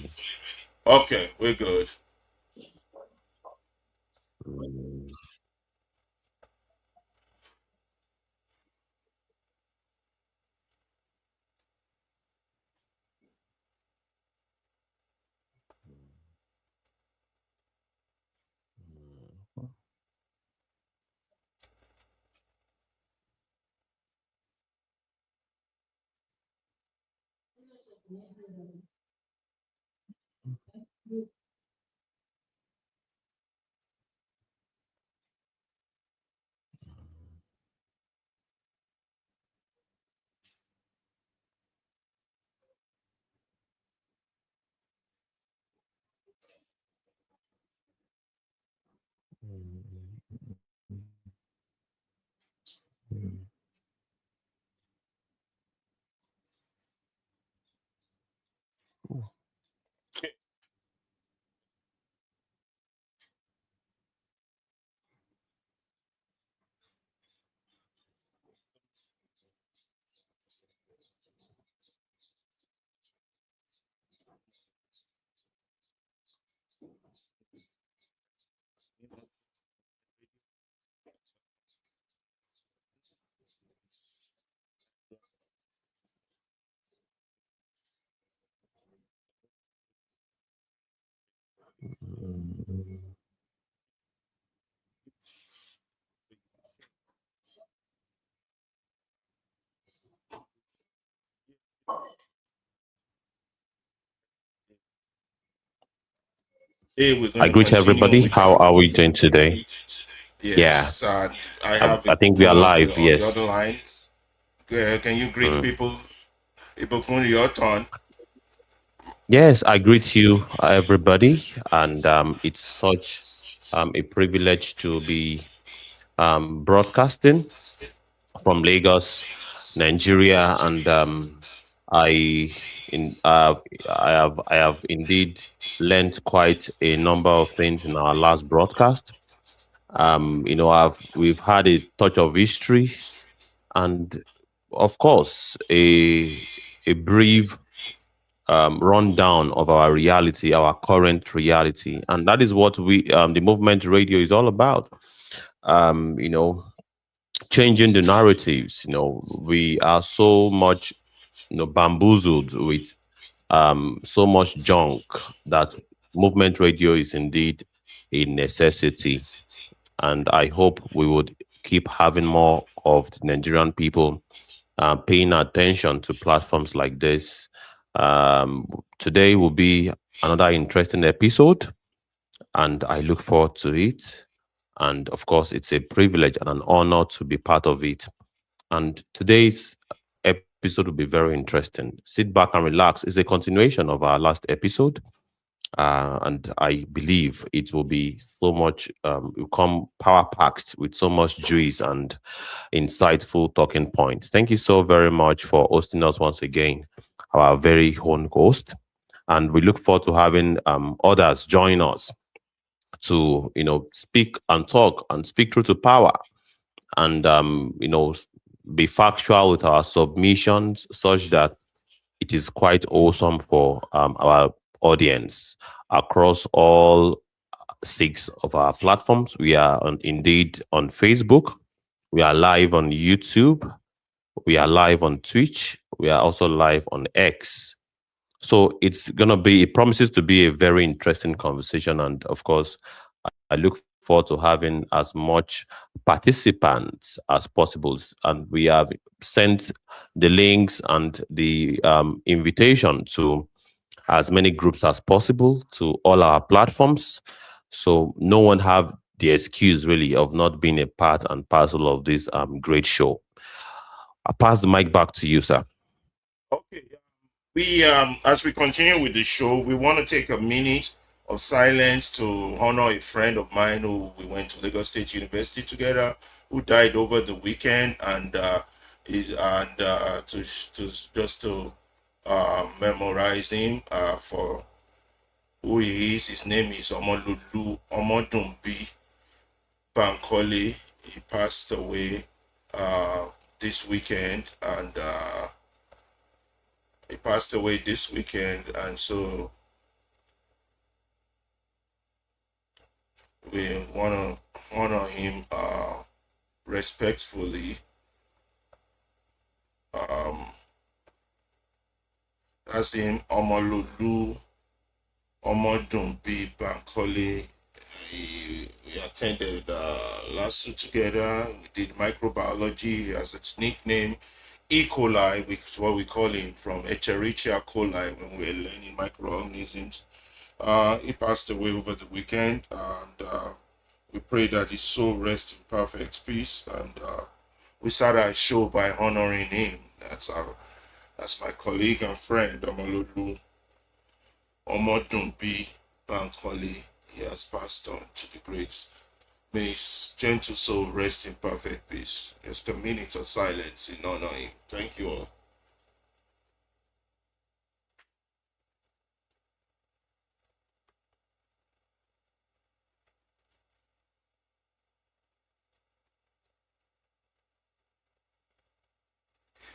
ready. Okay, we're good. Mm, mm, mm. Hey, we're going I to greet continue everybody. with How our are we doing today? Yeah, yes, and I have I think we are Ibukun live. on the Yes. other line. Can you greet Mm. people? Ibukun, your turn. Yes, I greet you, everybody, and it's such a privilege to be broadcasting from Lagos, Nigeria, and I in I have indeed learned quite a number of things in our last broadcast. We've had a touch of history and, of course, a brief rundown of our reality, our current reality, and that is what the movement radio is all about. Um, you know, changing the narratives. We are so much bamboozled with so much junk that movement radio is indeed a necessity. And I hope we would keep having more of the Nigerian people paying attention to platforms like this. Today will be another interesting episode, and I look forward to it. And of course, it's a privilege and an honor to be part of it. And today's episode will be very interesting. Sit back and relax. It's a continuation of our last episode. And I believe it will be so much, will come power packed with so much juice and insightful talking points. Thank you so very much for hosting us once again, our very own host. And we look forward to having others join us to, speak and talk and speak truth to power and, be factual with our submissions such that it is quite awesome for our audience across all six of our platforms. We are indeed on Facebook. We are live on YouTube. We are live on Twitch. We are also live on X. So it promises to be a very interesting conversation. And of course, I look forward to having as much participants as possible. And we have sent the links and the invitation to as many groups as possible to all our platforms. So no one have the excuse really of not being a part and parcel of this great show. I pass the mic back to you, sir. Okay. We as we continue with the show, we want to take a minute of silence to honor a friend of mine who we went to Lagos State University together, who died over the weekend, and to memorize him for who he is. His name is OLodo Uprising Bankole. He passed away this weekend, and he passed away this weekend, and so We want to honor him respectfully. Um, that's him, Omololu Omodunbi Bankole. We attended LASU together. We did microbiology as its nickname. E. coli, which is what we call him, from Escherichia coli when we were learning microorganisms. He passed away over the weekend, and we pray that his soul rests in perfect peace. And we started our show by honoring him. That's my colleague and friend, Omolodu Omodunbi Bankole. He has passed on to the greats. May his gentle soul rest in perfect peace. Just a minute of silence in honor of him. Thank you all.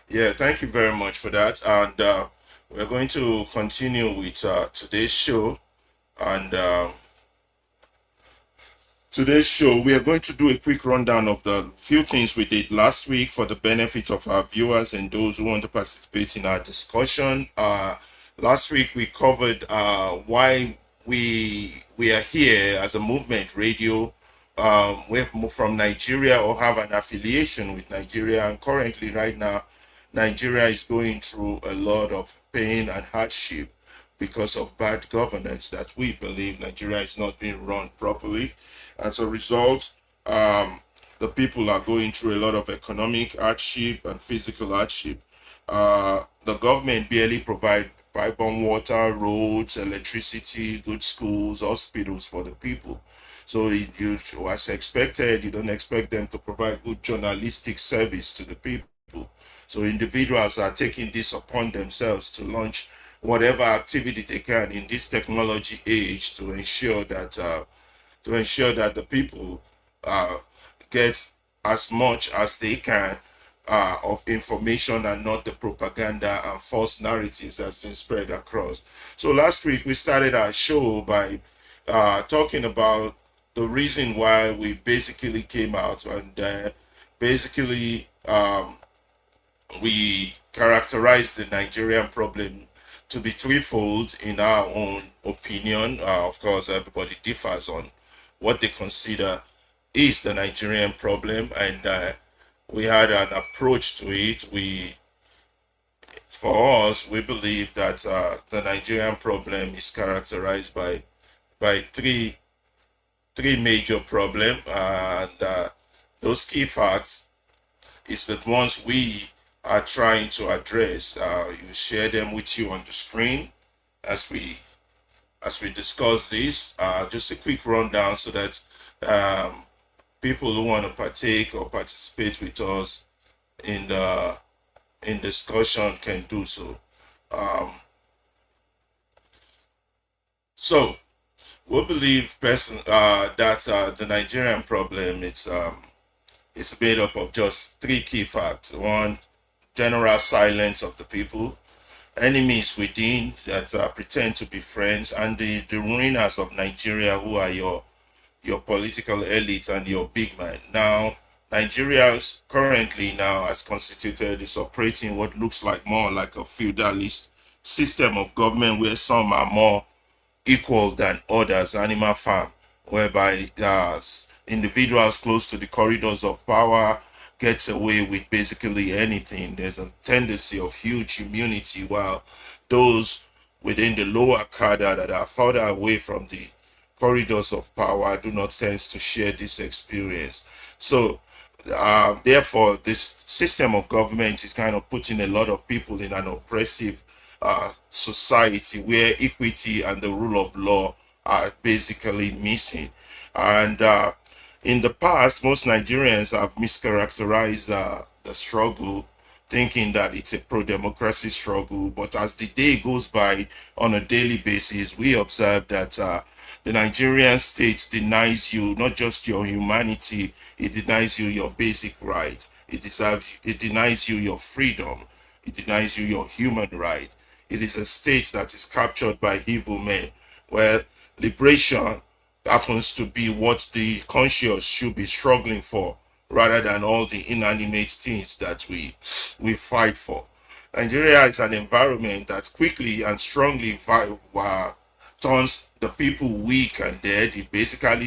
Yeah, thank you very much for that. And we're going to continue with today's show. And today's show, we are going to do a quick rundown of the few things we did last week for the benefit of our viewers and those who want to participate in our discussion. Last week we covered why we are here as a movement radio. We're from Nigeria or have an affiliation with Nigeria, and currently, right now, Nigeria is going through a lot of pain and hardship because of bad governance that we believe Nigeria is not being run properly. As a result, the people are going through a lot of economic hardship and physical hardship. The government barely provide pipe-on water, roads, electricity, good schools, hospitals for the people. So you, as expected, you don't expect them to provide good journalistic service to the people. So individuals are taking this upon themselves to launch whatever activity they can in this technology age to ensure that the people uh, get as much as they can of information and not the propaganda and false narratives that's been spread across. So last week we started our show by talking about the reason why we basically came out, and basically we characterize the Nigerian problem to be threefold in our own opinion. Of course, everybody differs on what they consider is the Nigerian problem, and we had an approach to it. For us, we believe that the Nigerian problem is characterized by three major problems, and those key facts is that once we are trying to address, you share them with you on the screen as we discuss this. Just a quick rundown so that um, people who want to partake or participate with us in the in discussion can do so. Um, so we believe that the Nigerian problem it's made up of just three key facts. One, general silence of the people, enemies within that pretend to be friends, and the ruiners of Nigeria who are your political elite and your big man. Now, Nigeria currently now as constituted is operating what looks like more like a feudalist system of government where some are more equal than others, animal farm, whereby individuals close to the corridors of power gets away with basically anything. There's a tendency of huge immunity, while those within the lower cadre that are further away from the corridors of power do not tend to share this experience. So therefore, this system of government is kind of putting a lot of people in an oppressive society where equity and the rule of law are basically missing. And in the past, most Nigerians have mischaracterized the struggle, thinking that it's a pro-democracy struggle. But as the day goes by on a daily basis, we observe that the Nigerian state denies you not just your humanity, it denies you your basic rights. It denies you your freedom. It denies you your human right. It is a state that is captured by evil men, where liberation happens to be what the conscious should be struggling for, rather than all the inanimate things that we fight for. Nigeria is an environment that quickly and strongly turns the people weak and dead. It basically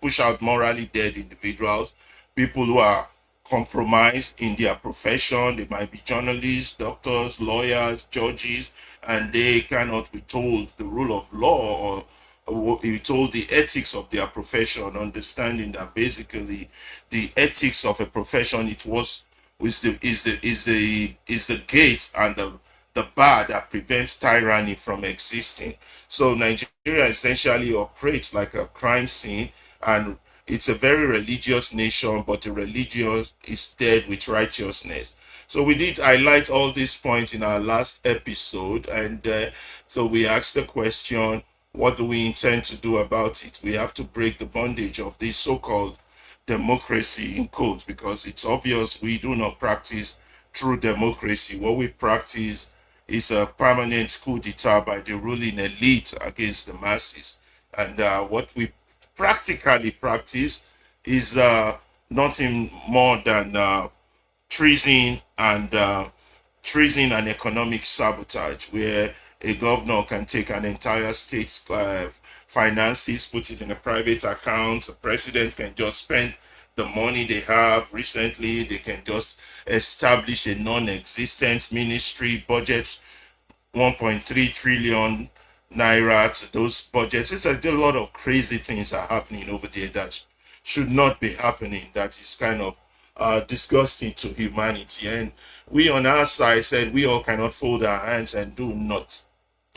push out morally dead individuals, people who are compromised in their profession. They might be journalists, doctors, lawyers, judges, and they cannot be told the rule of law, or be told the ethics of their profession, understanding that basically the ethics of a profession, it was is the gate and the bar that prevents tyranny from existing. So Nigeria essentially operates like a crime scene, and it's a very religious nation, but the religion is dead with righteousness. So we did highlight all these points in our last episode, and so we asked the question, what do we intend to do about it? We have to break the bondage of this so-called democracy in quotes, because it's obvious we do not practice true democracy. What we practice is a permanent coup d'etat by the ruling elite against the masses. And what we practically practice is nothing more than treason and economic sabotage, where a governor can take an entire state's finances, put it in a private account. The president can just spend the money they have. Recently, they can just establish a non-existent ministry, budget 1.3 trillion naira to those budgets. It's a lot of crazy things are happening over there that should not be happening. That is kind of disgusting to humanity. And we on our side said we all cannot fold our hands and do not.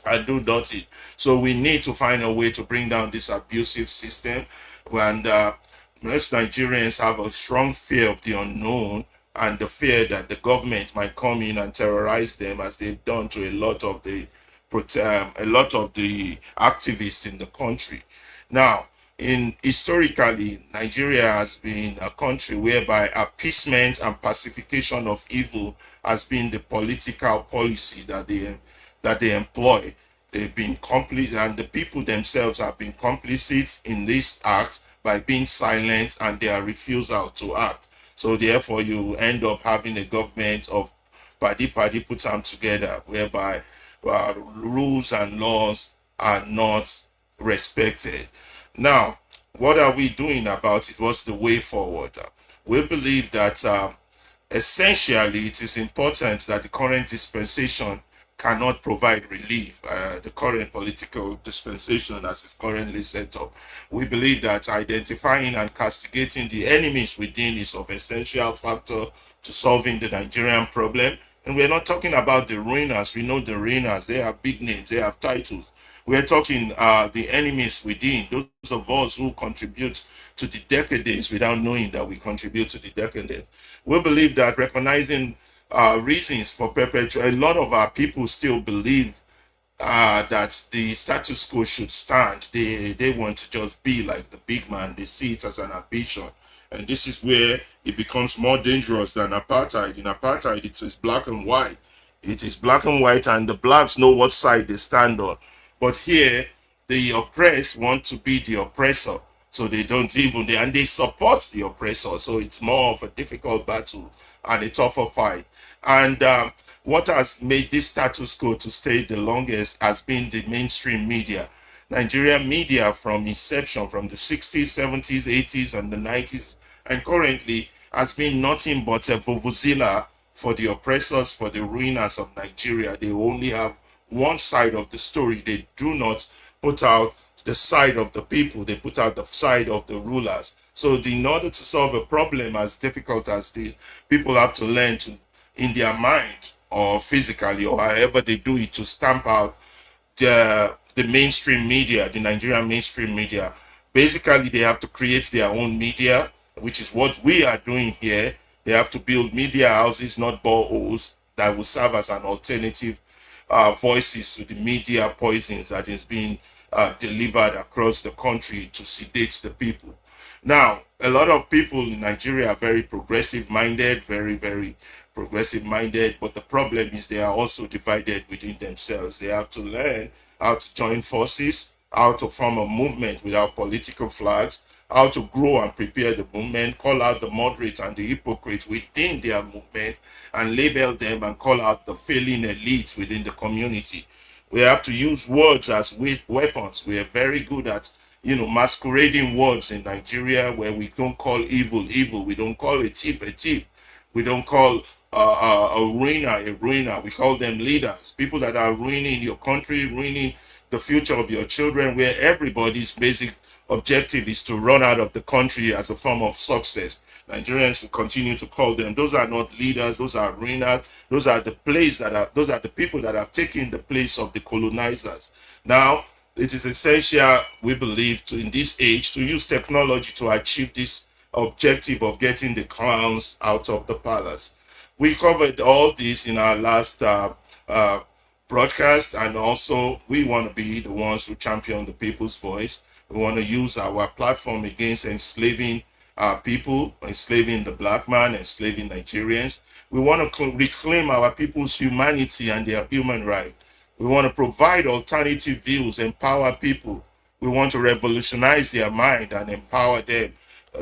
I do dirty. So we need to find a way to bring down this abusive system. And most Nigerians have a strong fear of the unknown, and the fear that the government might come in and terrorize them, as they've done to a lot of the activists in the country. Now, in historically, Nigeria has been a country whereby appeasement and pacification of evil has been the political policy that they employ. They've been complicit, and the people themselves have been complicit in this act by being silent and their refusal to act. So therefore, you end up having a government of party put them together, whereby rules and laws are not respected. Now, what are we doing about it? What's the way forward? We believe that essentially it is important that the current dispensation cannot provide relief. The current political dispensation as it's currently set up, we believe that identifying and castigating the enemies within is of essential factor to solving the Nigerian problem. And we're not talking about the ruiners. We know the ruiners, they have big names, they have titles. We're talking the enemies within, those of us who contribute to the decadence without knowing that we contribute to the decadence. We believe that recognizing reasons for perpetual, a lot of our people still believe that the status quo should stand. They want to just be like the big man. They see it as an ambition, and this is where it becomes more dangerous than apartheid. In apartheid, it is black and white. It is black and white, and the blacks know what side they stand on. But here, the oppressed want to be the oppressor, so they don't even and they support the oppressor. So it's more of a difficult battle and a tougher fight. And what has made this status quo to stay the longest has been the mainstream media. Nigerian media from inception, from the 60s, 70s, 80s, and the 90s, and currently has been nothing but a vuvuzela for the oppressors, for the ruiners of Nigeria. They only have one side of the story. They do not put out the side of the people. They put out the side of the rulers. So in order to solve a problem as difficult as this, people have to learn to, in their mind or physically or however they do it, to stamp out the mainstream media, the Nigerian mainstream media. Basically, they have to create their own media, which is what we are doing here. They have to build media houses, not boreholes, that will serve as an alternative voices to the media poisons that is being delivered across the country to sedate the people. Now, a lot of people in Nigeria are very progressive minded, very, very progressive minded, but the problem is they are also divided within themselves. They have to learn how to join forces how to form a movement without political flags, how to grow and prepare the movement, call out the moderates and the hypocrites within their movement, and label them and call out the failing elites within the community. We have to use words as weapons. We are very good at, masquerading words in Nigeria, where we don't call evil evil, we don't call a thief, we don't call a ruiner. We call them leaders, people that are ruining your country, ruining the future of your children, where everybody's basic objective is to run out of the country as a form of success. Nigerians will continue to call them. Those are not leaders. Those are ruiners. Those are the people that have taken the place of the colonizers. Now, it is essential, we believe, to in this age to use technology to achieve this objective of getting the clowns out of the palace. We covered all this in our last uh, broadcast, and also we want to be the ones who champion the people's voice. We want to use our platform against enslaving our people, enslaving the black man, enslaving Nigerians. We want to reclaim our people's humanity and their human right. We want to provide alternative views, empower people. We want to revolutionize their mind and empower them,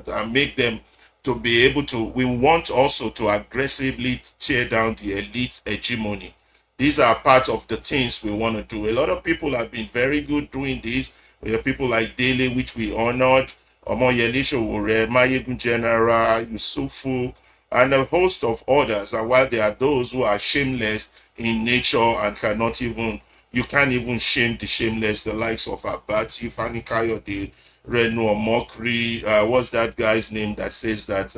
and make them to be able to. We want also to aggressively tear down the elite hegemony. These are part of the things we want to do. A lot of people have been very good doing this. We have people like Dele, which we honored, Omoyele Sowore, Mayegun General, Yusufu, and a host of others. And while there are those who are shameless in nature and you can't even shame the shameless, the likes of Abati, Fani Kayode, Reno Mokri, what's that guy's name that says that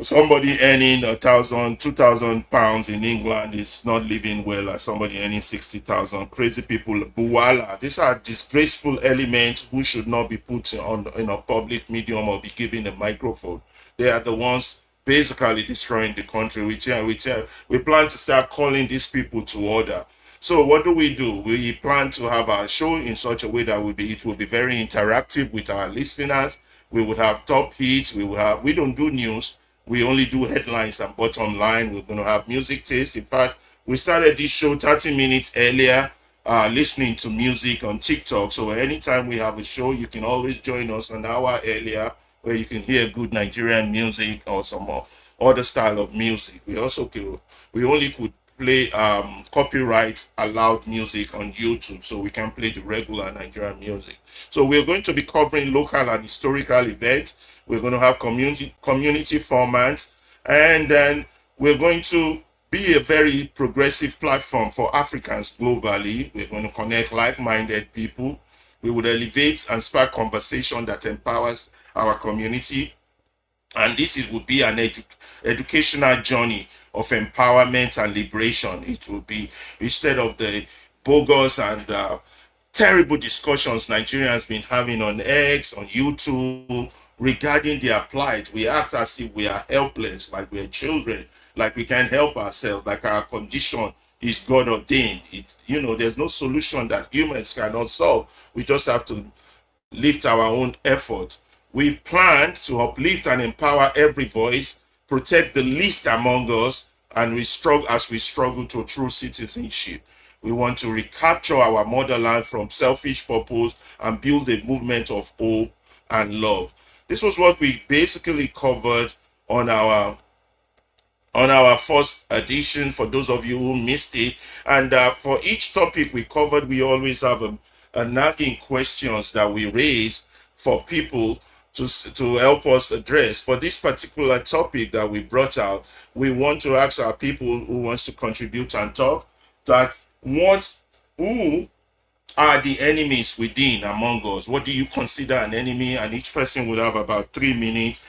somebody earning 1,000, 2,000 pounds in England is not living well as somebody earning 60,000. Crazy people, Buwala. These are disgraceful elements who should not be put on in a public medium or be given a microphone. They are the ones basically destroying the country. We plan to start calling these people to order. So what do? We plan to have our show in such a way that it will be very interactive with our listeners. We would have top hits. We don't do news. We only do headlines and bottom line. We're going to have music taste. In fact, we started this show 30 minutes earlier, listening to music on TikTok. So anytime we have a show, you can always join us an hour earlier, where you can hear good Nigerian music or some more other style of music. We only could play copyright allowed music on YouTube, so we can play the regular Nigerian music. So we're going to be covering local and historical events. We're going to have community formats, and then we're going to be a very progressive platform for Africans globally. We're going to connect like-minded people. We would elevate and spark conversation that empowers our community, and would be an educational journey of empowerment and liberation. It will be, instead of the bogus and terrible discussions Nigerians been having on X, on YouTube, regarding their plight. We act as if we are helpless, like we are children, like we can't help ourselves, like our condition is God ordained. There's no solution that humans cannot solve. We just have to lift our own effort. We plan to uplift and empower every voice, protect the least among us, and we struggle to true citizenship. We want to recapture our motherland from selfish purpose and build a movement of hope and love. This was what we basically covered on our first edition, for those of you who missed it. And for each topic we covered, we always have a nagging questions that we raise for people to help us address. For this particular topic that we brought out, we want to ask our people who wants to contribute and talk that who are the enemies within among us? What do you consider an enemy? And each person will have about 3 minutes.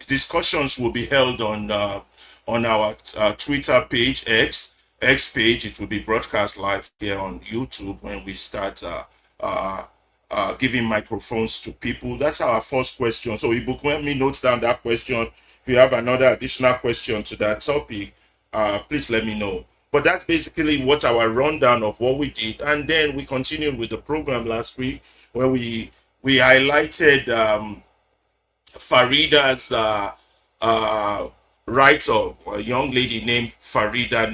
Discussions will be held on our Twitter page, X page. It will be broadcast live here on YouTube when we start giving microphones to people. That's our first question. So Ibu, let me note down that question. If you have another additional question to that topic, please let me know. But that's basically what our rundown of what we did. And then we continued with the program last week, where we highlighted Farida's write-up, a young lady named Farida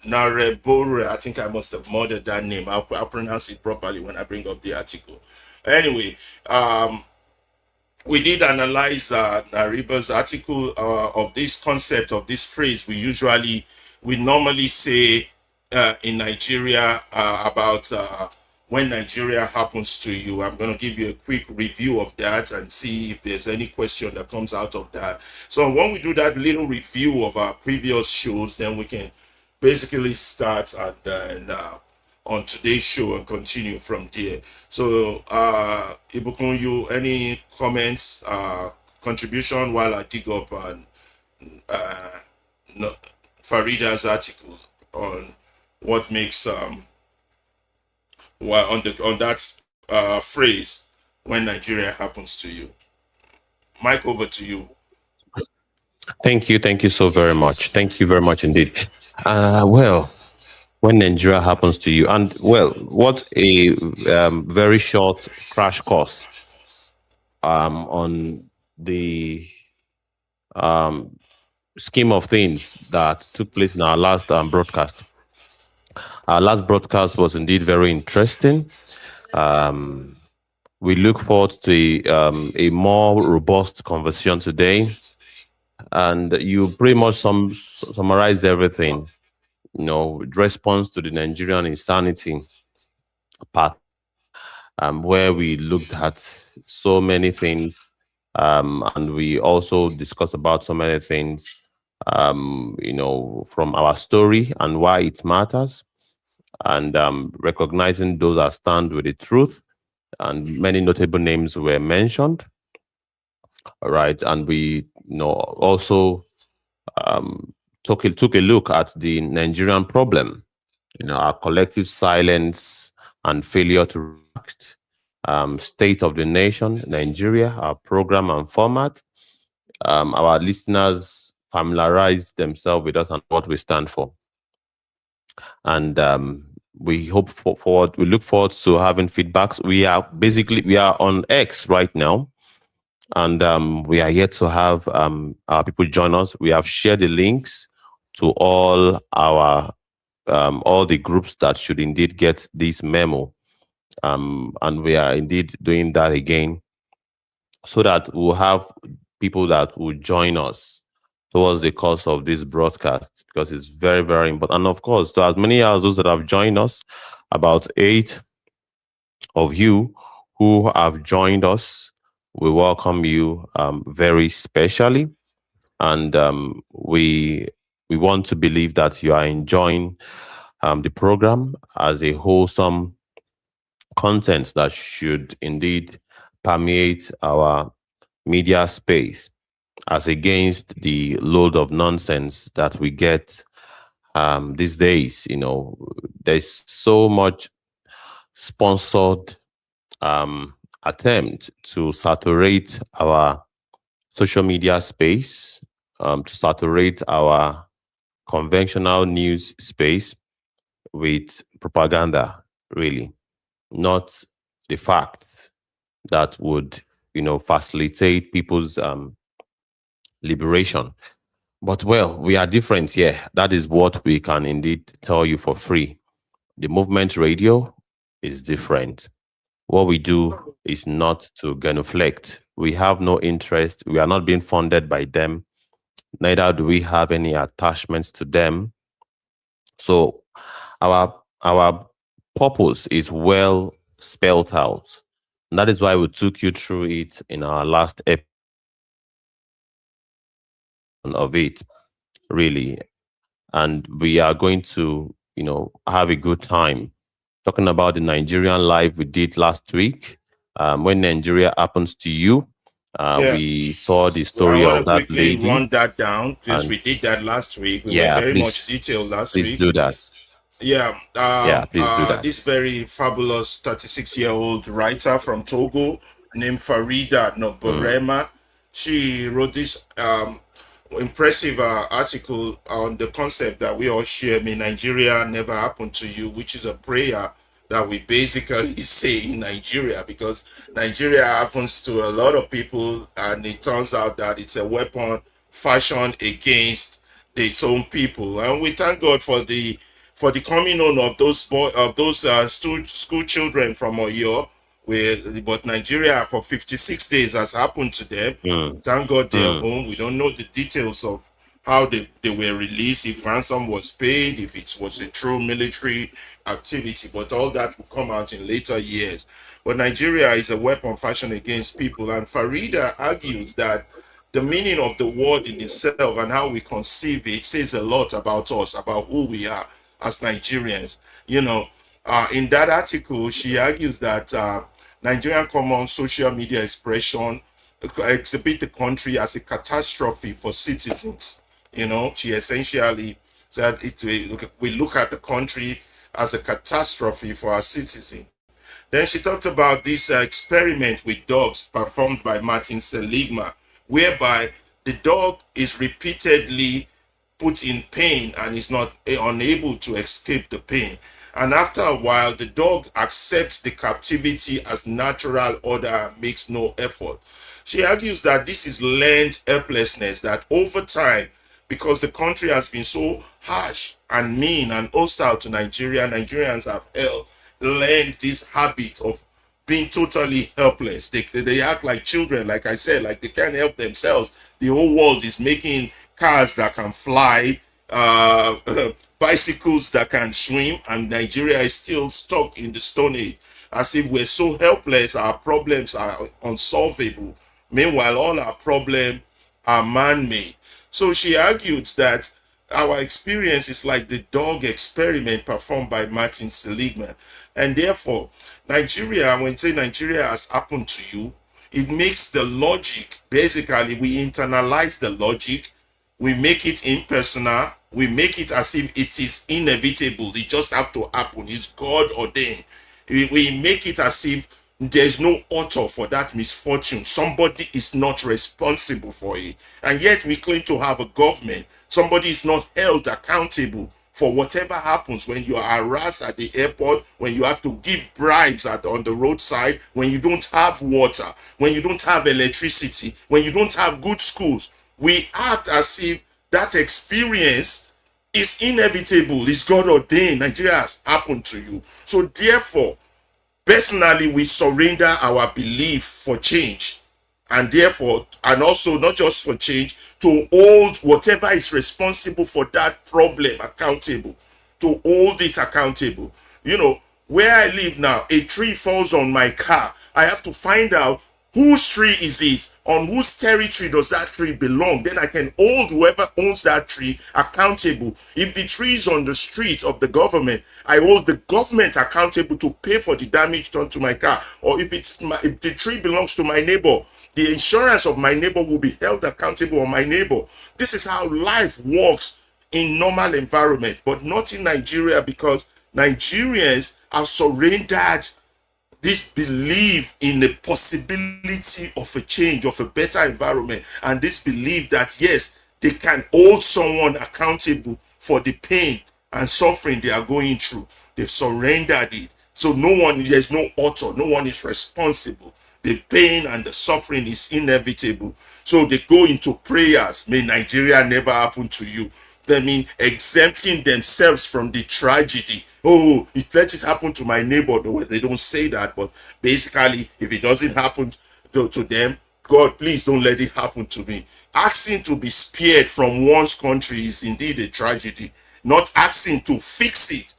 Narebore. I think I must have murdered that name. I'll pronounce it properly when I bring up the article. Anyway, we did analyze Nariba's article of this concept of this phrase. We normally say in Nigeria about when Nigeria happens to you. I'm going to give you a quick review of that and see if there's any question that comes out of that. So when we do that little review of our previous shows, then we can basically start and then on today's show and continue from there. So, Ibukun, you any comments, contribution while I dig up on no, Farida's article on what makes well on that phrase when Nigeria happens to you. Mike, over to you. Thank you so very much. Thank you very much indeed. Well, when Nigeria happens to you, and well, what a very short crash course on the um, scheme of things that took place in our last broadcast. Our last broadcast was indeed very interesting. Um, we look forward to a more robust conversation today, and you pretty much summarized everything. You know, with response to the Nigerian insanity part, where we looked at so many things, and we also discussed about so many things, you know, from our story and why it matters, and recognizing those that stand with the truth. And many notable names were mentioned, right? And we, you know, also took a look at the Nigerian problem, you know, our collective silence and failure to react, state of the nation, Nigeria, our program and format. Our listeners familiarize themselves with us and what we stand for. And we look forward to having feedbacks. We are on X right now, and we are yet to have our people join us. We have shared the links to all the groups that should indeed get this memo, and we are indeed doing that again, so that we'll have people that will join us towards the course of this broadcast, because it's very, very important. And of course, to as many as those that have joined us, about 8 of you who have joined us, we welcome you very specially, and we want to believe that you are enjoying the program as a wholesome content that should indeed permeate our media space, as against the load of nonsense that we get these days. You know, there's so much sponsored attempt to saturate our social media space, to saturate our conventional news space with propaganda, really, not the facts that would, you know, facilitate people's liberation. But well, we are different here. That is what we can indeed tell you for free. The movement radio is different. What we do is not to genuflect. We have no interest. We are not being funded by them. Neither do we have any attachments to them. So our purpose is well spelled out. And that is why we took you through it in our last episode of it, really. And we are going to, you know, have a good time talking about the Nigerian live we did last week. When Nigeria happens to you, Yeah. we saw the So I story want of to that quickly lady. run that down since And we did that last week. We went yeah, very much detailed last please week. do that. Yeah, Yeah, please do that. this very fabulous 36-year-old writer from Togo named Farida Mm, Noborema, she wrote this impressive article on the concept that we all share. May Nigeria never happen to you, which is a prayer that we basically say in Nigeria, because Nigeria happens to a lot of people, and it turns out that it's a weapon fashioned against its own people. And we thank God for the for the coming on of those school children from Oyo, but Nigeria for 56 days has happened to them. mm, Thank God they're mm. home. We don't know the details of how they were released, if ransom was paid, if it was a true military activity, but all that will come out in later years. But Nigeria is a weapon fashioned against people, and Farida argues that the meaning of the word in itself and how we conceive it says a lot about us, about who we are as Nigerians. You know, in that article, she argues that Nigerian common social media expression exhibit the country as a catastrophe for citizens. You know, she essentially said we look at the country as a catastrophe for our citizens. Then she talked about this experiment with dogs performed by Martin Seligman, whereby the dog is repeatedly put in pain and is not unable to escape the pain. And after a while, the dog accepts the captivity as natural order and makes no effort. She argues that this is learned helplessness, that over time, because the country has been so harsh and mean and hostile to Nigeria, Nigerians have learned this habit of being totally helpless. They act like children, like I said, like they can't help themselves. The whole world is making cars that can fly, bicycles that can swim, and Nigeria is still stuck in the Stone Age. As if we're so helpless, our problems are unsolvable. Meanwhile, all our problems are man-made. So she argued that our experience is like the dog experiment performed by Martin Seligman. And therefore, Nigeria, when you say Nigeria has happened to you, it makes the logic, basically, we internalize the logic, we make it impersonal, we make it as if it is inevitable, it just have to happen, it's God ordained. We make it as if there's no author for that misfortune. Somebody is not responsible for it. And yet we claim to have a government. Somebody is not held accountable for whatever happens when you are harassed at the airport, when you have to give bribes on the roadside, when you don't have water, when you don't have electricity, when you don't have good schools. We act as if that experience is inevitable, it's God ordained. Nigeria has happened to you. So therefore, personally, we surrender our belief for change, and therefore, and also not just for change, to hold whatever is responsible for that problem accountable, to hold it accountable. You know, where I live now, a tree falls on my car. I have to find out whose tree is it, on whose territory does that tree belong. Then I can hold whoever owns that tree accountable. If the tree is on the street of the government, I hold the government accountable to pay for the damage done to my car. Or if if the tree belongs to my neighbor, the insurance of my neighbor will be held accountable on my neighbor. This is how life works in normal environment, but not in Nigeria, because Nigerians have surrendered this belief in the possibility of a change, of a better environment, and this belief that yes, they can hold someone accountable for the pain and suffering they are going through. They've surrendered it. So there's no author, no one is responsible. The pain and the suffering is inevitable. So they go into prayers. May Nigeria never happen to you. They mean exempting themselves from the tragedy. Oh, let it happen to my neighbor. They don't say that, but basically, if it doesn't happen to them, God, please don't let it happen to me. Asking to be spared from one's country is indeed a tragedy. Not asking to fix it,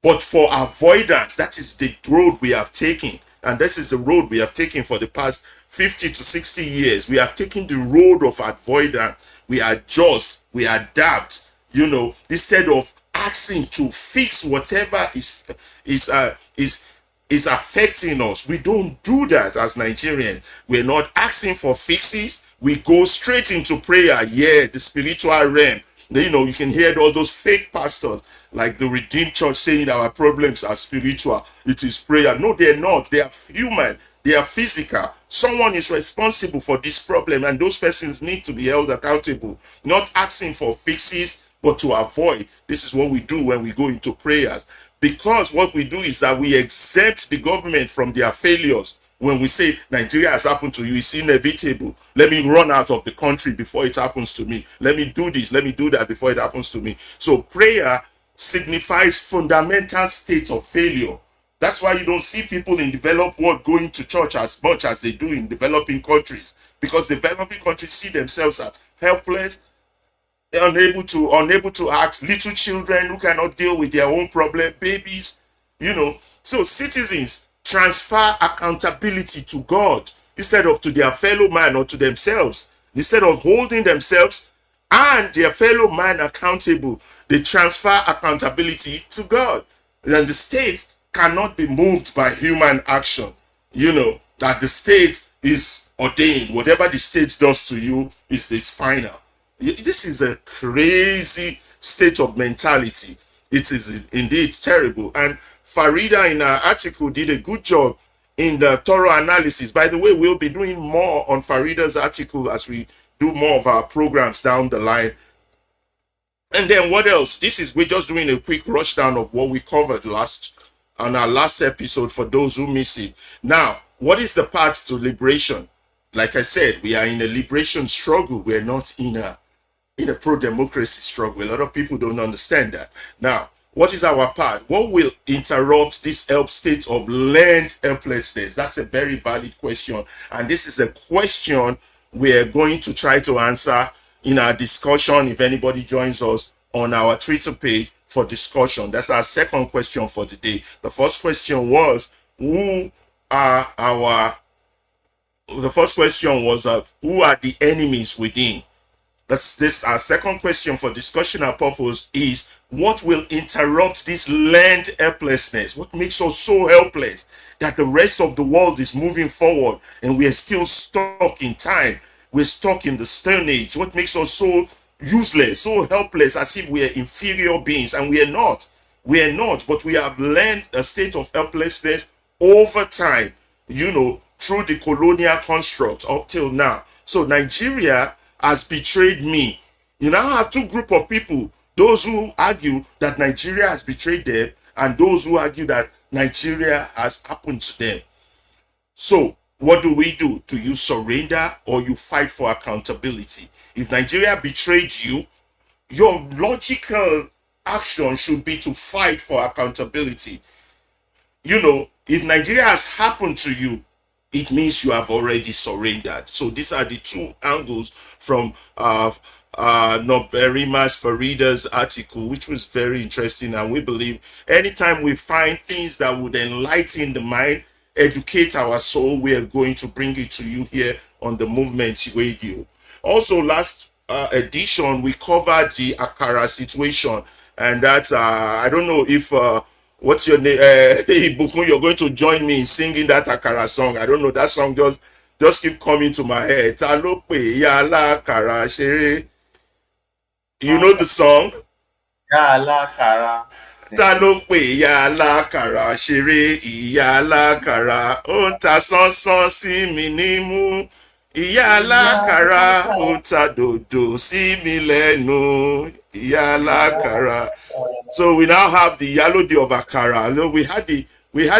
but for avoidance. That is the road we have taken. And this is the road we have taken for the past 50 to 60 years. We have taken the road of avoidance. We adjust, we adapt, instead of asking to fix whatever is affecting us. We don't do that as Nigerians. We're not asking for fixes. We go straight into prayer. Yeah, the spiritual realm. You can hear all those fake pastors like the Redeemed Church saying our problems are spiritual. It is prayer. No, they're not. They are human. They are physical. Someone is responsible for this problem, and those persons need to be held accountable. Not asking for fixes, but to avoid. This is what we do when we go into prayers. Because what we do is that we exempt the government from their failures. When we say Nigeria has happened to you, it's inevitable. Let me run out of the country before it happens to me. Let me do this, let me do that before it happens to me. So prayer signifies fundamental state of failure. That's why you don't see people in developed world going to church as much as they do in developing countries, because developing countries see themselves as helpless, unable to act, little children who cannot deal with their own problem, babies, you know. So citizens transfer accountability to God instead of to their fellow man or to themselves. Instead of holding themselves and their fellow man accountable, they transfer accountability to God. Then the state cannot be moved by human action. You know that the state is ordained. Whatever the state does to you is its final. This is a crazy state of mentality. It is indeed terrible. And Farida in her article did a good job in the thorough analysis. By the way, we'll be doing more on Farida's article as we do more of our programs down the line. And then what else? We're just doing a quick rush down of what we covered on our last episode for those who miss it. Now, what is the path to liberation? Like I said, we are in a liberation struggle. We're not in a pro-democracy struggle. A lot of people don't understand that. Now, what is our part? What will interrupt this state of learned helplessness? That's a very valid question. And this is a question we're going to try to answer in our discussion if anybody joins us on our Twitter page for discussion. That's our second question for the day. The first question was, who are the enemies within? Our second question for discussion and purpose is, what will interrupt this learned helplessness? What makes us so helpless that the rest of the world is moving forward and we are still stuck in time? We're stuck in the Stone Age. What makes us so useless, so helpless, as if we are inferior beings? And we are not. We are not, but we have learned a state of helplessness over time, through the colonial construct up till now. So Nigeria has betrayed me. You now have two groups of people: those who argue that Nigeria has betrayed them, and those who argue that Nigeria has happened to them. So what do? Do you surrender or you fight for accountability? If Nigeria betrayed you, your logical action should be to fight for accountability. If Nigeria has happened to you, it means you have already surrendered. So these are the two angles from Noberima's Farida's article, which was very interesting. And we believe anytime we find things that would enlighten the mind, educate our soul, we are going to bring it to you here on the Movement Radio. Also, last edition, we covered the Akara situation. And that, I don't know if... what's your name? Ibukun, you're going to join me in singing that Akara song. I don't know. That song just keep coming to my head. Ta ló pè ya lákàrà ṣeré. You know the song? Ya lákàrà. Ta ló pè ya lákàrà ṣeré, ìyá lákàrà ó ń ta sánsán sí mi nímú. Ìyá lákàrà ó ń ta dòdò sí mi lẹ́nu. Ìyá lákàrà. So we now have the Olodo of Akara. We had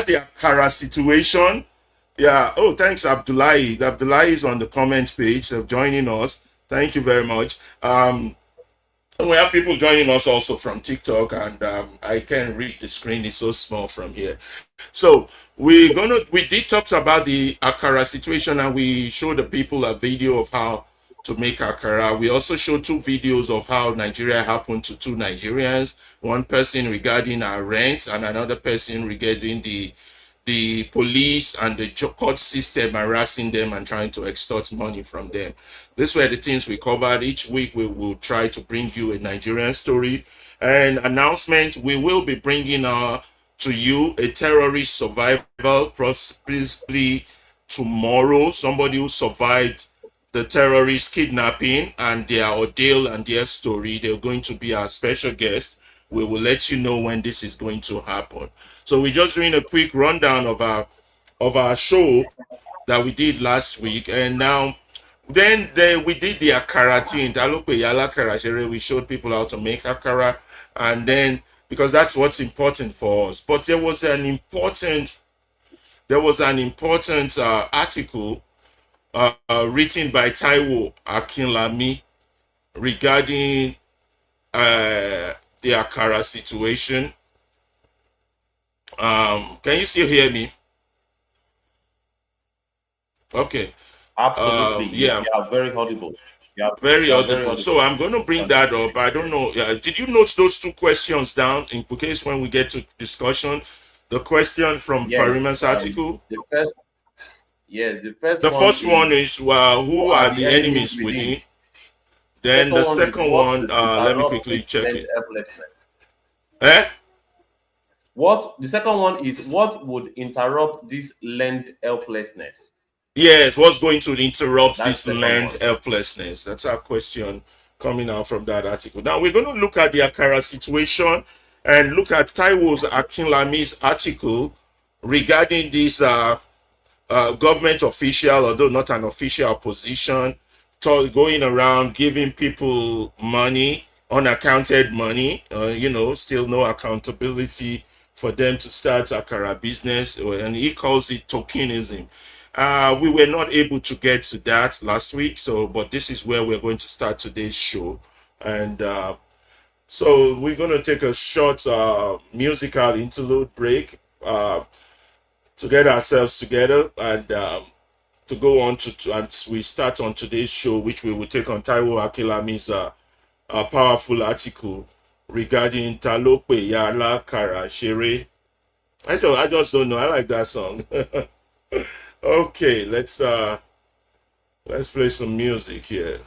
the Akara situation. Yeah. Oh, thanks, Abdullahi. Abdullahi is on the comment page of joining us. Thank you very much. And we have people joining us also from TikTok, and I can't read the screen; it's so small from here. So we did talk about the Akara situation, and we showed the people a video of how to make Akara. We also showed two videos of how Nigeria happened to two Nigerians. One person regarding our rent, and another person regarding the police and the court system harassing them and trying to extort money from them. These were the things we covered. Each week we will try to bring you a Nigerian story. And announcement, we will be bringing to you a terrorist survival, possibly tomorrow. Somebody who survived the terrorist kidnapping and their ordeal and their story. They're going to be our special guest. We will let you know when this is going to happen. So we're just doing a quick rundown of our show that we did last week, and now then we did the Akara thing. We showed people how to make Akara, and then because that's what's important for us. But there was an important article written by Taiwo Akinlami regarding the Akara situation. Can you still hear me? Okay. Absolutely. Yeah, You are very audible. very You are very audible. So audible. I'm going to bring that Continue. up. I don't know. Did you note those two questions down in case when we get to discussion? The question from Yes. Fariman's article. The first yes, the first The one first one is is who who are are the the enemies enemies within? within. The Then second the one is second what one, would let me interrupt quickly this check lend it. helplessness. Eh? What the second one is what would interrupt this lend helplessness? Yes, what's going to interrupt That's this the second land one. helplessness? That's our question coming out from that article. Now we're going to look at the Akara situation and look at Taiwo Akinlami's article regarding this government official, although not an official position, going around giving people money, unaccounted money, still no accountability for them to start Akara business, and he calls it tokenism. We were not able to get to that last week, but this is where we're going to start today's show. And so we're going to take a short musical interlude break to get ourselves together and to go on and we start on today's show, which we will take on Taiwo Akinlami's powerful article regarding Talope Yala Kara Shere. I just don't know. I like that song. Okay, let's play some music here.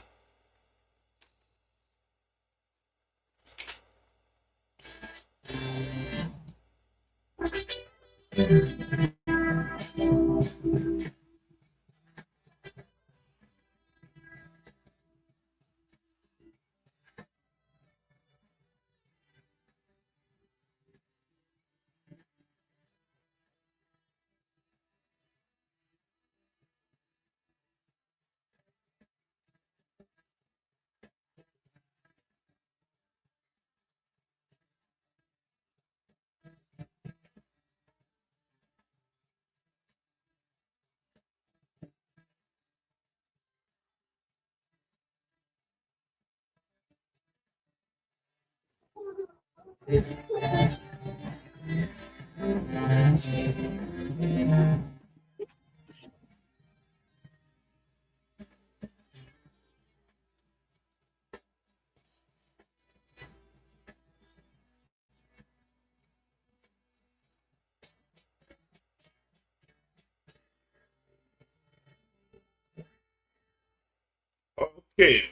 Okay,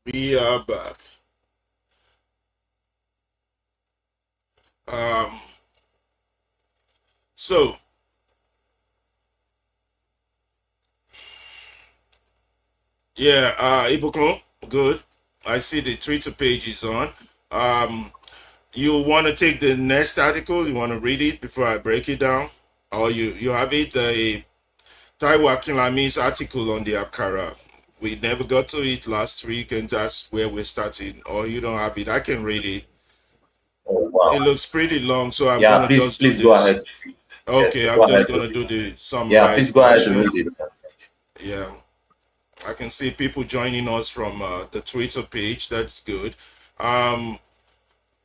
we are back. Um, so yeah, Ibukun, good. I see the Twitter page is on. Um, you want to take the next article? You want to read it before I break it down, or you have it the Taiwo Akinlami's article on the Akara. We never got to it last week, and that's where we're starting. Or you don't have it, I can read it. Oh wow. It looks pretty long, so I'm Yeah, gonna just do please go this. ahead. Yes, Okay, I'm go just ahead. gonna do the Yeah, summarized please go ahead and version. read it. Yeah, I can see people joining us from the Twitter page. That's good. Um,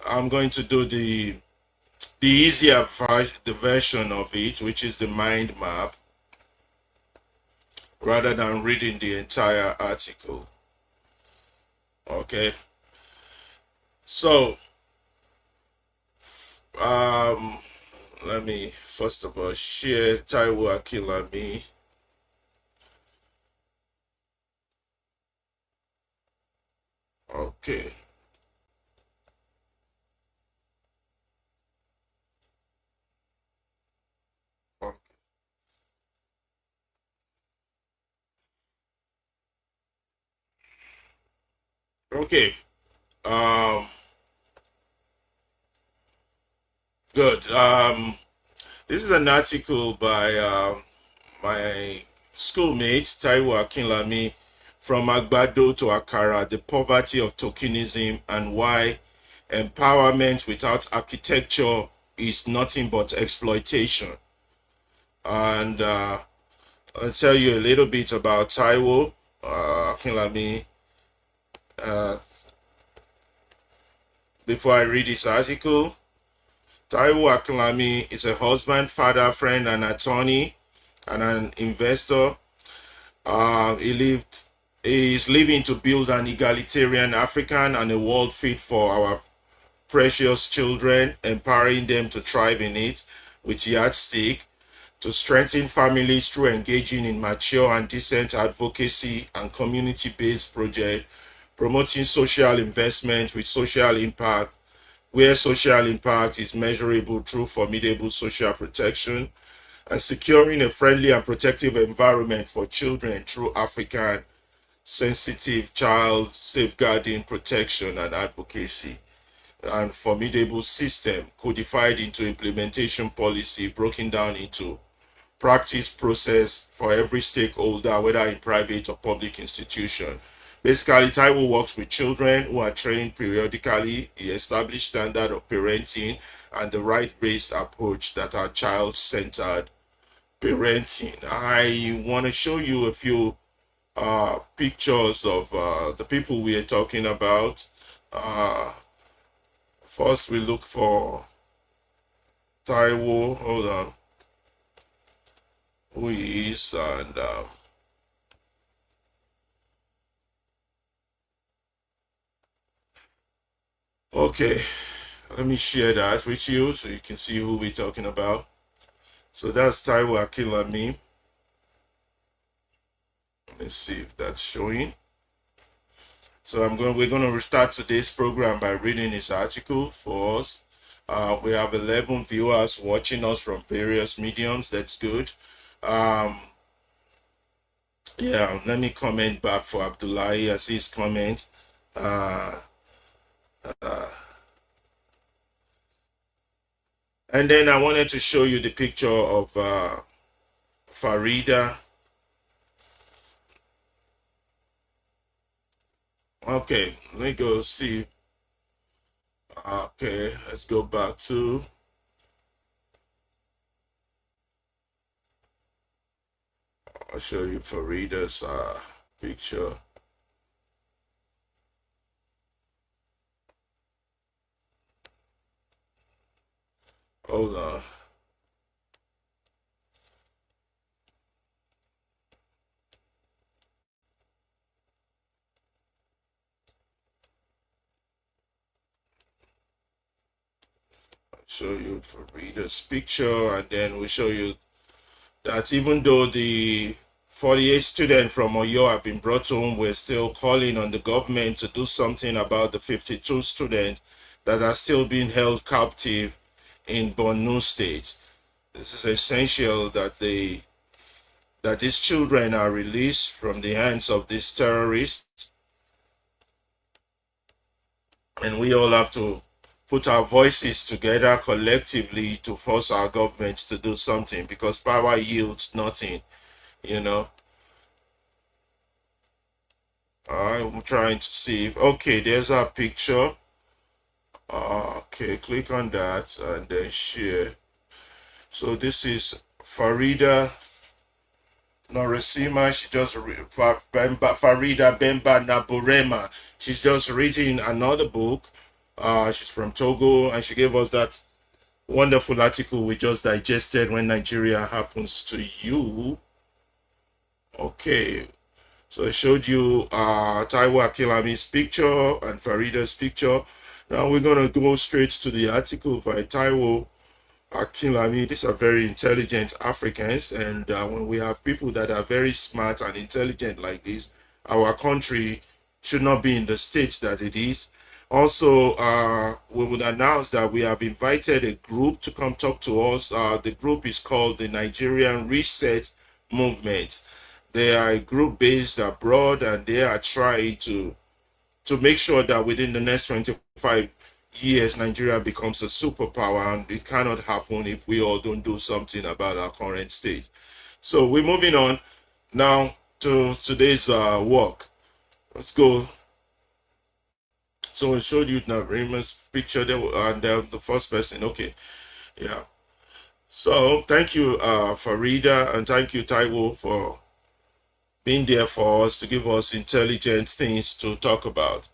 I'm going to do the easier the version of it, which is the mind map, rather than reading the entire article. Okay, so um, let me first of all share Taiwo Akinlami. Okay. Okay. Um, good. This is an article by my schoolmate Taiwo Akinlami from Agbado to Akara: The Poverty of Tokenism and Why Empowerment Without Architecture is Nothing But Exploitation. And I'll tell you a little bit about Taiwo Akinlami. Uh, before I read this article, Taiwo Akinlami is a husband, father, friend, and attorney, and an investor. He is living to build an egalitarian African and a world fit for our precious children, empowering them to thrive in it with yardstick, to strengthen families through engaging in mature and decent advocacy and community-based projects, promoting social investment with social impact, where social impact is measurable through formidable social protection, and securing a friendly and protective environment for children through African sensitive child safeguarding protection and advocacy, and formidable system codified into implementation policy broken down into practice process for every stakeholder, whether in private or public institution. Basically, Taiwo works with children who are trained periodically. He established standard of parenting and the right-based approach that are child-centered parenting. I want to show you a few pictures of the people we are talking about. First, we look for Taiwo. Hold on. Who he is, and okay, let me share that with you so you can see who we're talking about. So that's Taiwo Akinlami. Let's see if that's showing. So we're going to start today's program by reading his article for us. We have 11 viewers watching us from various mediums. That's good. Yeah, let me comment back for Abdullahi. I see his comment. And then I wanted to show you the picture of Farida. Okay, let me go see. Okay, let's go back to. I'll show you Farida's picture. Hold on. Show you Farida's picture, and then we'll show you that even though the 48 students from Oyo have been brought home, we're still calling on the government to do something about the 52 students that are still being held captive in Borno State. This is essential that these children are released from the hands of these terrorists, and we all have to put our voices together collectively to force our government to do something, because power yields nothing, you know. I'm trying to see if, okay, there's our picture. Okay, click on that and then share. So this is Farida Noresima. She just Farida Bemba Naburema. She's just reading another book. She's from Togo, and she gave us that wonderful article we just digested, When Nigeria Happens to You. Okay, so I showed you Taiwo Akinlami's picture and Farida's picture. Now we're going to go straight to the article by Taiwo Akinlami. These are very intelligent Africans, and when we have people that are very smart and intelligent like this, our country should not be in the state that it is. Also, we would announce that we have invited a group to come talk to us. The group is called the Nigerian Reset Movement. They are a group based abroad, and they are trying to make sure that within the next 25 years, Nigeria becomes a superpower, and it cannot happen if we all don't do something about our current state. So we're moving on now to today's work. Let's go. So I showed you Narima's picture there, and the first person. Okay, yeah. So thank you, Farida, and thank you, Taiwo, for being there for us to give us intelligent things to talk about.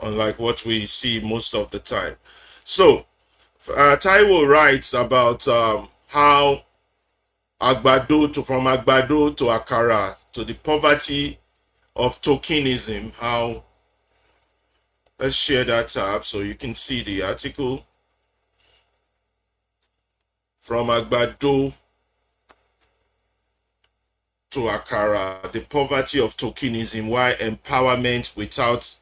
unlike what we see most of the time. So, Taiwo writes about how from Agbado to Akara, to the poverty of tokenism. How, let's share that tab so you can see the article. From Agbado to Akara, the poverty of tokenism, why empowerment without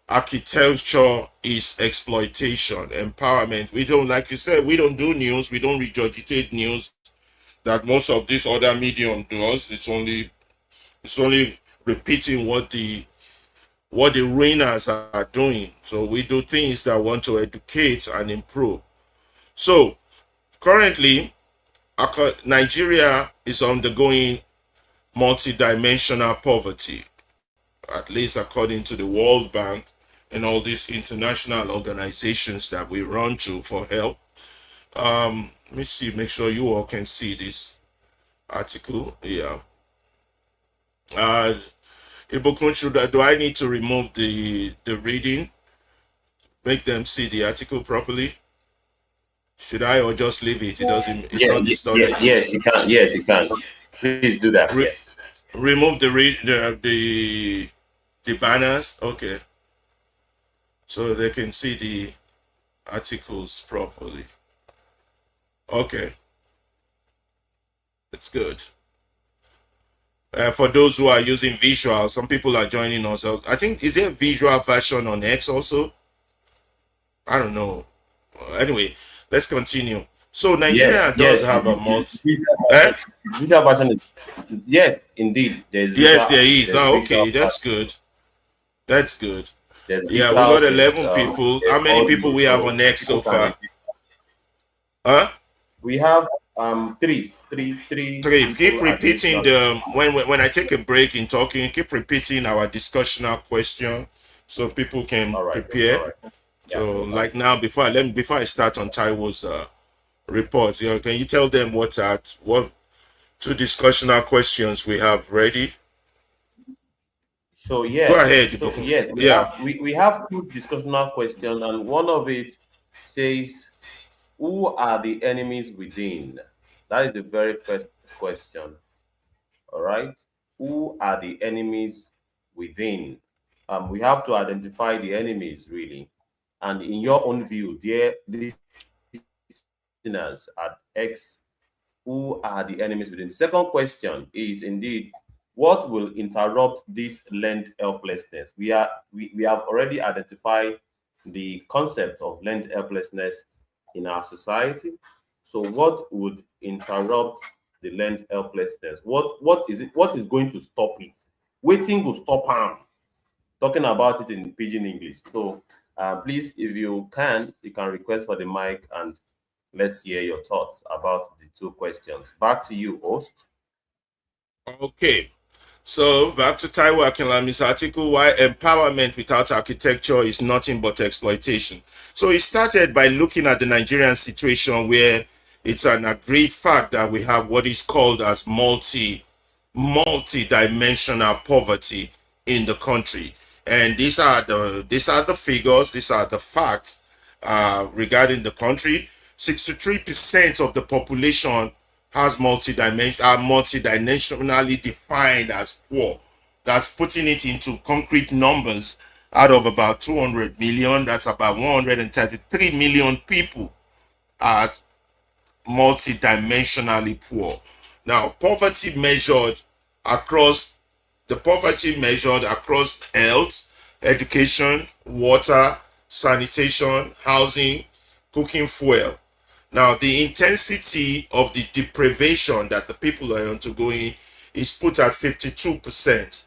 architecture is exploitation. Empowerment. We don't, like you said, we don't do news, we don't regurgitate news that most of this other medium does. It's only repeating what the ruiners are doing. So we do things that want to educate and improve. So currently, Nigeria is undergoing multidimensional poverty, at least according to the World Bank and all these international organizations that we run to for help. Let me see, make sure you all can see this article. Yeah. Ibukun, do I need to remove the reading? Make them see the article properly? Should I, or just leave it? It doesn't, it's not disturbing. Yes, you can. Yes, you can. Please do that. Yes. Remove the banners. Okay. So they can see the articles properly. Okay. That's good. For those who are using visual, some people are joining us. I think, is there a visual version on X also? I don't know. Anyway, let's continue. So Nigeria does have a multi. Visual version is, yes, indeed. Yes, there is. Oh, okay, that's good. That's good. Yeah, we got 11 people. How many people we have on X so far? Huh? We have three. Keep repeating the when I take a break in talking. Keep repeating our discussional question so people can prepare. Right. So like now, before I start on Taiwo's report, can you tell them what two discussional questions we have ready? So yes, go ahead. So, yes, we have two discussional questions, and one of it says, "Who are the enemies within?" That is the very first question. All right, who are the enemies within? We have to identify the enemies really, and in your own view, dear listeners at X, who are the enemies within? The second question is indeed, what will interrupt this learned helplessness? We have already identified the concept of learned helplessness in our society. So what would interrupt the learned helplessness? What is it? What is going to stop it? Waiting will stop harm. Talking about it in pidgin English. So please, if you can request for the mic and let's hear your thoughts about the two questions. Back to you, host. Okay. So back to Taiwo Akinlami's article, why empowerment without architecture is nothing but exploitation. So he started by looking at the Nigerian situation, where it's an agreed fact that we have what is called as multi-dimensional poverty in the country. And these are the figures, these are the facts regarding the country. 63% of the population has multidimensionally defined as poor. That's putting it into concrete numbers. Out of about 200 million, that's about 133 million people are multidimensionally poor. Now, poverty measured across health, education, water, sanitation, housing, cooking fuel. Now, the intensity of the deprivation that the people are undergoing is put at 52%.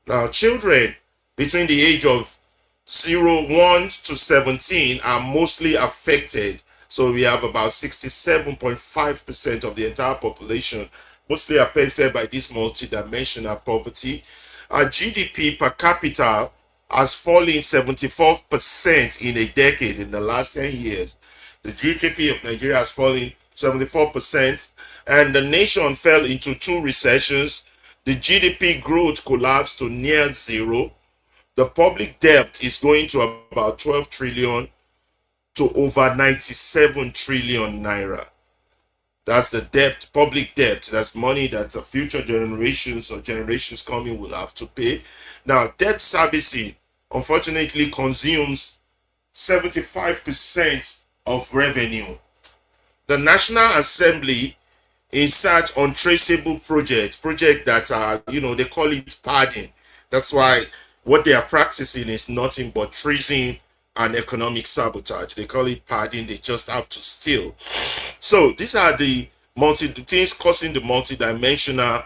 Now, children between the age of 1 to 17 are mostly affected. So we have about 67.5% of the entire population mostly affected by this multidimensional poverty. Our GDP per capita has fallen 74% in a decade, in the last 10 years. The GDP of Nigeria has fallen 74%, and the nation fell into two recessions. The GDP growth collapsed to near zero. The public debt is going to about 12 trillion to over 97 trillion naira. That's the debt, public debt. That's money that the future generations or generations coming will have to pay. Now, debt servicing unfortunately consumes 75% of revenue. The National Assembly insert untraceable project that are, they call it padding. That's why what they are practicing is nothing but treason and economic sabotage. They call it padding. They just have to steal. So these are the things causing the multidimensional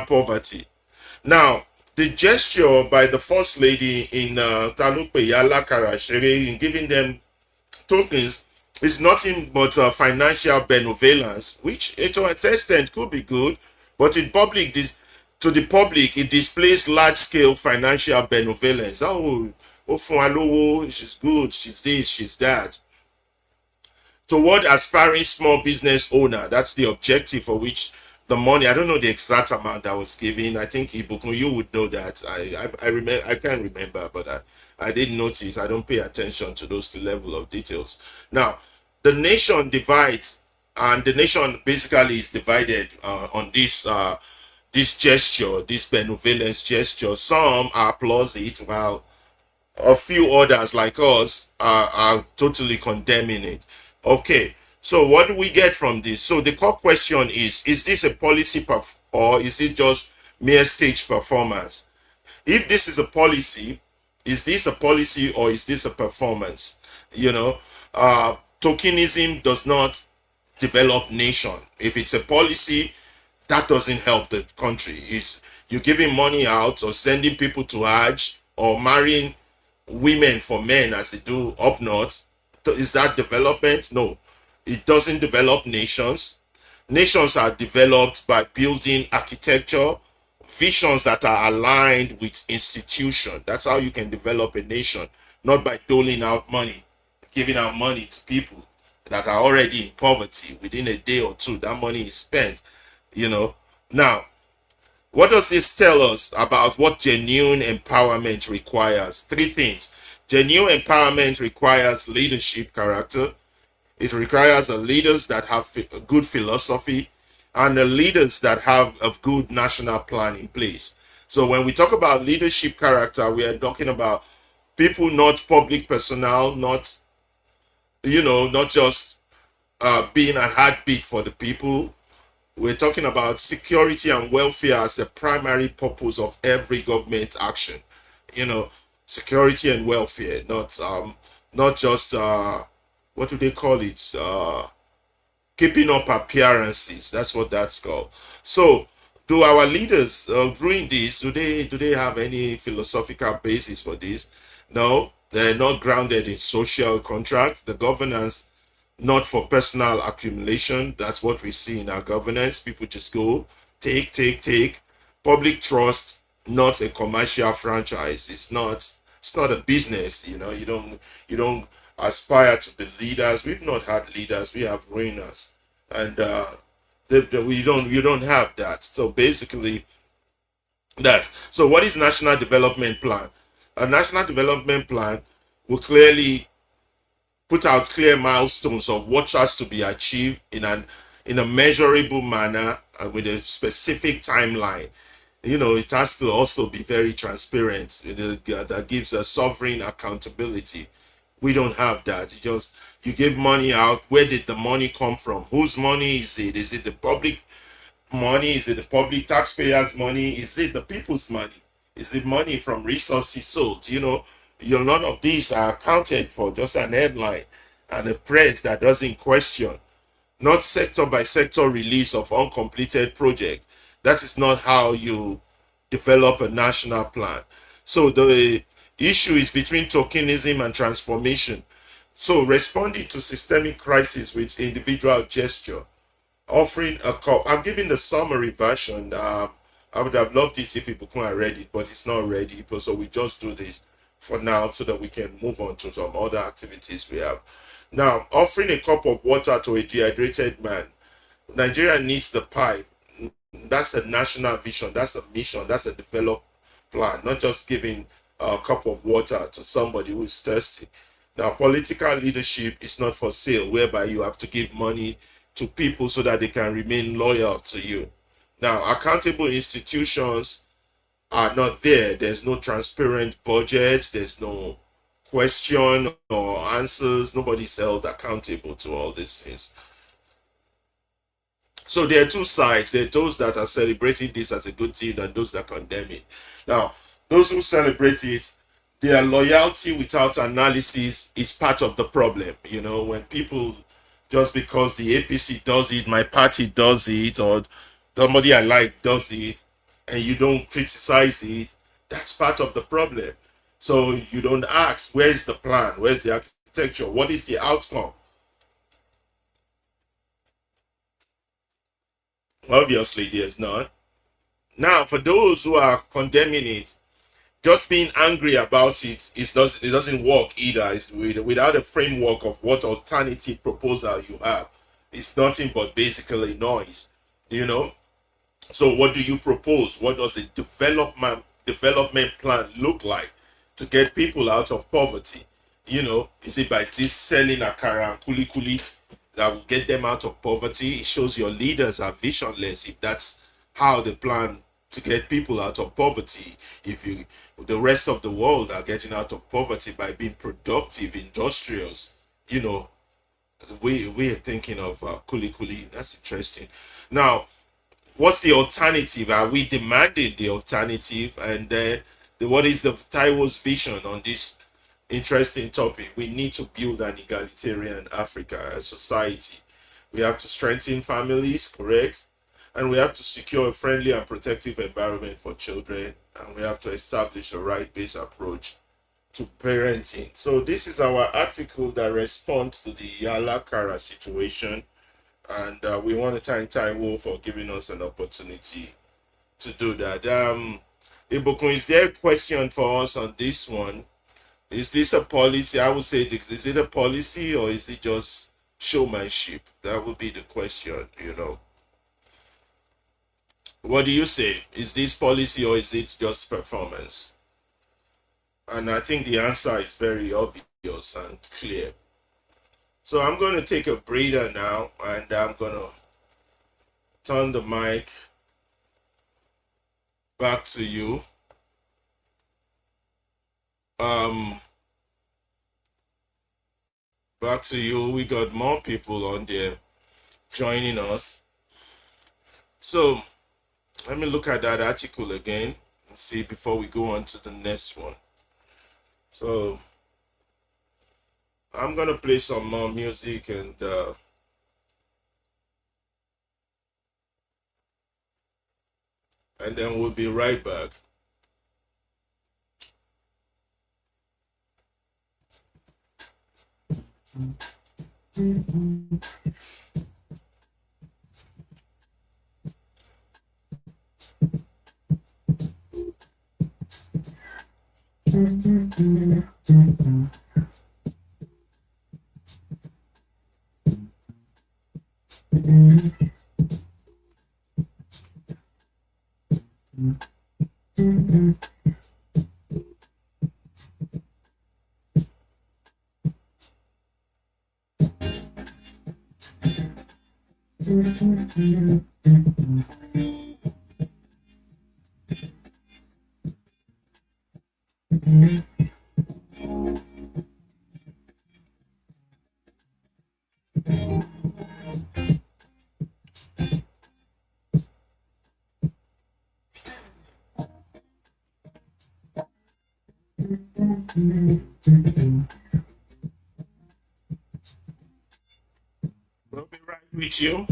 poverty. Now, the gesture by the first lady in Talupe Yala Karashere in giving them tokens is nothing but financial benevolence, which to an extent could be good, but in public, to the public, it displays large-scale financial benevolence. Oh, she's good, she's this, she's that. Toward aspiring small business owner, that's the objective for which the money. I don't know the exact amount that was given. I think Ibukun, you would know that. I remember. I can't remember, but I did notice. I don't pay attention to those level of details. Now, the nation divides, and the nation basically is divided on this gesture, this benevolence gesture. Some applaud it, while a few others like us are totally condemning it. Okay, so what do we get from this? So the core question is this a policy or is it just mere stage performance? If this is a policy, is this a policy or is this a performance? Tokenism does not develop nation. If it's a policy, that doesn't help the country. Is you giving money out or sending people to Hajj or marrying women for men as they do up north? Is that development? No, it doesn't develop nations. Nations are developed by building architecture, visions that are aligned with institution. That's how you can develop a nation, not by doling out money, giving out money to people that are already in poverty. Within a day or two, that money is spent. Now, what does this tell us about what genuine empowerment requires? Three things. Genuine empowerment requires leadership character. It requires leaders that have a good philosophy and leaders that have a good national plan in place. So when we talk about leadership character, we are talking about people, not public personnel, not just being a heartbeat for the people. We're talking about security and welfare as the primary purpose of every government action. Security and welfare, not just what do they call it? Keeping up appearances. That's what that's called. So, do our leaders doing this? Do they have any philosophical basis for this? No, they're not grounded in social contracts. The governance, not for personal accumulation. That's what we see in our governance. People just go take. Public trust, not a commercial franchise. It's not a business. You don't aspire to be leaders. We've not had leaders. We have ruiners, and you don't have that. So basically, so. What is national development plan? A national development plan will clearly put out clear milestones of what has to be achieved in a measurable manner and with a specific timeline. It has to also be very transparent. That gives a sovereign accountability. We don't have that. You give money out. Where did the money come from? Whose money is it? Is it the public money? Is it the public taxpayers' money? Is it the people's money? Is it money from resources sold? None of these are accounted for. Just an headline and a press that doesn't question. Not sector by sector release of uncompleted project. That is not how you develop a national plan. So the issue is between tokenism and transformation. So responding to systemic crisis with individual gesture, offering a cup. I'm giving the summary version. I would have loved it if Ibukun had read it, but it's not ready. So we just do this for now so that we can move on to some other activities we have. Now, offering a cup of water to a dehydrated man. Nigeria needs the pipe. That's a national vision. That's a mission. That's a developed plan, not just giving a cup of water to somebody who is thirsty. Now, political leadership is not for sale, whereby you have to give money to people so that they can remain loyal to you. Now, accountable institutions are not there. There's no transparent budget. There's no question or answers. Nobody's held accountable to all these things. So there are two sides. There are those that are celebrating this as a good thing and those that condemn it. Now, those who celebrate it, their loyalty without analysis is part of the problem. You know, when people, just because the APC does it, my party does it, or somebody I like does it, and you don't criticize it, that's part of the problem. So you don't ask, where's the plan? Where's the architecture? What is the outcome? Obviously, there's none. Now, for those who are condemning it, just being angry about it doesn't work either. It's without a framework of what alternative proposal you have. It's nothing but basically noise, you know. So what do you propose? What does a development plan look like to get people out of poverty? You know, is it by this selling akara and kuli that will get them out of poverty? It shows your leaders are visionless if that's how they plan to get people out of poverty. If you, the rest of the world are getting out of poverty by being productive, industrious, you know, we're thinking of kuli. That's interesting. Now, what's the alternative? Are we demanding the alternative? And then what is the Taiwo's vision on this interesting topic? We need to build an egalitarian Africa, a society. We have to strengthen families, correct? And we have to secure a friendly and protective environment for children. And we have to establish a right-based approach to parenting. So this is our article that responds to the Akara situation. And we want to thank Taiwo for giving us an opportunity to do that. Ibukun, is there a question for us on this one? Is this a policy? I would say, is it a policy or is it just showmanship? That would be the question, you know. What do you say? Is this policy or is it just performance? And I think the answer is very obvious and clear. So I'm going to take a breather now and I'm going to turn the mic back to you. Back to you. We got more people on there joining us. So let me look at that article again and see before we go on to the next one. So I'm gonna play some more music and then we'll be right back. We'll be right with you.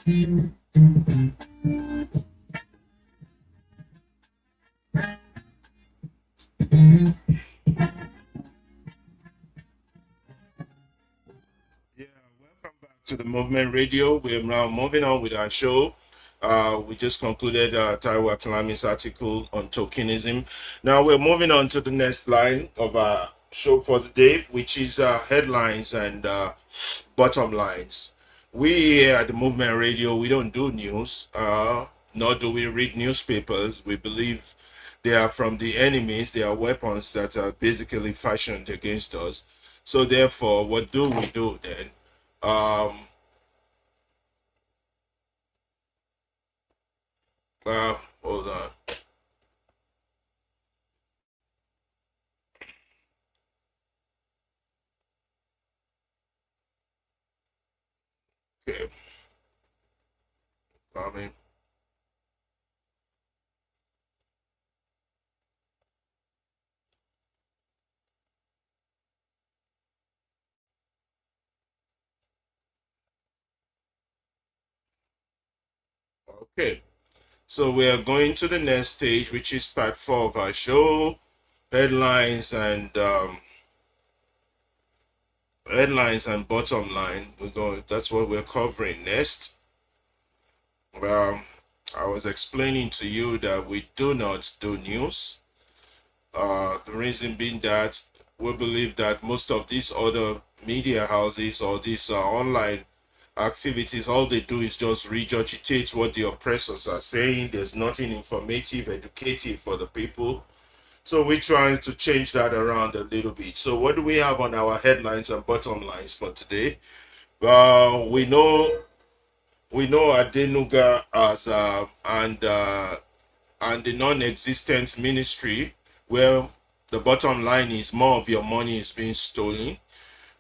Yeah, welcome back to the Movement Radio. We're now moving on with our show. We just concluded Taiwo Akinlami's article on tokenism. Now we're moving on to the next line of our show for the day, which is headlines and bottom lines. We here at the Movement Radio, we don't do news, nor do we read newspapers. We believe they are from the enemies. They are weapons that are basically fashioned against us. So therefore, what do we do then? Um, Hold on. Okay, coming. Okay, so we are going to the next stage, which is part 4 of our show, headlines and bottom line. We're going. That's what we're covering next. Well, I was explaining to you that we do not do news. The reason being that we believe that most of these other media houses or these online activities, all they do is just regurgitate what the oppressors are saying. There's nothing informative, educative for the people. So we're trying to change that around a little bit. So what do we have on our headlines and bottom lines for today? We know Adenuga as and the non-existent ministry, where the bottom line is more of your money is being stolen.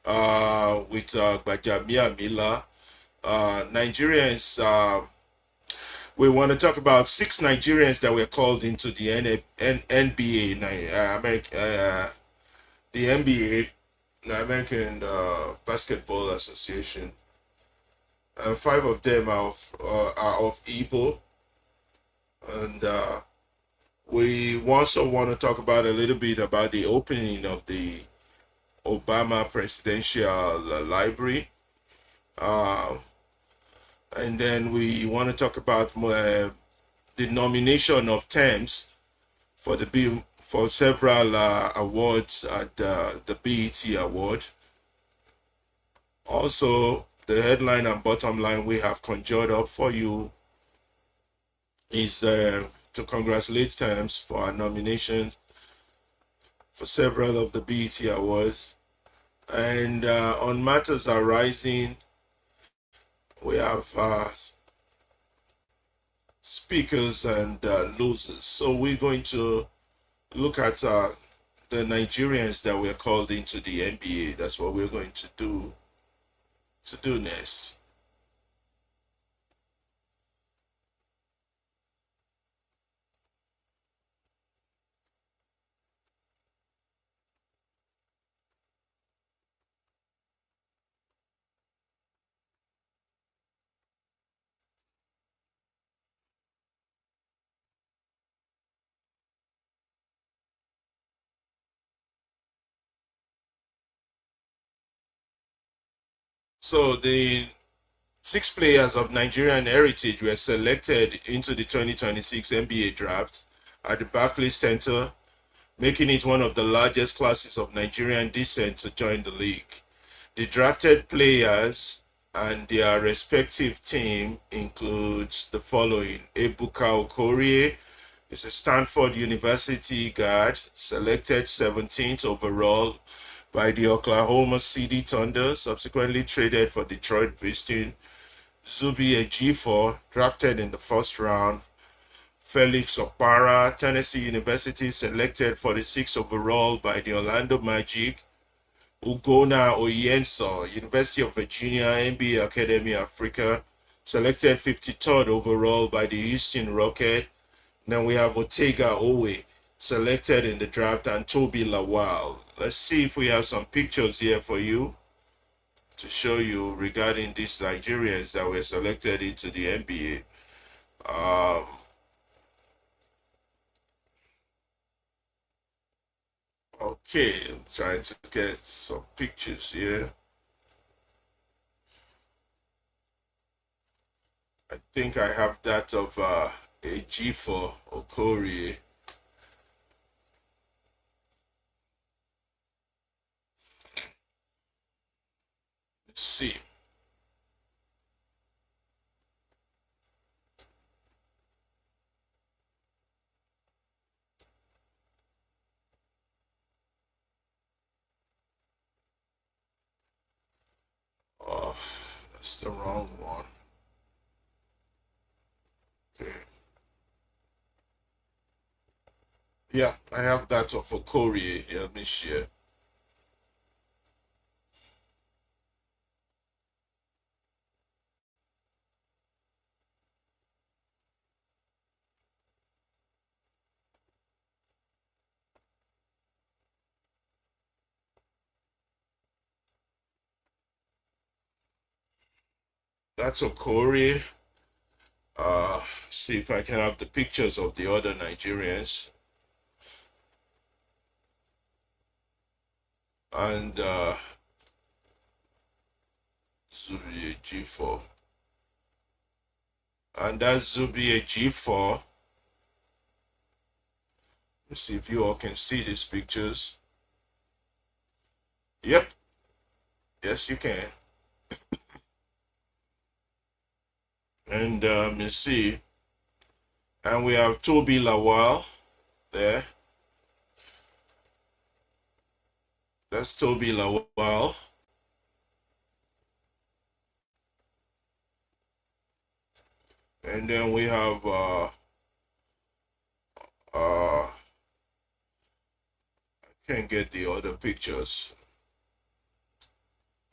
With Gajamiamila, Nigerians. We want to talk about 6 Nigerians that were called into the NBA, the NBA, the American Basketball Association. 5 of them are of Igbo, and we also want to talk about a little bit about the opening of the Obama Presidential Library. And then we want to talk about the nomination of terms for several awards at the BET Award. Also, the headline and bottom line we have conjured up for you is to congratulate terms for our nomination for several of the BET Awards. And on matters arising, we have speakers and losers. So we're going to look at the Nigerians that were called into the NBA. That's what we're going to do next. So the 6 players of Nigerian heritage were selected into the 2026 NBA draft at the Barclays Center, making it one of the largest classes of Nigerian descent to join the league. The drafted players and their respective team includes the following: Ebuka Okorie is a Stanford University guard, selected 17th overall by the Oklahoma City Thunder, subsequently traded for Detroit Pistons. Zubi Ejiofor, drafted in the first round. Felix Opara, Tennessee University, selected 46th overall by the Orlando Magic. Ugona Oyenso, University of Virginia, NBA Academy Africa, selected 53rd overall by the Houston Rockets. Then we have Otega Owe, selected in the draft, and Toby Lawal. Let's see if we have some pictures here for you. to show you regarding these Nigerians that were selected into the NBA. Okay, I'm trying to get some pictures here. I think I have that of a G4 Okori. Let's see. Oh, that's the wrong one. Okay. Yeah, I have that of Okori here. Let me share. That's Okori. See if I can have the pictures of the other Nigerians. And Zubi G4. And that's Zubi G4. Let's see if you all can see these pictures. Yep. Yes, you can. And you see, and we have Toby Lawal there. That's Toby Lawal. And then we have I can't get the other pictures.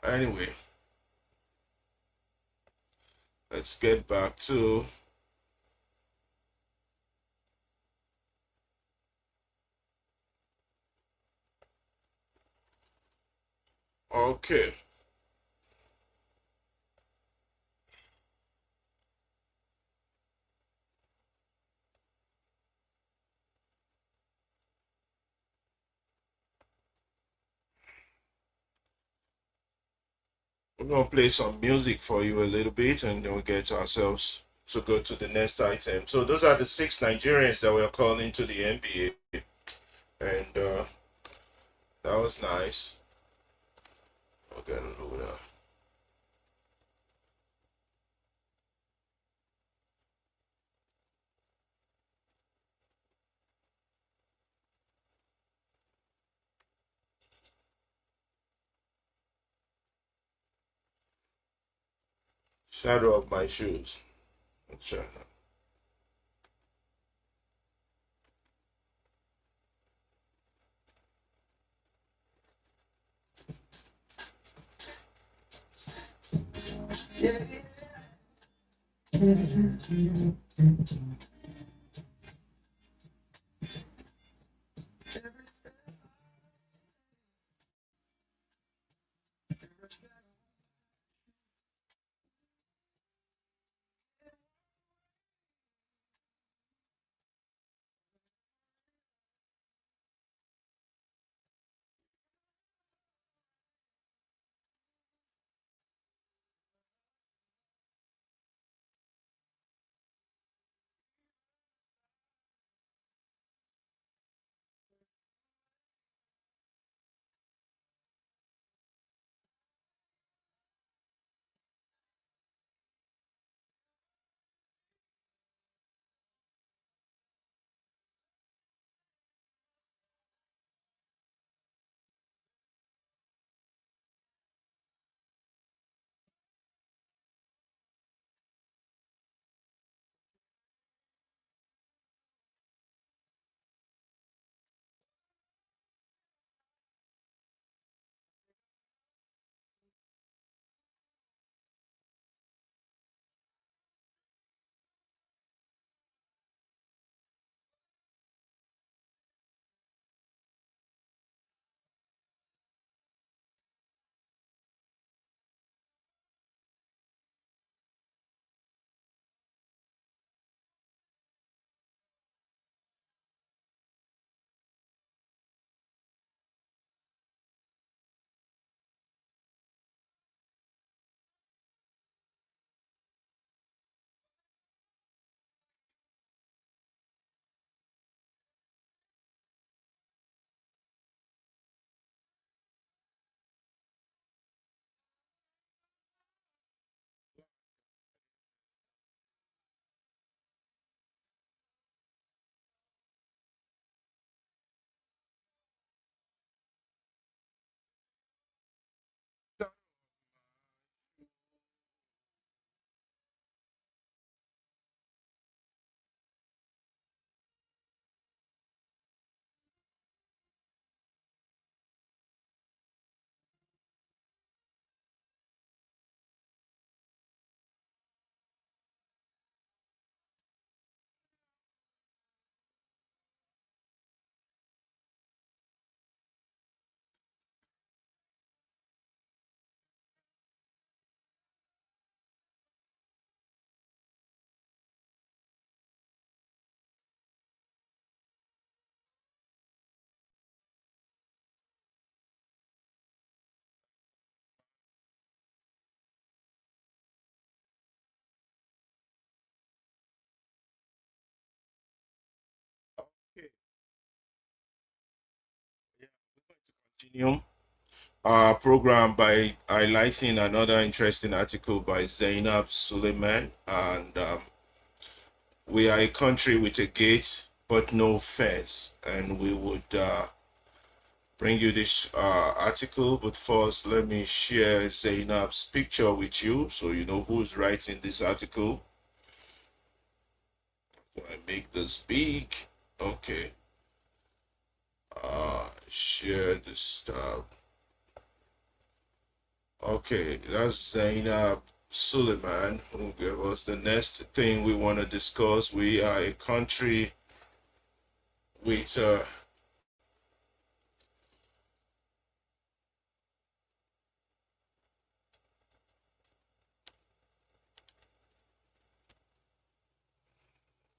Anyway, let's get back to okay. We're gonna play some music for you a little bit and then we get ourselves to go to the next item. So those are the 6 Nigerians that were called into the NBA. And that was nice. Okay, Luna. Shadow of my shoes. Sure. continue our program by highlighting another interesting article by Zainab Suleiman. And we are a country with a gate but no fence. And we would bring you this article. But first, let me share Zainab's picture with you so you know who's writing this article. So I make this big. Okay. Share this stuff. Okay, that's Zainab Suleiman who gave us the next thing we want to discuss. We are a country with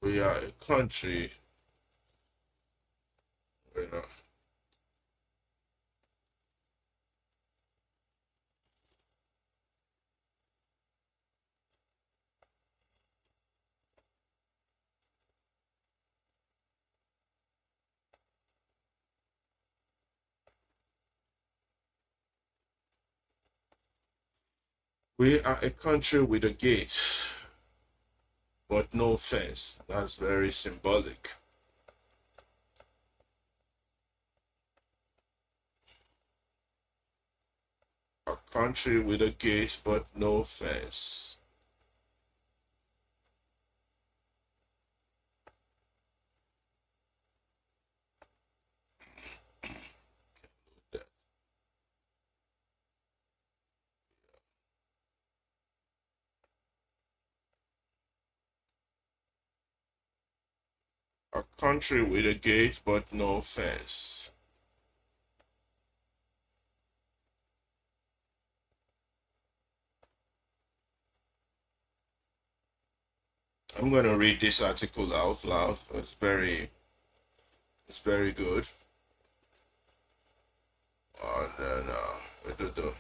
we are a country with a country with a gate but no fence. That's very symbolic. A country with a gate but no fence. A country with a gate but no fence. I'm going to read this article out loud. It's very good. And then we do the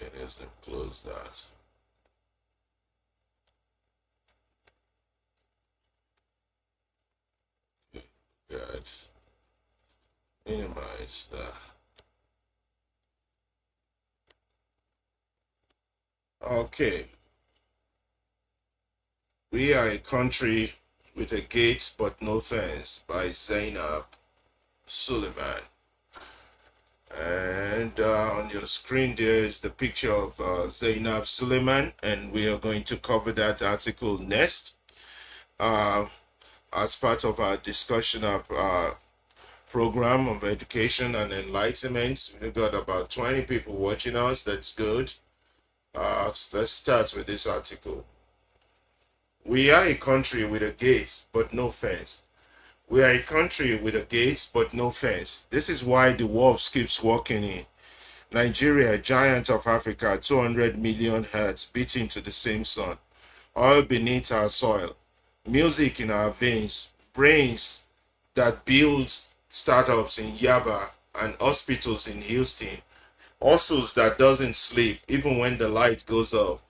okay, let's close that. Okay, guys, minimize that. Okay. We are a country with a gate but no fence by Zainab Suleiman. And on your screen there is the picture of Zainab Suleiman, and we are going to cover that article next as part of our discussion of program of education and enlightenment. We've got about 20 people watching us. That's good. So let's start with this article. We are a country with a gate but no fence. We are a country with a gate but no fence. This is why the wolves keeps walking in. Nigeria, giant of Africa, 200 million heads beating to the same sun. Oil beneath our soil. Music in our veins. Brains that build startups in Yaba and hospitals in Houston. Hustles that doesn't sleep even when the light goes off.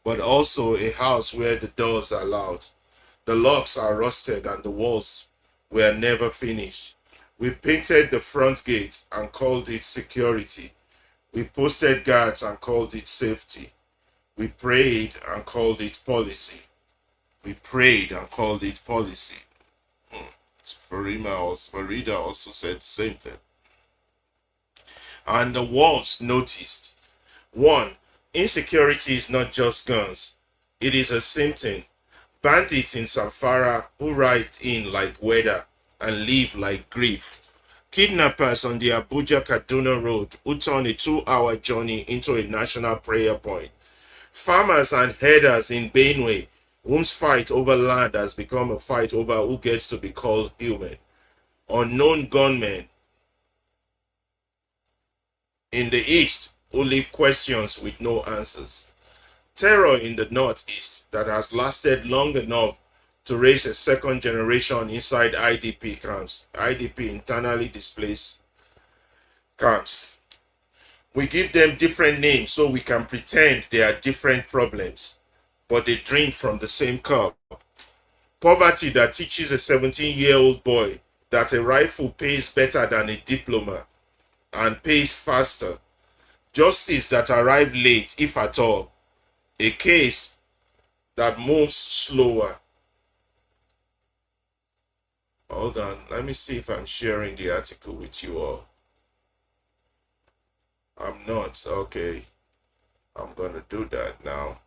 But also a house where the doors are loud. The locks are rusted and the walls were never finished. We painted the front gate and called it security. We posted guards and called it safety. We prayed and called it policy. We prayed and called it policy. Farida also said the same thing. And the wolves noticed. 1. Insecurity is not just guns. It is a symptom. Bandits in Samfara who ride in like weather and live like grief. Kidnappers on the Abuja-Kaduna road who turn a 2-hour journey into a national prayer point. Farmers and herders in Benue whose fight over land has become a fight over who gets to be called human. Unknown gunmen in the east who leave questions with no answers. Terror in the northeast that has lasted long enough to raise a second generation inside IDP camps, IDP internally displaced camps. We give them different names so we can pretend they are different problems. but they drink from the same cup. Poverty that teaches a 17-year-old boy that a rifle pays better than a diploma and pays faster. Justice that arrives late, if at all. A case that moves slower. Hold on, let me see if I'm sharing the article with you all. I'm not. Okay, I'm gonna do that now.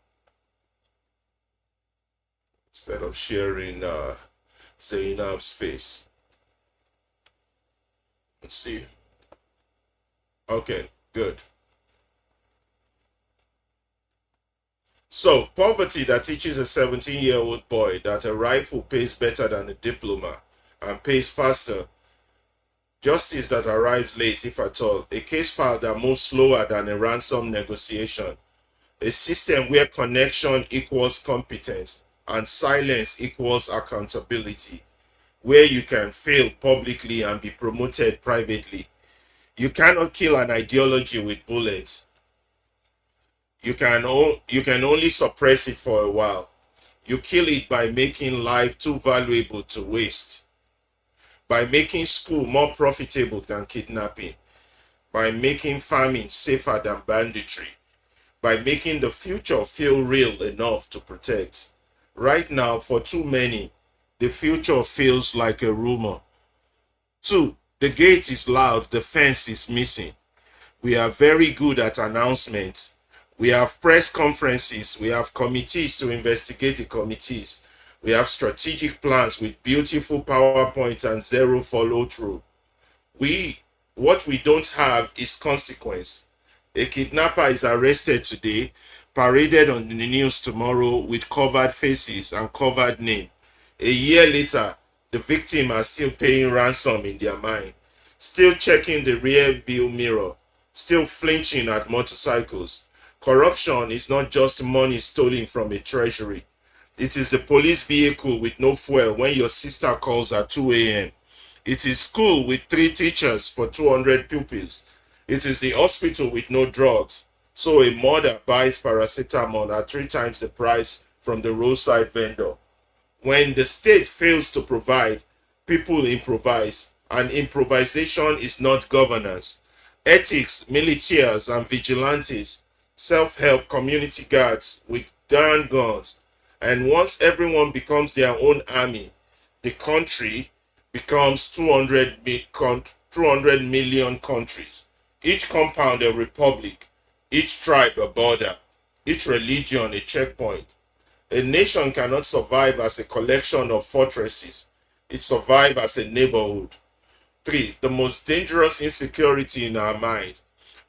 Instead of sharing Zainab's face. Let's see. Okay, good. So, poverty that teaches a 17-year-old boy that a rifle pays better than a diploma and pays faster. Justice that arrives late, if at all. A case file that moves slower than a ransom negotiation. A system where connection equals competence and silence equals accountability. Where you can fail publicly and be promoted privately. You cannot kill an ideology with bullets. You can only suppress it for a while. You kill it by making life too valuable to waste. By making school more profitable than kidnapping. By making farming safer than banditry. By making the future feel real enough to protect. Right now, for too many, the future feels like a rumor. 2. The gate is loud, the fence is missing. We are very good at announcements. We have press conferences. We have committees to investigate the committees. We have strategic plans with beautiful PowerPoint and zero follow through. What we don't have is consequence. A kidnapper is arrested today, paraded on the news tomorrow with covered faces and covered name. A year later, the victim are still paying ransom in their mind, still checking the rear view mirror, still flinching at motorcycles. Corruption is not just money stolen from a treasury. It is the police vehicle with no fuel when your sister calls at 2 a.m. It is school with 3 teachers for 200 pupils. It is the hospital with no drugs. So a mother buys paracetamol at 3 times the price from the roadside vendor. When the state fails to provide, people improvise, and improvisation is not governance. Ethics, militias, and vigilantes, self-help community guards with darn guns. And once everyone becomes their own army, the country becomes 200 million countries. Each compound a republic, each tribe a border, each religion a checkpoint. A nation cannot survive as a collection of fortresses. It survives as a neighborhood. 3. The most dangerous insecurity in our minds.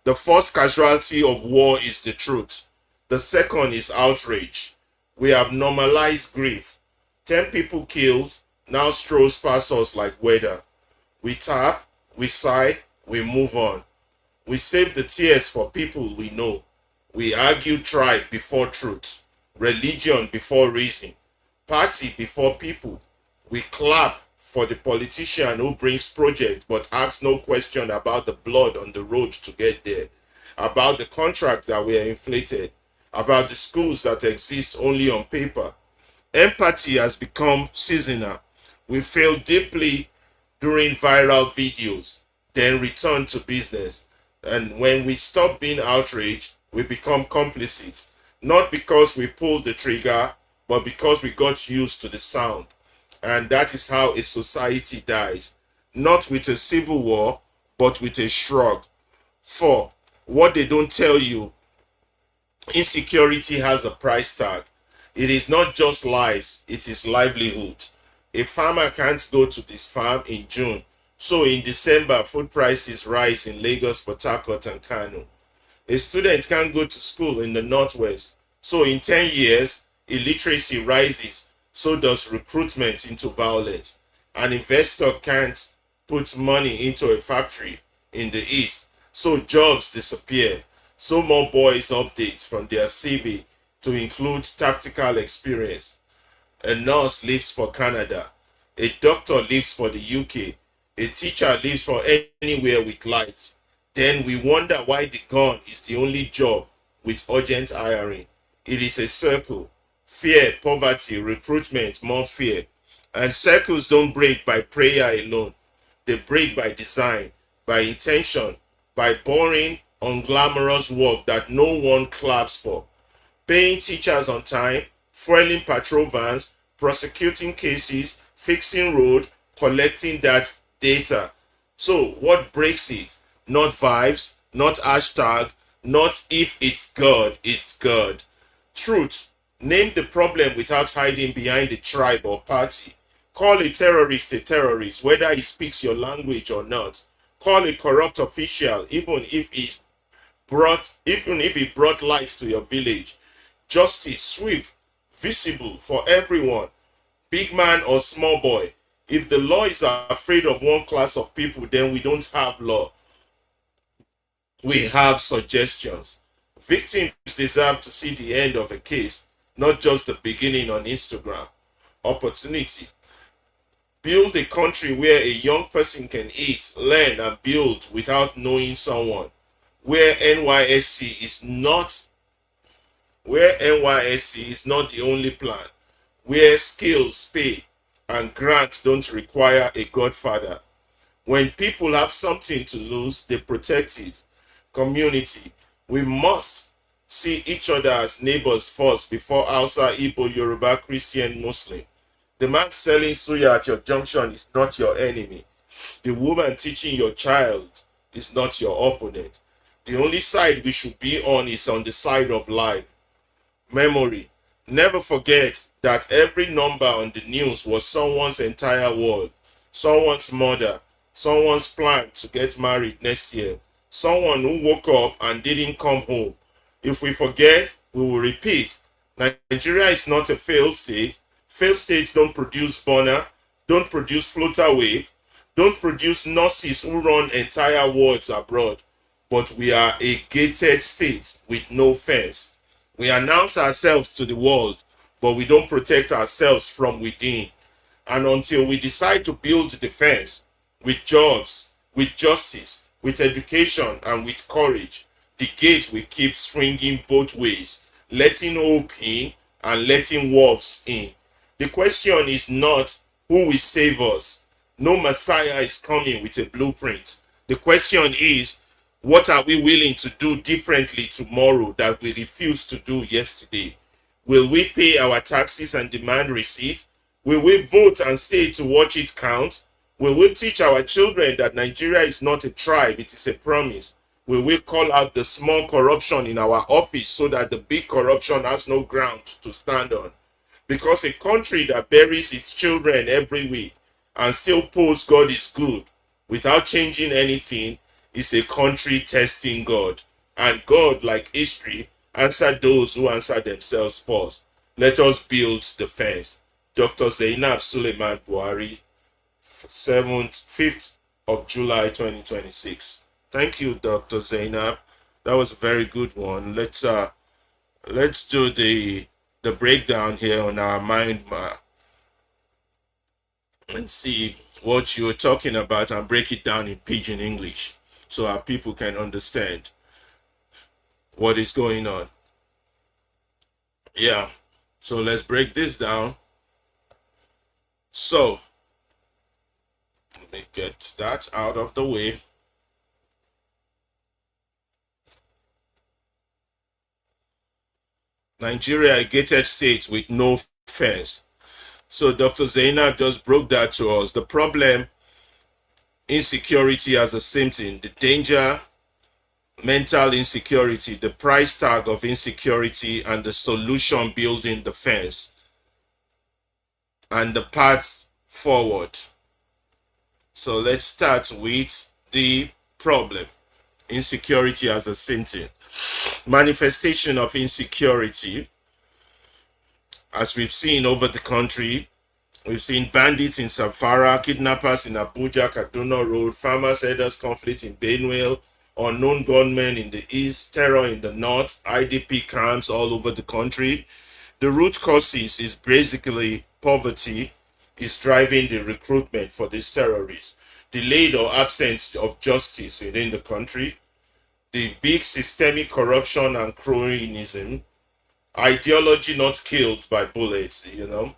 The first casualty of war is the truth. The second is outrage. We have normalized grief. 10 people killed now strolls past us like weather. We tap, we sigh, we move on. We save the tears for people we know. We argue tribe before truth, religion before reason, party before people. We clap for the politician who brings project but asks no question about the blood on the road to get there, about the contract that were inflated, about the schools that exist only on paper. Empathy has become seasonal. We fail deeply during viral videos, then return to business. And when we stop being outraged, we become complicit. Not because we pulled the trigger, but because we got used to the sound. And that is how a society dies. Not with a civil war, but with a shrug. 4. What they don't tell you, insecurity has a price tag. It is not just lives, it is livelihood. A farmer can't go to this farm in June. So in December, food prices rise in Lagos, Port Harcourt, and Kano. A student can't go to school in the Northwest. So in 10 years, illiteracy rises. So does recruitment into violence. An investor can't put money into a factory in the East. So jobs disappear. So more boys update from their CV to include tactical experience. A nurse lives for Canada. A doctor lives for the UK. A teacher lives for anywhere with lights. Then we wonder why the gun is the only job with urgent hiring. It is a circle. Fear, poverty, recruitment, more fear. And circles don't break by prayer alone. They break by design, by intention, by boring, unglamorous work that no one claps for. Paying teachers on time, fueling patrol vans, prosecuting cases, fixing road, collecting that data. So what breaks it? Not vibes, not hashtag, not if it's God, it's God. Truth. Name the problem without hiding behind a tribe or party. Call a terrorist, whether he speaks your language or not. Call a corrupt official, even if he brought light to your village. Justice, swift, visible for everyone, big man or small boy. If the law is afraid of one class of people, then we don't have law. We have suggestions. Victims deserve to see the end of a case, not just the beginning on Instagram. Opportunity. Build a country where a young person can eat, learn, and build without knowing someone. Where NYSC is not the only plan. Where skills pay and grants don't require a godfather. When people have something to lose, they protect it. Community. We must see each other as neighbors first before Hausa, Igbo, Yoruba, Christian, Muslim. The man selling suya at your junction is not your enemy. The woman teaching your child is not your opponent. The only side we should be on is on the side of life. Memory. Never forget that every number on the news was someone's entire world, someone's mother, someone's plan to get married next year, someone who woke up and didn't come home. If we forget, we will repeat. Nigeria is not a failed state. Failed states don't produce burner, don't produce floater wave, don't produce nurses who run entire wards abroad. But we are a gated state with no fence. We announce ourselves to the world, but we don't protect ourselves from within. And until we decide to build the fence with jobs, with justice, with education, and with courage, the gate will keep swinging both ways, letting hope in and letting wolves in. The question is not who will save us. No Messiah is coming with a blueprint. The question is, what are we willing to do differently tomorrow that we refused to do yesterday? Will we pay our taxes and demand receipt? Will we vote and stay to watch it count? Will we teach our children that Nigeria is not a tribe, it is a promise? Will we call out the small corruption in our office so that the big corruption has no ground to stand on? Because a country that buries its children every week and still posts God is good without changing anything is a country testing God. And God, like history, answered those who answer themselves first. Let us build the fence. Dr. Zainab Suleiman Buhari, 5th of July 2026. Thank you, Dr. Zainab. That was a very good one. Let's do the breakdown here on our mind map and see what you're talking about and break it down in pidgin English so our people can understand what is going on. Yeah, so let's break this down. So let me get that out of the way. Nigeria, a gated state with no fence. So Dr. Zainab just broke that to us. The problem, insecurity as a symptom, the danger, mental insecurity, the price tag of insecurity, and the solution, building the fence, and the path forward. So let's start with the problem, insecurity as a symptom. Manifestation of insecurity, as we've seen over the country. We've seen bandits in Safara, kidnappers in Abuja, Kaduna Road, farmers, herders conflict in Benue, unknown gunmen in the east, terror in the north, IDP camps all over the country. The root causes is basically poverty is driving the recruitment for these terrorists. Delayed or absence of justice within the country. The big systemic corruption and cronyism, ideology not killed by bullets, you know.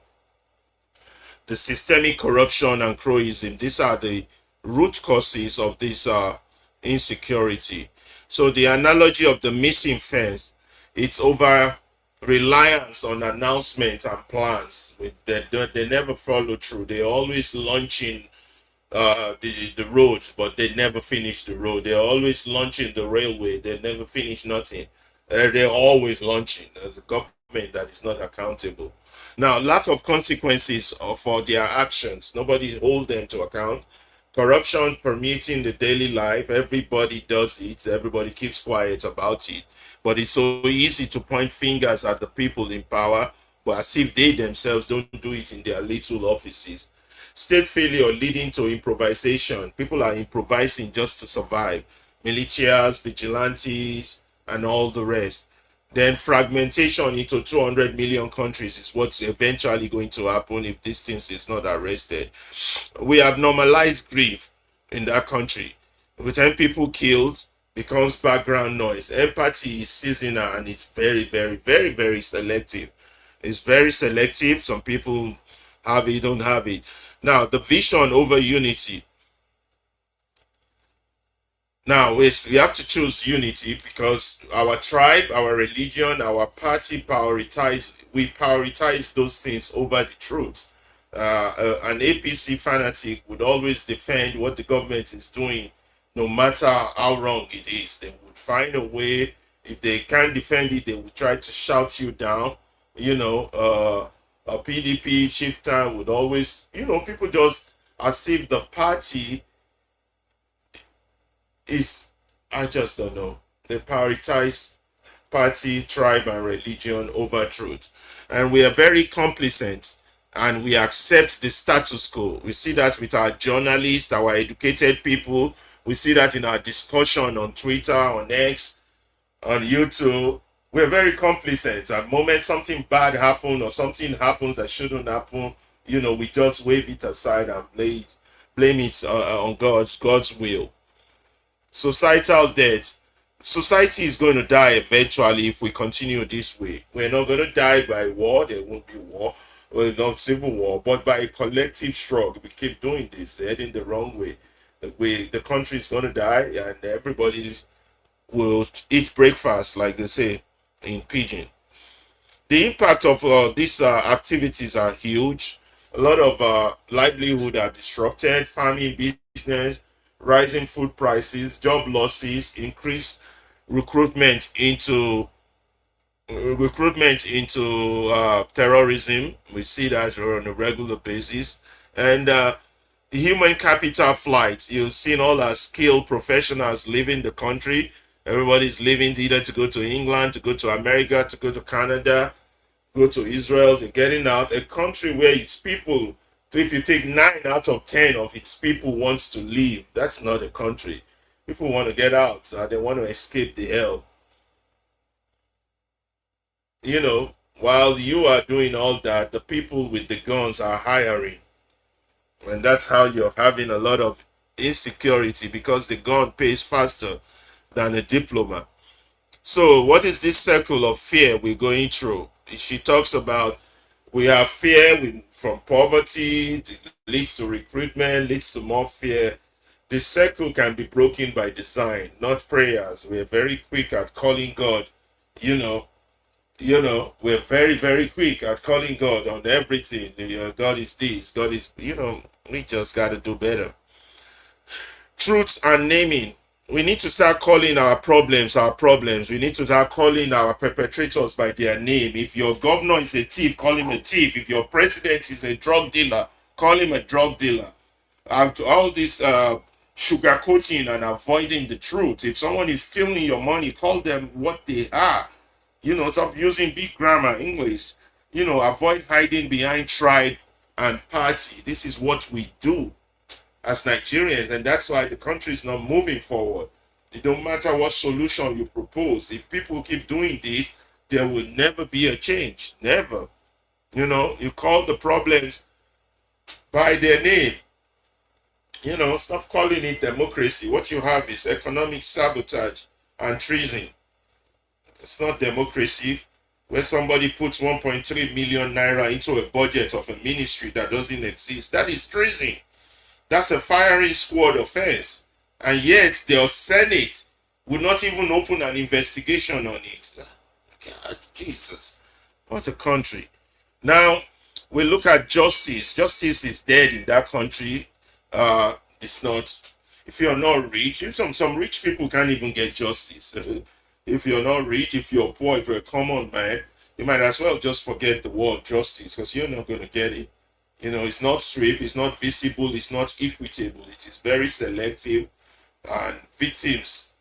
The systemic corruption and cronyism, these are the root causes of this insecurity. So the analogy of the missing fence, it's over reliance on announcements and plans. They never follow through. They're always launching the roads, but they never finish the road. They're always launching the railway. They never finish nothing. They're always launching. There's a government that is not accountable. Now, lack of consequences for their actions. Nobody hold them to account. Corruption permeating the daily life. Everybody does it. Everybody keeps quiet about it. But it's so easy to point fingers at the people in power, but as if they themselves don't do it in their little offices. State failure leading to improvisation. People are improvising just to survive. Militias, vigilantes, and all the rest. Then fragmentation into 200 million countries is what's eventually going to happen if this thing is not arrested. We have normalized grief in that country. Every time people killed becomes background noise. Empathy is seasonal and it's very, very, very, very selective. It's very selective. Some people have it, don't have it. Now, the vision over unity. Now, we have to choose unity because our tribe, our religion, our party we prioritize those things over the truth. An APC fanatic would always defend what the government is doing, no matter how wrong it is. They would find a way. If they can't defend it, they would try to shout you down. You know, a PDP chieftain would always, people just as if the party is, I just don't know. They prioritize party, tribe, and religion over truth. And we are very complacent and we accept the status quo. We see that with our journalists, our educated people. We see that in our discussion on Twitter, on X, on YouTube. We're very complacent. At the moment something bad happens or something happens that shouldn't happen, we just wave it aside and blame it on God's will. Societal debt. Society is going to die eventually if we continue this way. We're not going to die by war. There won't be war. Well, not civil war, but by a collective struggle. We keep doing this. They're heading the wrong way. The country is going to die and everybody will eat breakfast, like they say in Pidgin. The impact of these activities are huge. A lot of livelihood are disrupted, farming business, rising food prices, job losses, increased recruitment into terrorism. We see that on a regular basis, and human capital flight. You've seen all our skilled professionals leaving the country. Everybody's leaving either to go to England, to go to America, to go to Canada, go to Israel. They're getting out. A country where its people, if you take 9 out of 10 of its people wants to leave, that's not a country. People want to get out. They want to escape the hell. While you are doing all that, the people with the guns are hiring. And that's how you're having a lot of insecurity because the gun pays faster than a diploma. So what is this circle of fear we're going through? She talks about we have fear from poverty, leads to recruitment, leads to more fear. The circle can be broken by design, not prayers. We're very quick at calling God, we're very, very quick at calling God on everything. God is this, God is, we just got to do better. Truth and naming. We need to start calling our problems. We need to start calling our perpetrators by their name. If your governor is a thief, call him a thief. If your president is a drug dealer, call him a drug dealer. All this sugarcoating and avoiding the truth. If someone is stealing your money, call them what they are. Stop using big grammar English. Avoid hiding behind tribe and party. This is what we do as Nigerians, and that's why the country is not moving forward. It don't matter what solution you propose. If people keep doing this, there will never be a change. Never. You call the problems by their name. Stop calling it democracy. What you have is economic sabotage and treason. It's not democracy. where somebody puts 1.3 million naira into a budget of a ministry that doesn't exist. That is treason. That's a firing squad offense. And yet the Senate will not even open an investigation on it. God, Jesus. What a country. Now, we look at justice. Justice is dead in that country. It's not. If you're not rich, if some rich people can't even get justice. If you're not rich, if you're poor, if you're a common man, you might as well just forget the word justice because you're not going to get it. You know, it's not swift, it's not visible, it's not equitable. It is very selective, and victims,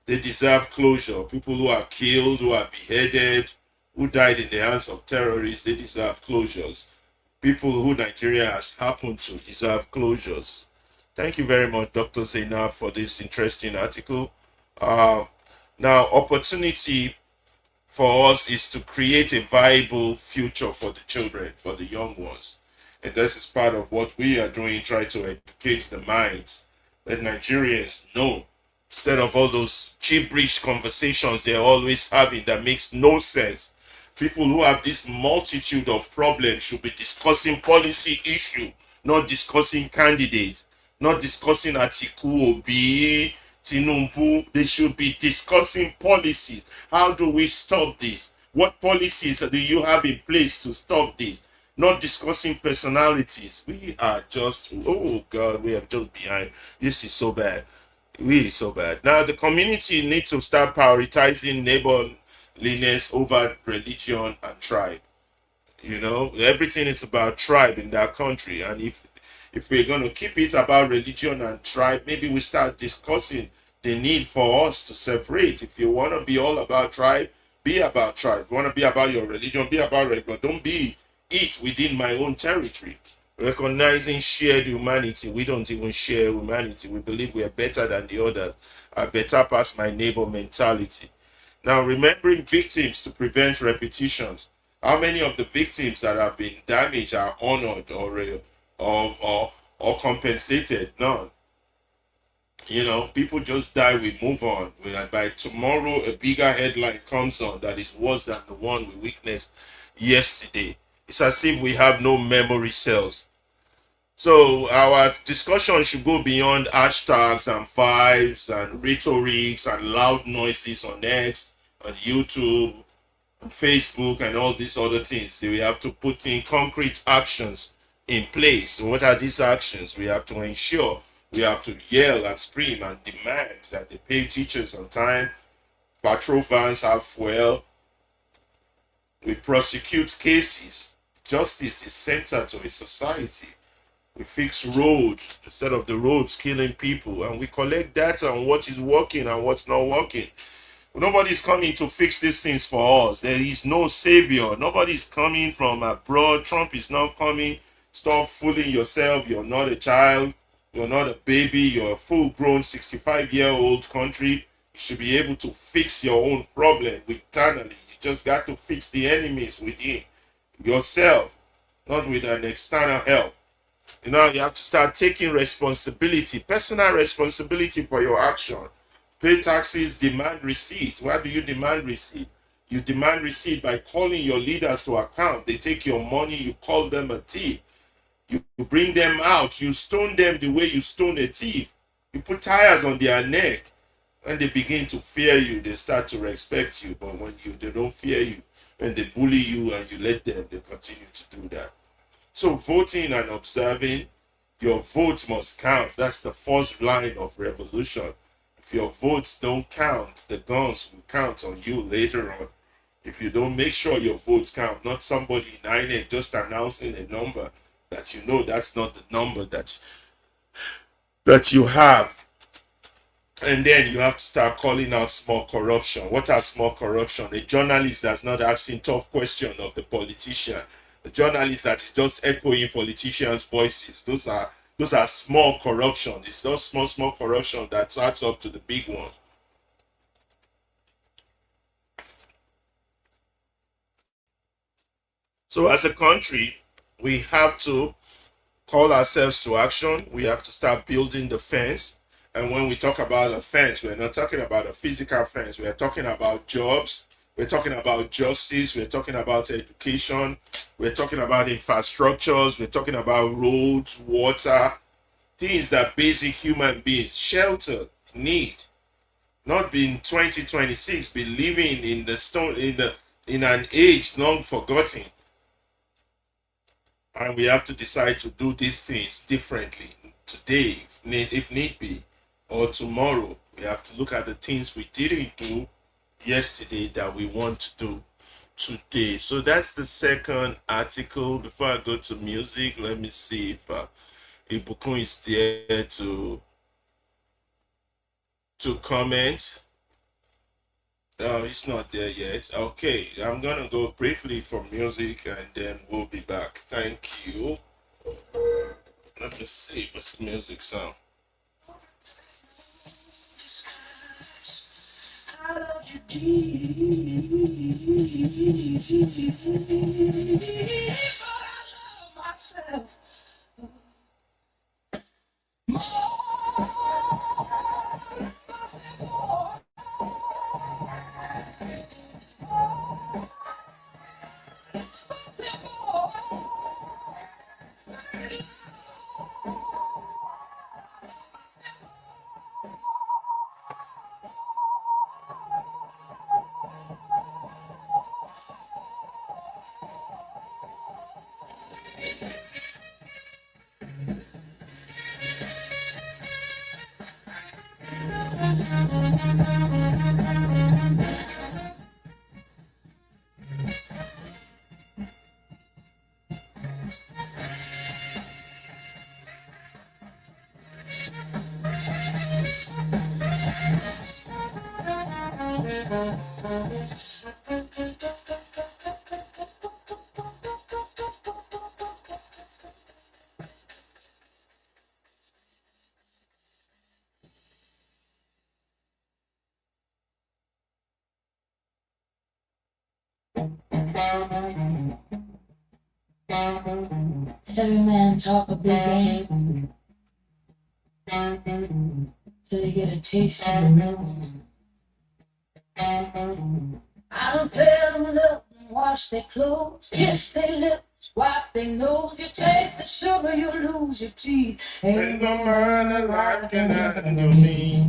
they deserve closure. People who are killed, who are beheaded, who died in the hands of terrorists, they deserve closures. People who Nigeria has happened to deserve closures. Thank you very much, Dr. Zainab, for this interesting article. Now, opportunity for us is to create a viable future for the children, for the young ones. And this is part of what we are doing, try to educate the minds. Let Nigerians know, instead of all those gibberish conversations they're always having that makes no sense. People who have this multitude of problems should be discussing policy issue, not discussing candidates, not discussing Atiku, Obi, Tinubu. They should be discussing policies. How do we stop this? What policies do you have in place to stop this? Not discussing personalities. We are just, oh God, we are just behind. This is so bad. Really so bad. Now the community needs to start prioritizing neighborliness over religion and tribe. You know, everything is about tribe in that country. And if we're going to keep it about religion and tribe, maybe we start discussing the need for us to separate. If you want to be all about tribe, be about tribe. If you want to be about your religion, be about religion. But don't be it within my own territory. Recognizing shared humanity. We don't even share humanity. We believe we are better than the others. I better past my neighbor mentality. Now, remembering victims to prevent repetitions. How many of the victims that have been damaged are honored or compensated? None. You know, people just die, we move on. By tomorrow, a bigger headline comes on that is worse than the one we witnessed yesterday. It's as if we have no memory cells. So our discussion should go beyond hashtags and vibes and rhetorics and loud noises on X, on YouTube, on Facebook, and all these other things. So we have to put in concrete actions in place. What are these actions? We have to ensure, we have to yell and scream and demand that they pay teachers on time, patrol vans have fuel, we prosecute cases. Justice is centered to a society. We fix roads instead of the roads killing people, and we collect data on what is working and what's not working. Nobody's coming to fix these things for us. There is no savior. Nobody's coming from abroad. Trump is not coming. Stop fooling yourself. You're not a child. You're not a baby. You're a full-grown 65-year-old country. You should be able to fix your own problem internally. You just got to fix the enemies within yourself, not with an external help. You know, you have to start taking responsibility, personal responsibility for your action. Pay taxes, demand receipts. Why do you demand receipt? You demand receipt by calling your leaders to account. They take your money, you call them a thief. You bring them out, you stone them the way you stone a thief. You put tires on their neck. When they begin to fear you, they start to respect you. But when they don't fear you, when they bully you and you let them, they continue to do that. So voting and observing, your vote must count. That's the first line of revolution. If your votes don't count, the guns will count on you later on. If you don't make sure your votes count, not somebody in INEC just announcing a number that you know that's not the number that you have. And then you have to start calling out small corruption. What are small corruption? A journalist that's not asking tough questions of the politician. A journalist that is just echoing politicians' voices. Those are small corruption. It's not small corruption that adds up to the big one. So as a country, we have to call ourselves to action. We have to start building the fence. And when we talk about a fence, we're not talking about a physical fence. We're talking about jobs. We're talking about justice. We're talking about education. We're talking about infrastructures. We're talking about roads, water, things that basic human beings, shelter, need. Not being 2026, be living in the stone in an age long forgotten. And we have to decide to do these things differently today, if need be, or tomorrow. We have to look at the things we didn't do yesterday that we want to do today. So that's the second article. Before I go to music, let me see if Ibukun is there to comment. No, he's not there yet. Okay, I'm gonna go briefly for music and then we'll be back. Thank you. Let me see what's the music sound. I love you deep, but I love myself more. Every man talk a big game till they get a taste of the real one. I don't play them up and wash their clothes, kiss their lips, wipe their nose. You taste the sugar, you lose your teeth. Ain't no man alive can handle me.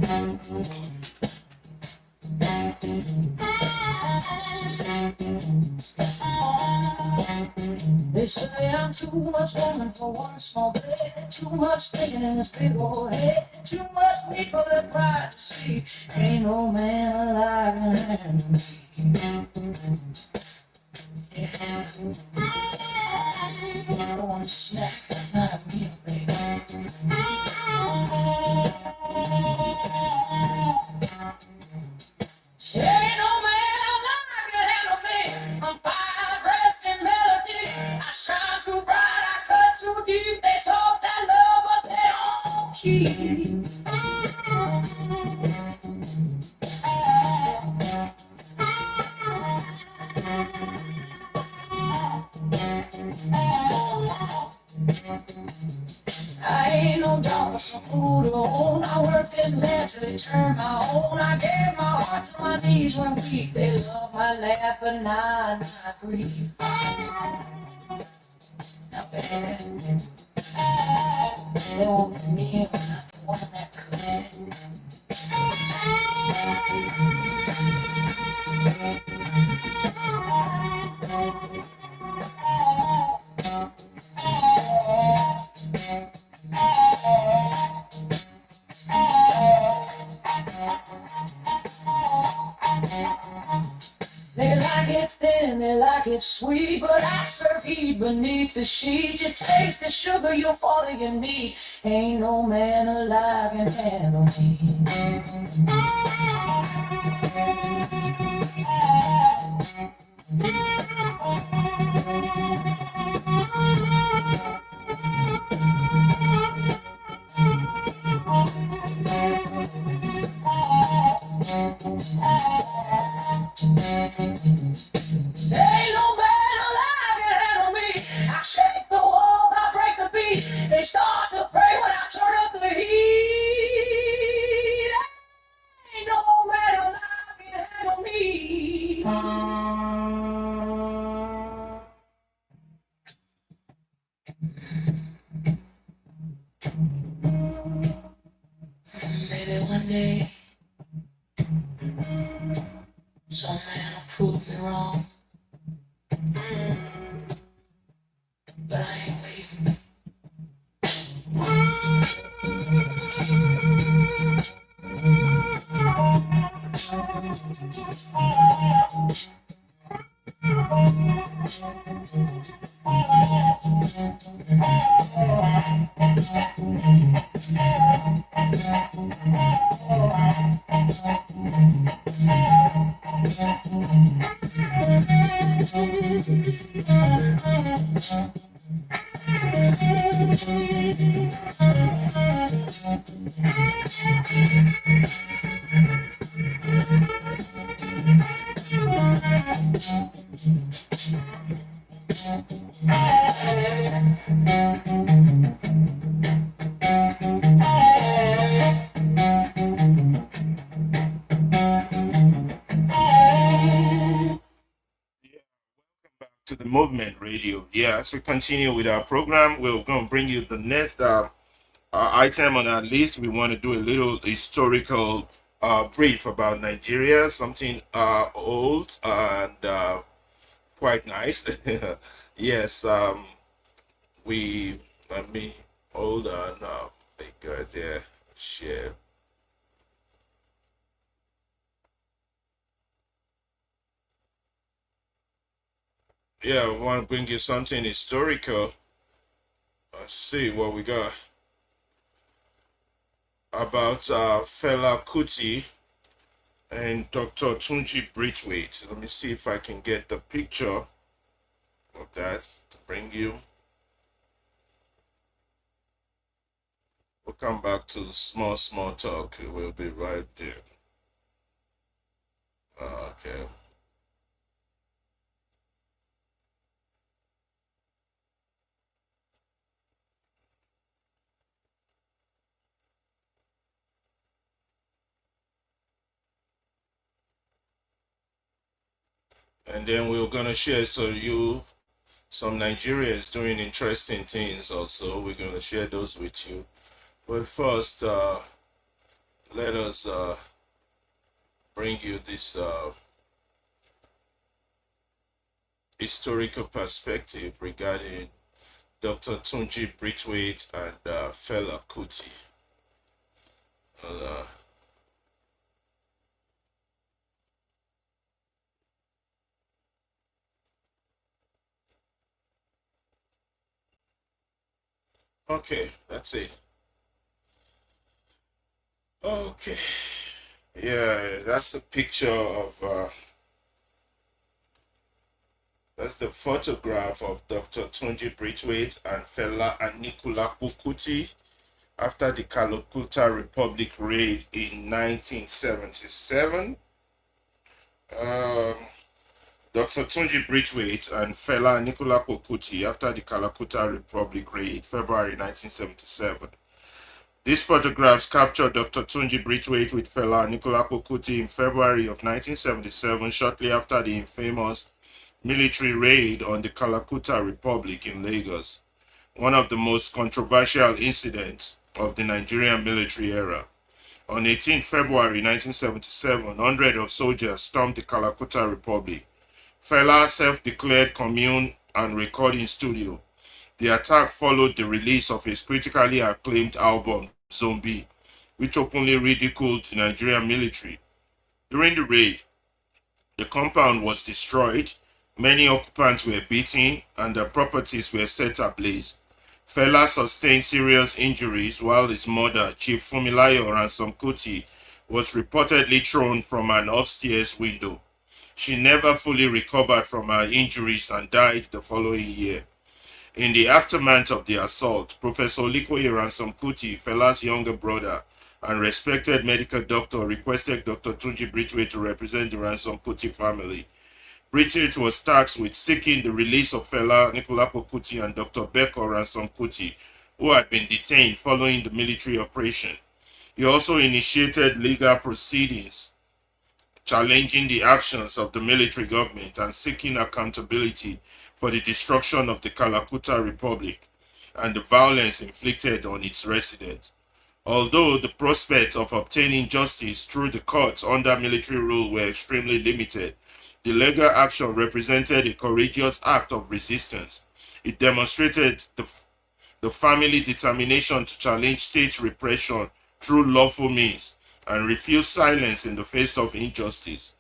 They say I'm too much woman for one small bed, too much thinking in this big old head, too much people that pride to see. Ain't no man alive can handle me. Yeah. I want a snack, not a meal, baby. Ain't no man alive can handle me. I'm fire dressed in melody. I shine too bright, I cut too deep. They talk that love, but they don't keep. I ain't no dog with some food to own. I work this land till they turn my own. I gave my heart to my knees when weak. They love my laugh, but not my grief. Now, baby, they want the meal, not the one that could. They like it thin, they like it sweet, but I serve heat beneath the sheets. You taste the sugar, you'll fall to your knee. Ain't no man alive can handle me. Ain't no man alive can handle me. I shake the walls, I break the beat. They start to pray when I turn up the heat. Ain't no man alive can handle me. To the movement radio. Yeah, as we continue with our program, we're going to bring you the next item on our list. We want to do a little historical brief about Nigeria, something old and quite nice. Yes, we let me hold on. Make there share. Yeah, we want to bring you something historical. Let's see what we got about Fela Kuti and Dr. Tunji Braithwaite. Let me see if I can get the picture of that to bring you. We'll come back to small talk. We'll be right there. Okay. And then we're gonna share some Nigerians doing interesting things also. We're gonna share those with you. But first, let us bring you this historical perspective regarding Dr. Tunji Braithwaite and Fela Kuti. Okay, that's it. Okay. Yeah, that's a picture of that's the photograph of Dr. Tunji Braithwaite and Fela Anikulapo Kuti after the Calcutta Republic raid in 1977. Dr. Tunji Braithwaite and Fela Anikulapo Kuti after the Calcutta Republic raid, February 1977. These photographs capture Dr. Tunji Braithwaite with Fela Anikulapo Kuti in February of 1977, shortly after the infamous military raid on the Calcutta Republic in Lagos, one of the most controversial incidents of the Nigerian military era. On 18 February 1977, hundreds of soldiers stormed the Calcutta Republic. Fela self-declared commune and recording studio. The attack followed the release of his critically acclaimed album, Zombie, which openly ridiculed the Nigerian military. During the raid, the compound was destroyed, many occupants were beaten, and their properties were set ablaze. Fela sustained serious injuries, while his mother, Chief Fumilayo Ransom Kuti, was reportedly thrown from an upstairs window. She never fully recovered from her injuries and died the following year. In the aftermath of the assault, Professor Olikoye Ransom Kuti, Fela's younger brother and respected medical doctor, requested Dr. Tunji Braithwaite to represent the Ransom Kuti family. Braithwaite was tasked with seeking the release of Fela Anikulapo Kuti and Dr. Beko Ransom Kuti, who had been detained following the military operation. He also initiated legal proceedings challenging the actions of the military government and seeking accountability for the destruction of the Calcutta Republic and the violence inflicted on its residents. Although the prospects of obtaining justice through the courts under military rule were extremely limited, the legal action represented a courageous act of resistance. It demonstrated the family determination to challenge state repression through lawful means and refuse silence in the face of injustice.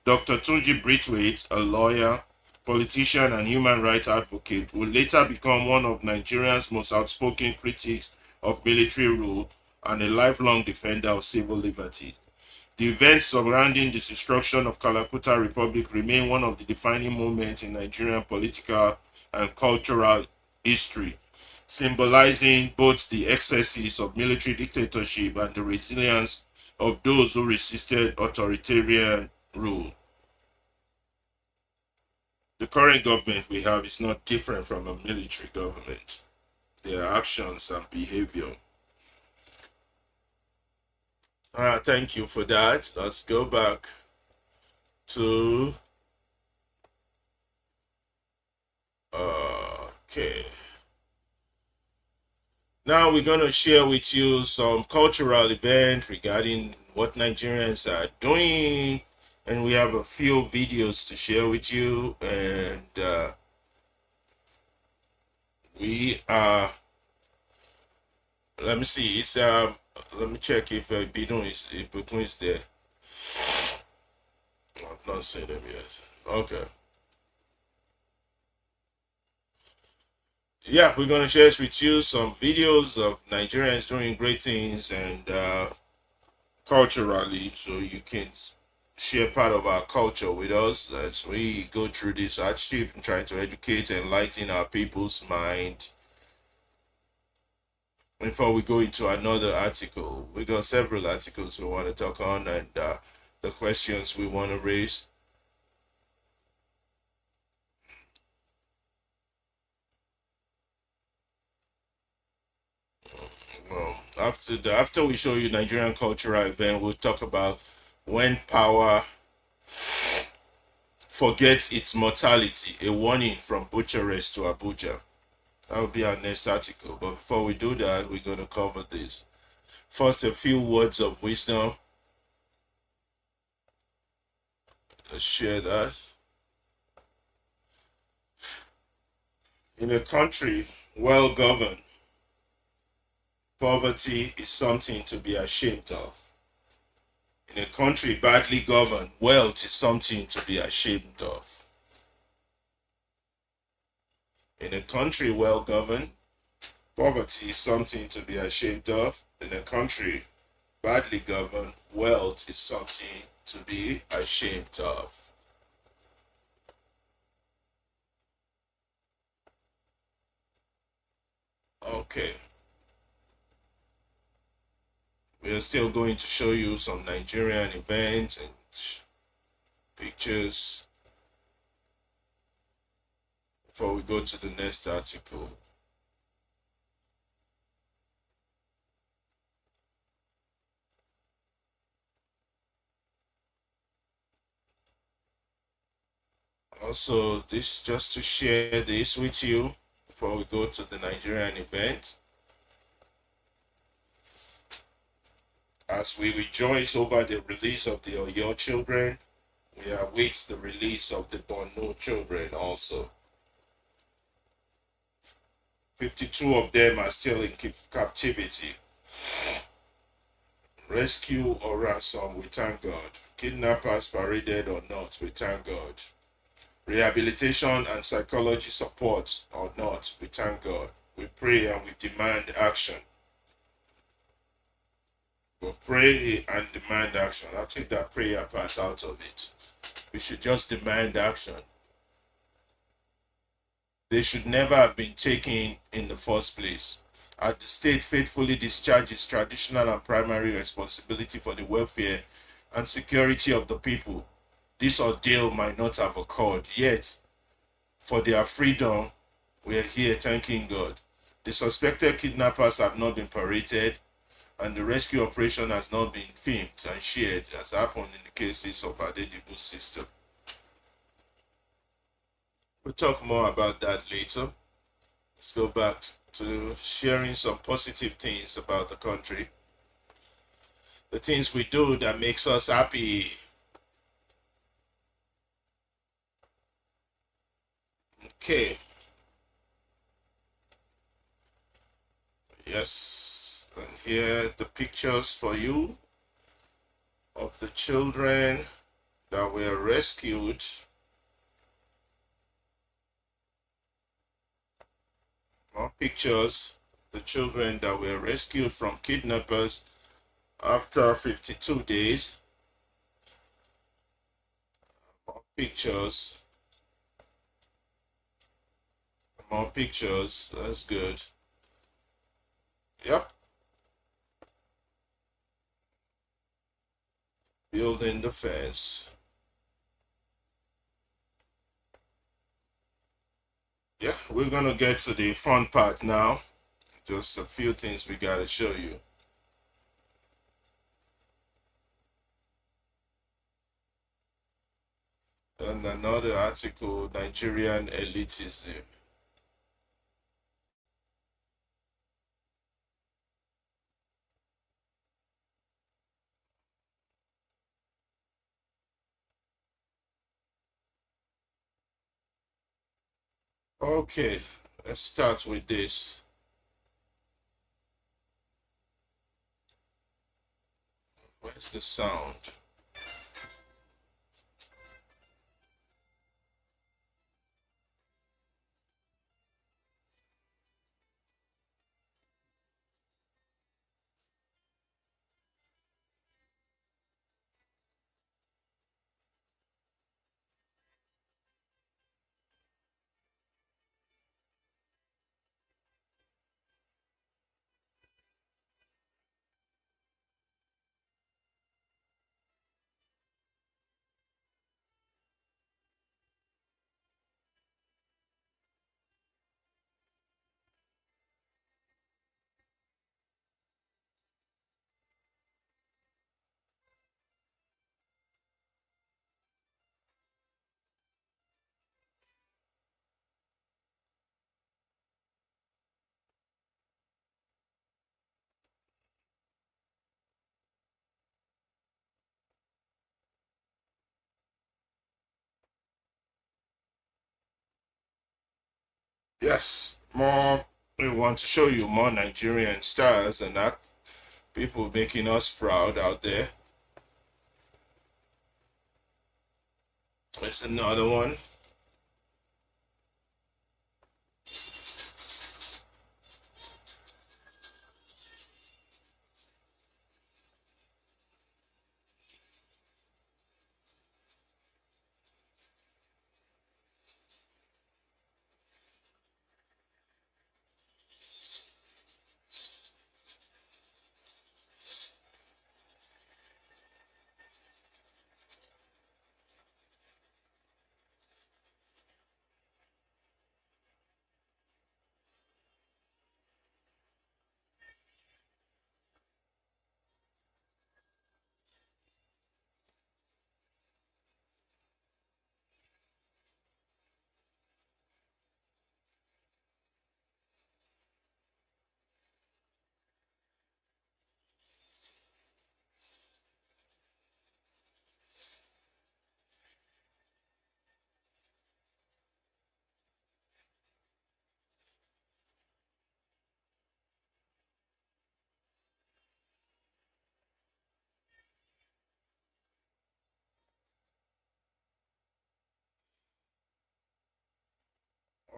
Dr. Tunji Braithwaite, a lawyer, politician and human rights advocate, would later become one of Nigeria's most outspoken critics of military rule and a lifelong defender of civil liberties. The events surrounding the destruction of Kalakuta Republic remain one of the defining moments in Nigerian political and cultural history, symbolizing both the excesses of military dictatorship and the resilience of those who resisted authoritarian rule. The current government we have is not different from a military government. Their actions and behavior. Thank you for that. Let's go back to okay. Now we're going to share with you some cultural events regarding what Nigerians are doing, and we have a few videos to share with you, and we are, let me see, it's let me check if Bidun is there. I've not seen him yet. Okay. Yeah, we're going to share with you some videos of Nigerians doing great things and culturally, so you can share part of our culture with us as we go through this hardship and trying to educate and enlighten our people's mind. Before we go into another article, we got several articles we want to talk on and the questions we want to raise. Well, after we show you Nigerian cultural event, we'll talk about when power forgets its mortality, a warning from Bucharest to Abuja. That will be our next article. But before we do that, we're going to cover this. First, a few words of wisdom. Let's share that. In a country well governed, poverty is something to be ashamed of. In a country badly governed, wealth is something to be ashamed of. In a country well governed, poverty is something to be ashamed of. In a country badly governed, wealth is something to be ashamed of. Okay. We are still going to show you some Nigerian events and pictures before we go to the next article. Also, this just to share this with you before we go to the Nigerian event. As we rejoice over the release of the Oyo children, we await the release of the Borno children also. 52 of them are still in captivity. Rescue or ransom, we thank God. Kidnappers paraded or not, we thank God. Rehabilitation and psychology support or not, we thank God. We pray and we demand action. But pray and demand action. I'll take that prayer part out of it. We should just demand action. They should never have been taken in the first place. As the state faithfully discharges traditional and primary responsibility for the welfare and security of the people, this ordeal might not have occurred. Yet, for their freedom, we are here thanking God. The suspected kidnappers have not been paraded, and the rescue operation has not been filmed and shared, as happened in the cases of Adeboye's sister. We'll talk more about that later. Let's go back to sharing some positive things about the country. The things we do that makes us happy. Okay. Yes. And here are the pictures for you of the children that were rescued pictures, the children that were rescued from kidnappers after 52 days. More pictures. More pictures. That's good. Yep. Building the fence. Yeah, we're gonna get to the fun part now. Just a few things we gotta show you. And another article, Nigerian elitism. Okay, let's start with this. Where's the sound? Yes, more. We want to show you more Nigerian stars and that people making us proud out there. There's another one.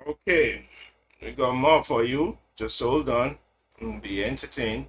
Okay, we got more for you. Just hold on and be entertained.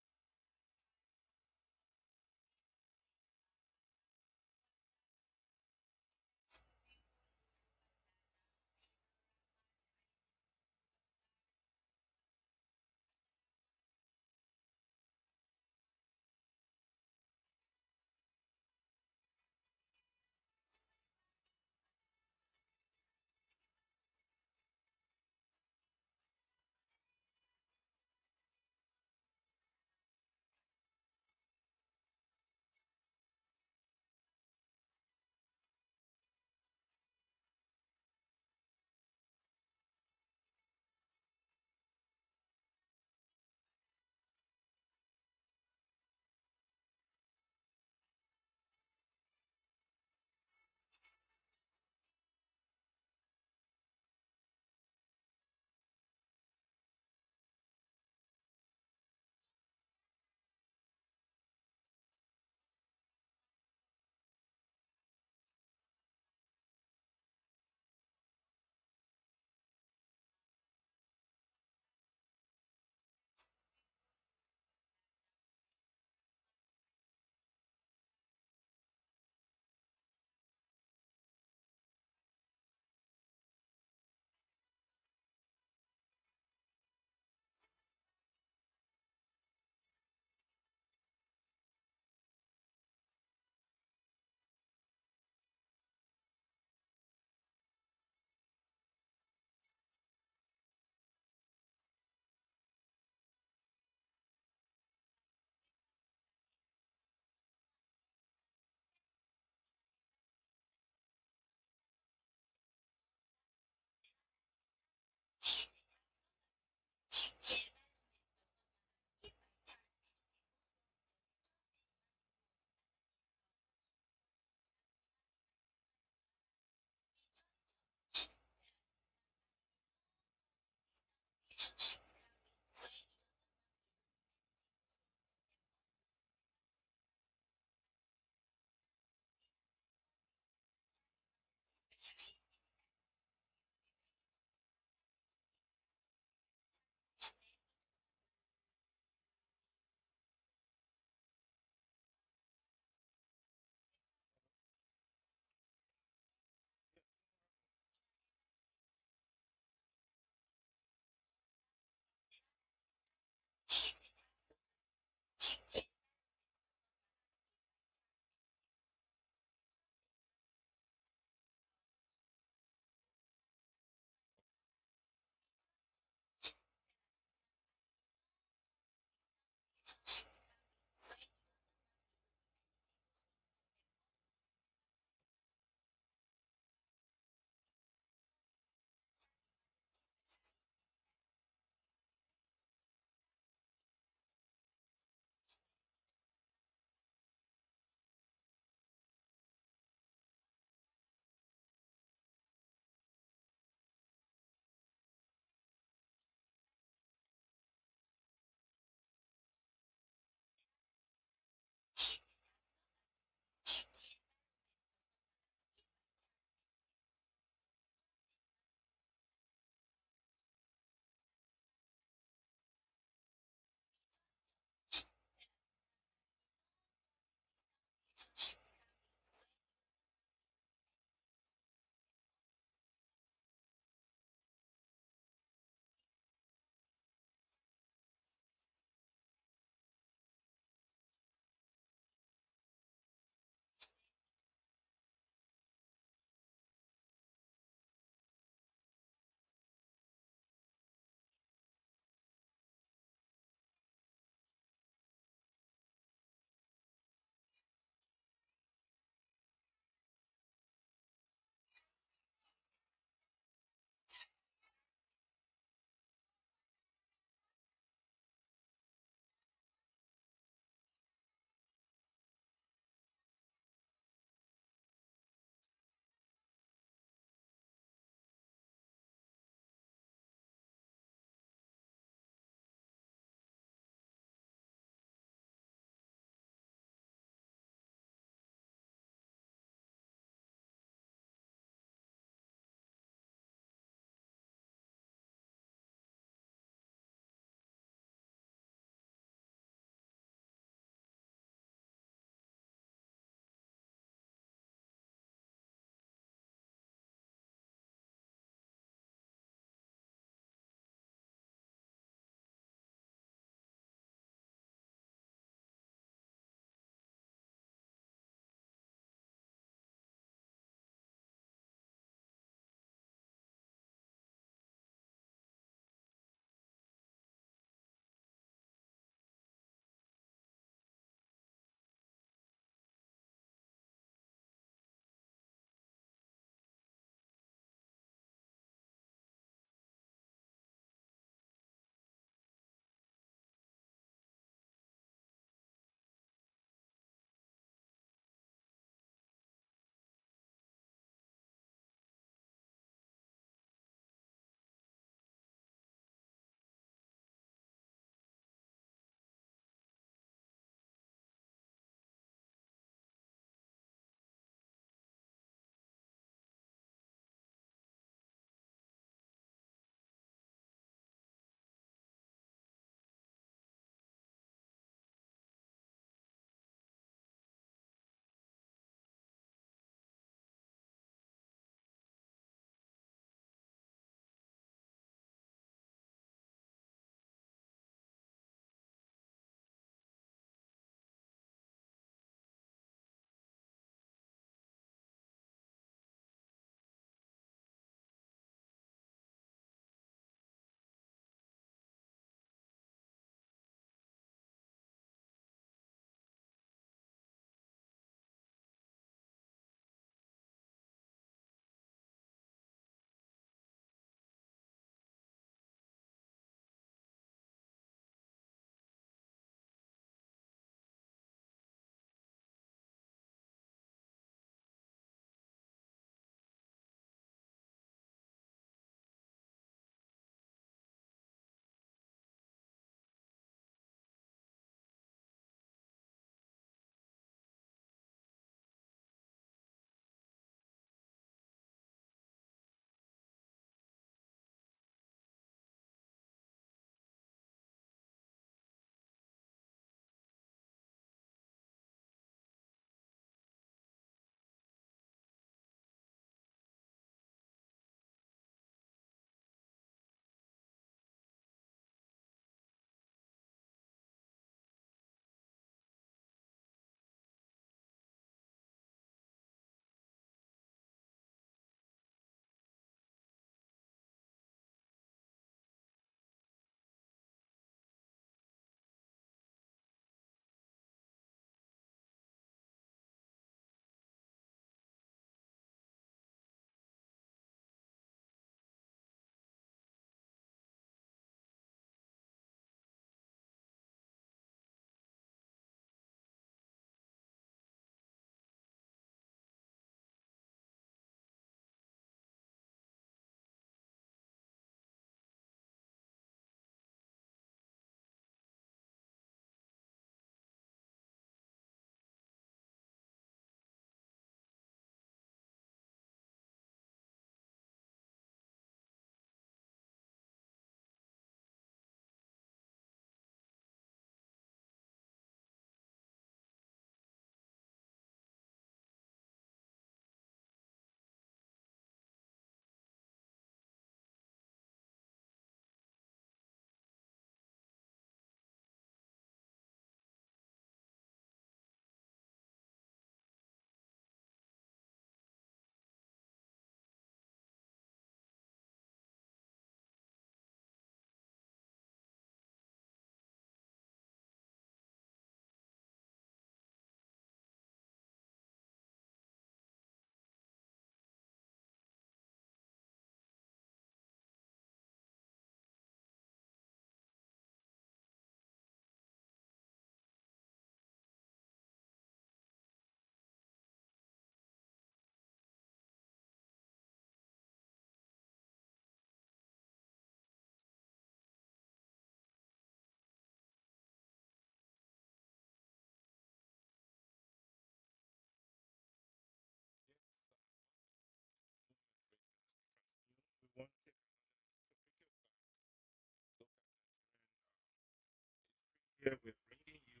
today we're bringing you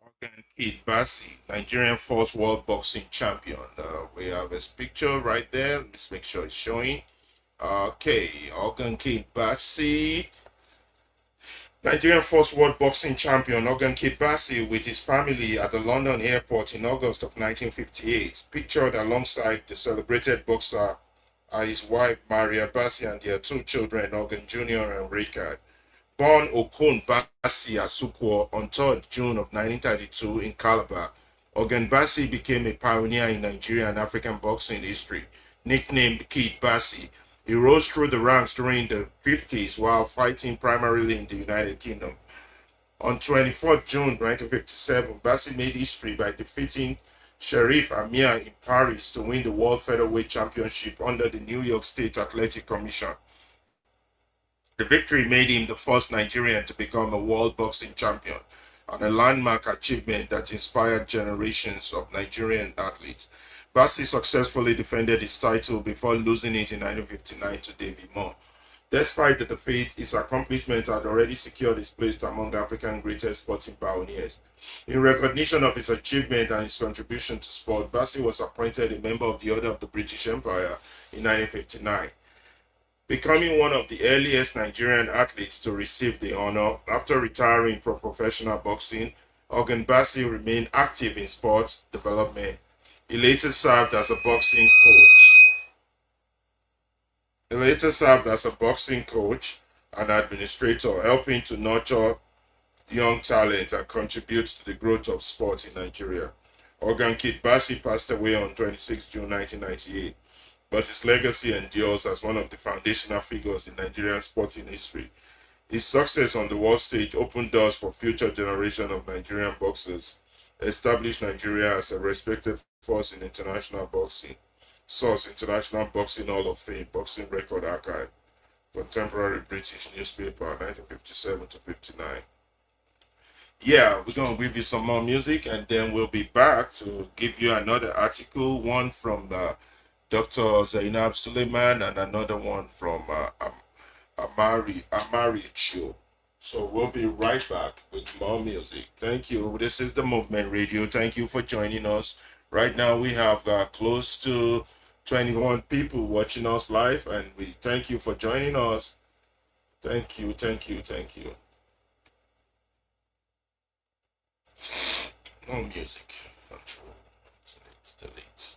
Organ Kid Bassi, Nigerian first world boxing champion. We have his picture right there. Let's make sure it's showing. Okay, Organ Kid Bassi, Nigerian first world boxing champion Organ Kid Bassi with his family at the London airport in August of 1958. Pictured alongside the celebrated boxer are his wife Maria Bassi and their two children, Organ Jr. and Richard. Born Okun Bassi Asukwo on 3rd June of 1932 in Calabar, Organ Bassi became a pioneer in Nigerian and African boxing history. Nicknamed Kid Bassi, he rose through the ranks during the 50s while fighting primarily in the United Kingdom. On 24th June 1957, Bassi made history by defeating Sharif Amir in Paris to win the World Featherweight Championship under the New York State Athletic Commission. The victory made him the first Nigerian to become a world boxing champion, and a landmark achievement that inspired generations of Nigerian athletes. Bassi successfully defended his title before losing it in 1959 to David Moore. Despite the defeat, his accomplishment had already secured his place among Africa's greatest sporting pioneers. In recognition of his achievement and his contribution to sport, Bassi was appointed a member of the Order of the British Empire in 1959. Becoming one of the earliest Nigerian athletes to receive the honor, after retiring from professional boxing, Organ Bassi remained active in sports development. He later served as a boxing coach and administrator, helping to nurture young talent and contribute to the growth of sport in Nigeria. Organ Kid Bassi passed away on 26 June 1998, but his legacy endures as one of the foundational figures in Nigerian sporting history. His success on the world stage opened doors for future generations of Nigerian boxers, established Nigeria as a respected force in international boxing. Source: International Boxing Hall of Fame, Boxing Record Archive, Contemporary British Newspaper, 1957 to 59. Yeah, we're going to give you some more music and then we'll be back to give you another article, one from Dr. Zainab Suleiman and another one from Amari Cho. So we'll be right back with more music. Thank you. This is the Movement Radio. Thank you for joining us. Right now we have close to 21 people watching us live, and we thank you for joining us. Thank you. No music. Control. Delete.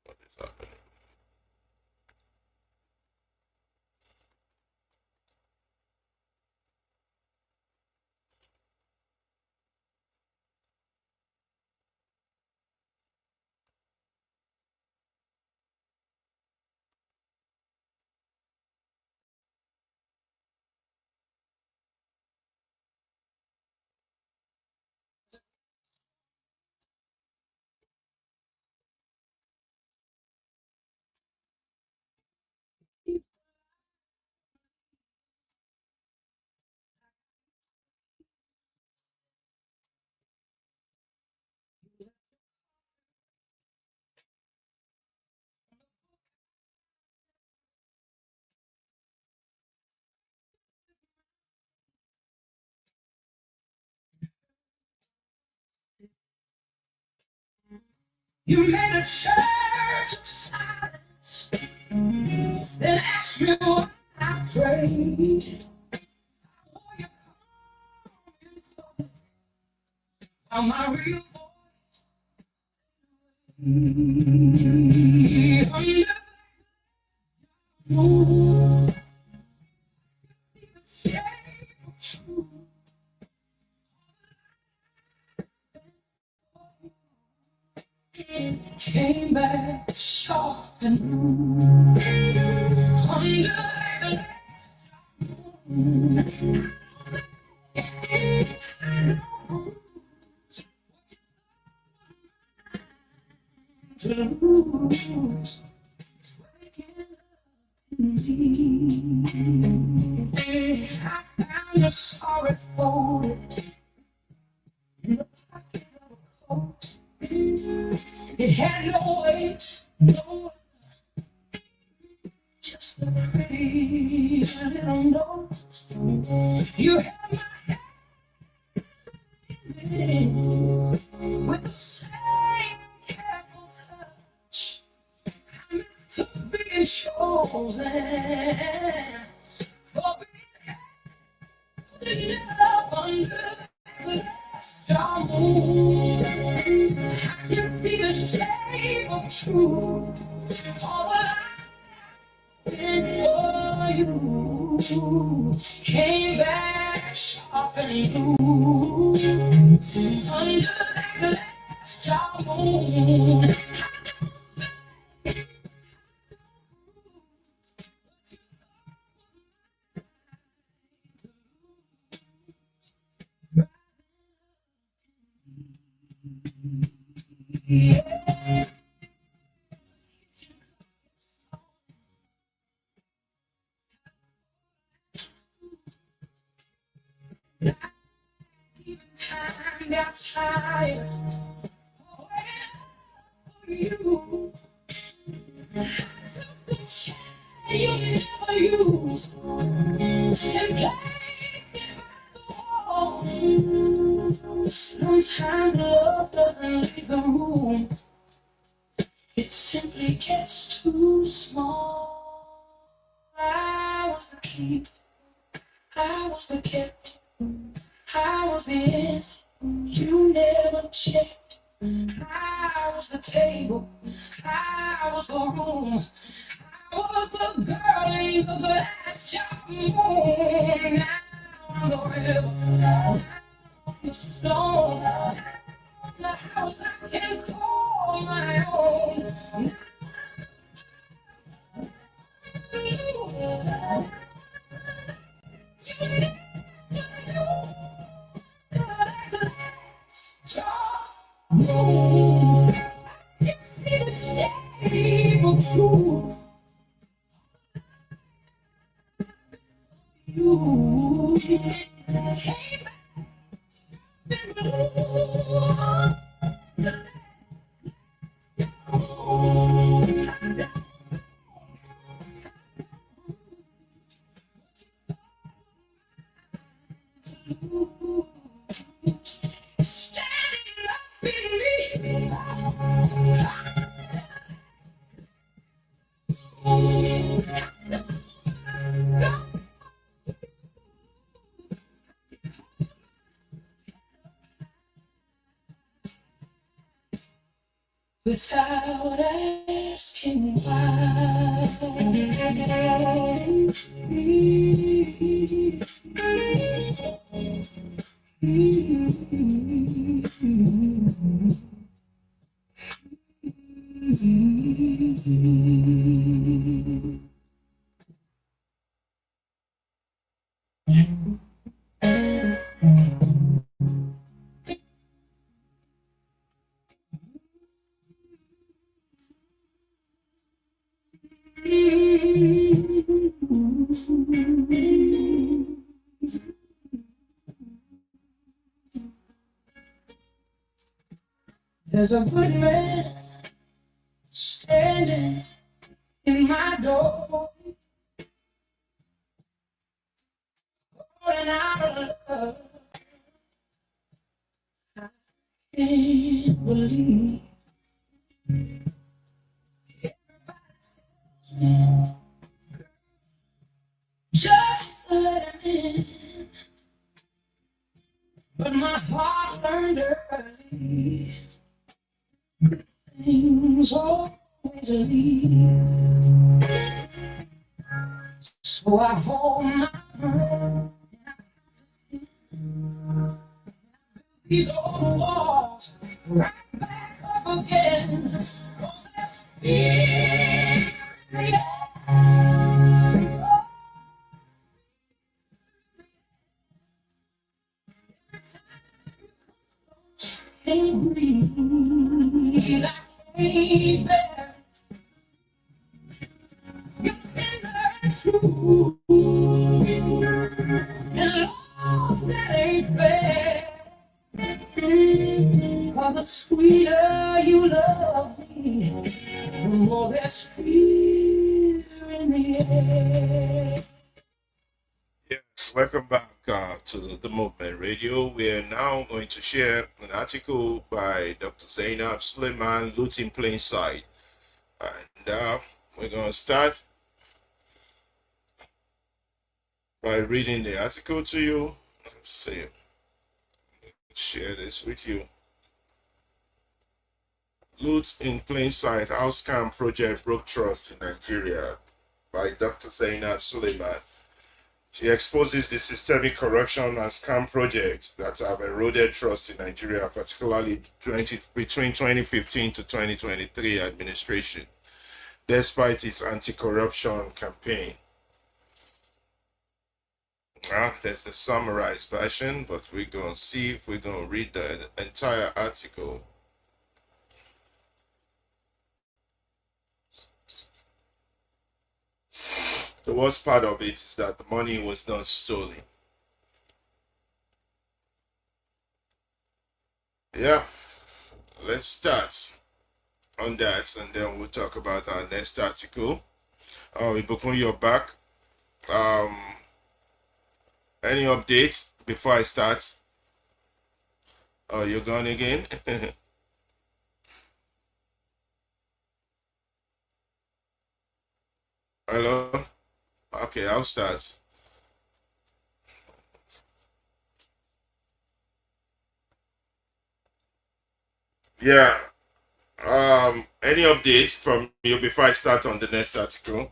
What is happening? You made a church of silence, then asked me why I prayed. Oh, you come on my real voice. The shape of truth. Came back sharp and blue under the moon. To lose, it's waking up in me. I found a sorry folded in the pocket of a coat. It had no weight, no, just a pretty little note. You held my hand with the same careful touch. I mistook being chosen for being enough under the star moon. I can see the shape of truth. All I for you came back sharp and blue under that glass star moon. Yeah. Even time got tired of waiting for you. I took the chair you never used and placed it by the wall. Sometimes love doesn't leave the room. It simply gets too small. I was the keep, I was the kept, I was the answer you never checked. I was the table, I was the room, I was the girl in the glass jar moon. Now I'm the river, now I'm the stone, now I'm the house I can call my own. Now you never know that glass jar moon. I can see the shape of truth. You came back and blue. Standing up in me. Without asking why. There's a good man standing in my door, calling out of love. I can't believe just let him in, but my heart learned early. Things always leave, so I hold my breath and I count to 10. These old walls right back up again, 'cause there's fear in the air. Can't breathe, I can't bear it. You're tender and true. the sweeter you love me, the more there's fear in the air. Yes, welcome back to the Movement Radio. We are now going to share an article by Dr. Zainab Suleiman, Loot in Plain Sight. And we're going to start by reading the article to you. Let's see. Share this with you. Loot in Plain Sight, How Scam Project Broke Trust in Nigeria by Dr. Zainab Suleiman. She exposes the systemic corruption and scam projects that have eroded trust in Nigeria, particularly between 2015 to 2023 administration, despite its anti-corruption campaign. There's the summarized version, but we're going to see if we're going to read the entire article. The worst part of it is that the money was not stolen. Yeah, let's start on that, and then we'll talk about our next article. Oh, Ibukun, you're back. Any updates before I start? Oh, you're gone again? Hello? Okay, I'll start. Yeah. Any updates from you before I start on the next article?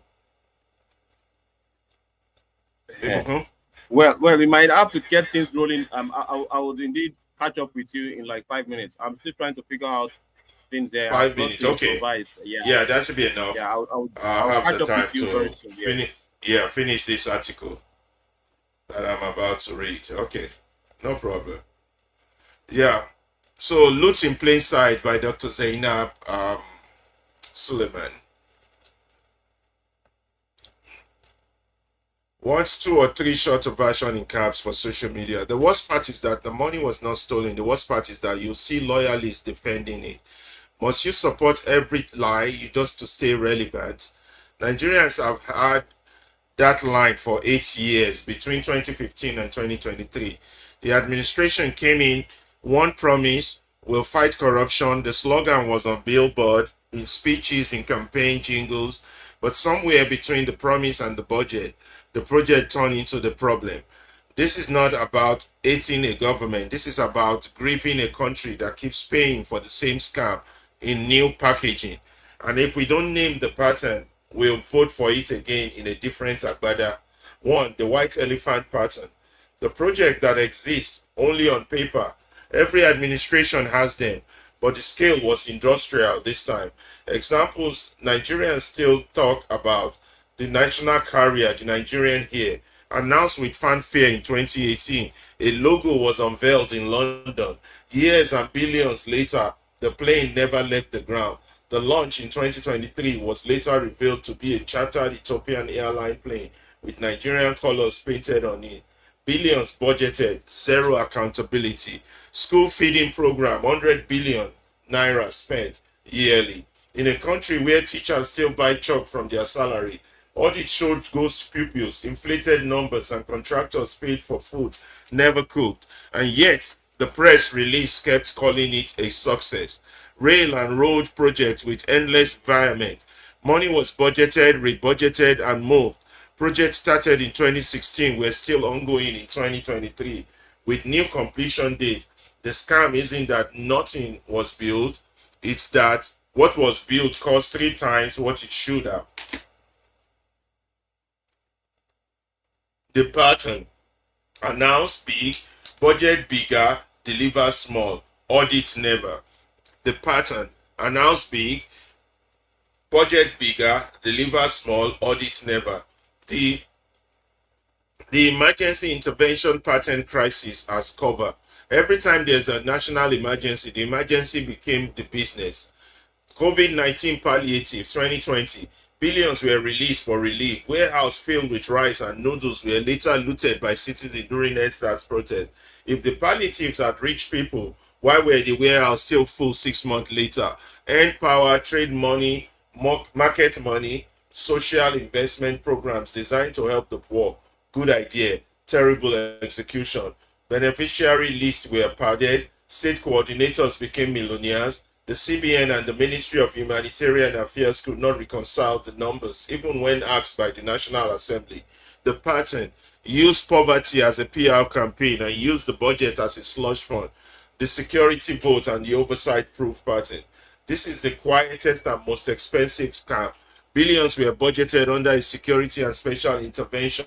Ibukun? Well, we might have to get things rolling. I would indeed catch up with you in like 5 minutes. I'm still trying to figure out things there. 5 minutes, okay. Yeah, that should be enough. Yeah, I'll have catch the up time with you to very soon. finish this article that I'm about to read. Okay, no problem. Yeah, so Loot in Plain Sight by Dr. Zainab Suleiman. Wants 2 or 3 shorter version in caps for social media. The worst part is that the money was not stolen. The worst part is that you see loyalists defending it. Must you support every lie just to stay relevant? Nigerians have had that line for 8 years, between 2015 and 2023. The administration came in, one promise, will fight corruption. The slogan was on billboard, in speeches, in campaign jingles, but somewhere between the promise and the budget, the project turned into the problem. This is not about hating a government. This is about grieving a country that keeps paying for the same scam in new packaging. And if we don't name the pattern, we'll vote for it again in a different Agbada. 1. The white elephant pattern. The project that exists only on paper. Every administration has them, but the scale was industrial this time. Examples Nigerians still talk about: the national carrier, the Nigerian here, announced with fanfare in 2018. A logo was unveiled in London. Years and billions later, the plane never left the ground. The launch in 2023 was later revealed to be a chartered Ethiopian airline plane with Nigerian colors painted on it. Billions budgeted, zero accountability. School feeding program, 100 billion naira spent yearly. In a country where teachers still buy chalk from their salary, audit showed ghost pupils, inflated numbers, and contractors paid for food never cooked. And yet, the press release kept calling it a success. Rail and road project with endless environment. Money was budgeted, rebudgeted, and moved. Project started in 2016, were still ongoing in 2023 with new completion date. The scam isn't that nothing was built, it's that what was built cost 3 times what it should have. The pattern: announce big, budget bigger, deliver small, audit never. The pattern: announce big, budget bigger, deliver small, audit never. The emergency intervention pattern crisis as cover. Every time there's a national emergency, the emergency became the business. COVID-19 palliative 2020. Billions were released for relief. Warehouse filled with rice and noodles were later looted by citizens during NSAS protest. If the palliatives had reached people, Why were the warehouse still full 6 months later? Earn power, trade money, market money, social investment programs designed to help the poor. Good idea. Terrible execution. Beneficiary lists were padded. State coordinators became millionaires. The CBN and the Ministry of Humanitarian Affairs could not reconcile the numbers, even when asked by the National Assembly. The pattern: use poverty as a PR campaign and use the budget as a slush fund. The security vote and the oversight proof pattern. This is the quietest and most expensive scam. Billions were budgeted under a security and special intervention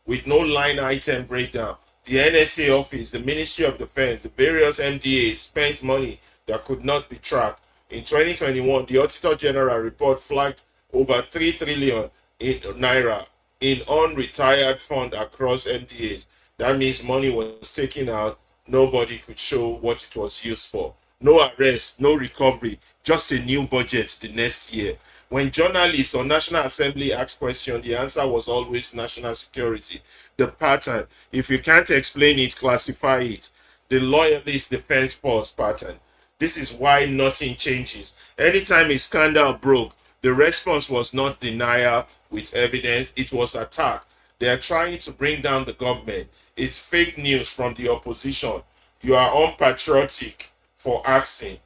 with no line item breakdown. The NSA office, the Ministry of Defense, the various MDAs spent money that could not be tracked. In 2021, the Auditor General report flagged over 3 trillion in naira in unretired fund across MDAs. That means money was taken out, nobody could show what it was used for. No arrest, no recovery, just a new budget the next year. When journalists or National Assembly asked questions, the answer was always national security. The pattern: if you can't explain it, classify it. The loyalist defense force pattern. This is why nothing changes. Anytime a scandal broke, the response was not denial with evidence, it was attack. They are trying to bring down the government. It's fake news from the opposition. You are unpatriotic for asking.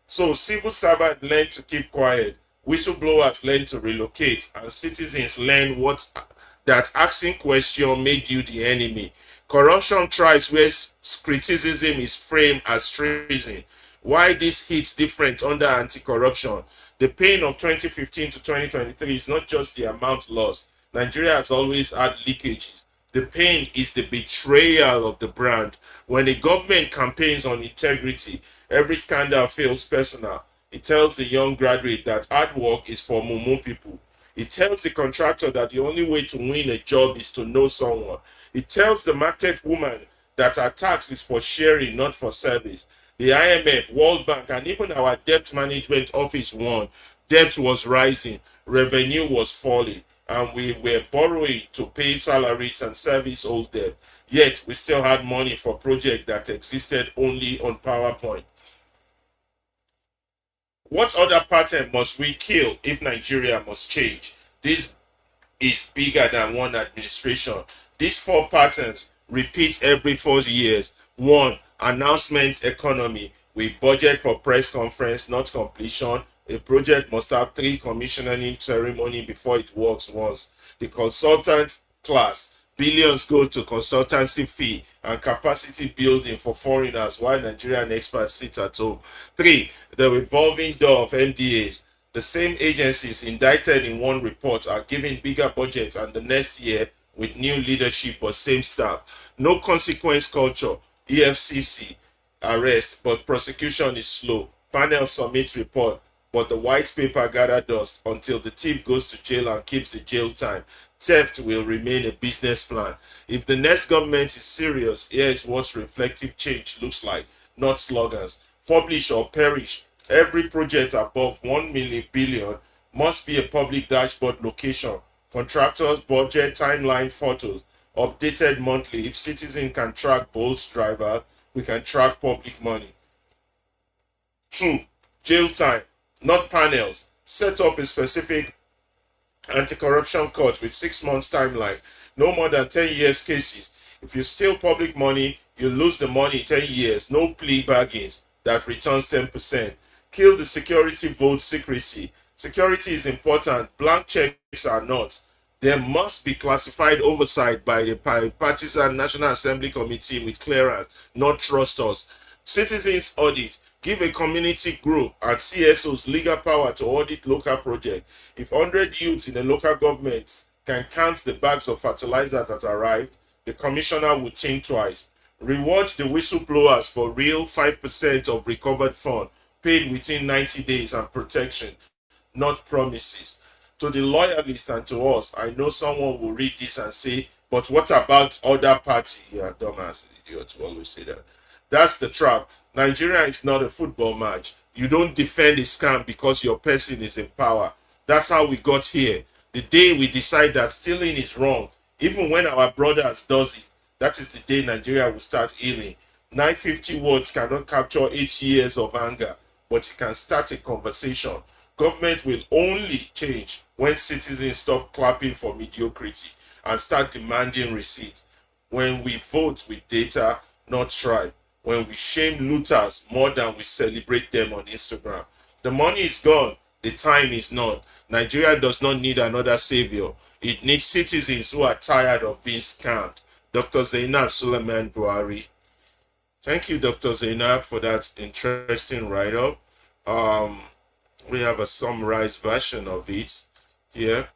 So civil servants learn to keep quiet, whistleblowers learn to relocate, and citizens learn what that asking question made you the enemy. Corruption thrives where criticism is framed as treason. Why this hits different under anti-corruption? The pain of 2015 to 2023 is not just the amount lost. Nigeria has always had leakages. The pain is the betrayal of the brand. When a government campaigns on integrity, every scandal feels personal. It tells the young graduate that hard work is for mumu people. It tells the contractor that the only way to win a job is to know someone. It tells the market woman that her tax is for sharing, not for service. The IMF, World Bank, and even our debt management office warned debt was rising, revenue was falling, and we were borrowing to pay salaries and service old debt. Yet we still had money for projects that existed only on PowerPoint. What other pattern must we kill if Nigeria must change? This is bigger than one administration. These 4 patterns repeat every 4 years. 1. Announcement economy. We budget for press conference, not completion. A project must have 3 commissioning ceremony before it works once. The consultant class. Billions go to consultancy fee and capacity building for foreigners while Nigerian experts sit at home. 3. The revolving door of MDAs. The same agencies indicted in one report are given bigger budget and the next year with new leadership but same staff. No consequence culture. EFCC arrest but prosecution is slow. Panel submits report but the white paper gather dust until the thief goes to jail and keeps the jail time. Theft will remain a business plan. If the next government is serious, here is what reflective change looks like, not slogans. Publish or perish. Every project above 1 million billion must be a public dashboard location. Contractors, budget, timeline, photos, updated monthly. If citizens can track Bolt's driver, we can track public money. 2. Jail time, not panels. Set up a specific anti-corruption court with 6 months timeline. No more than 10 years cases. If you steal public money, you lose the money 10 years. No plea bargains that returns 10%. Kill the security vote secrecy. Security is important. Blank checks are not. There must be classified oversight by the partisan National Assembly Committee with clearance, not trust us. Citizens audit. Give a community group and CSOs legal power to audit local projects. If 100 youths in a local government can count the bags of fertilizer that arrived, the commissioner would think twice. Reward the whistleblowers for real 5% of recovered fund paid within 90 days and protection, not promises. To the loyalists and to us, I know someone will read this and say, but what about other party? Yeah, dumbass idiots will always say that. That's the trap. Nigeria is not a football match. You don't defend a scam because your person is in power. That's how we got here. The day we decide that stealing is wrong, even when our brothers does it, that is the day Nigeria will start healing. 950 words cannot capture 8 years of anger, but it can start a conversation. Government will only change when citizens stop clapping for mediocrity and start demanding receipts. When we vote with data, not tribe. When we shame looters more than we celebrate them on Instagram. The money is gone. The time is not. Nigeria does not need another savior. It needs citizens who are tired of being scammed. Dr. Zainab Suleiman Buhari. Thank you, Dr. Zainab, for that interesting write-up. We have a summarized version of it here.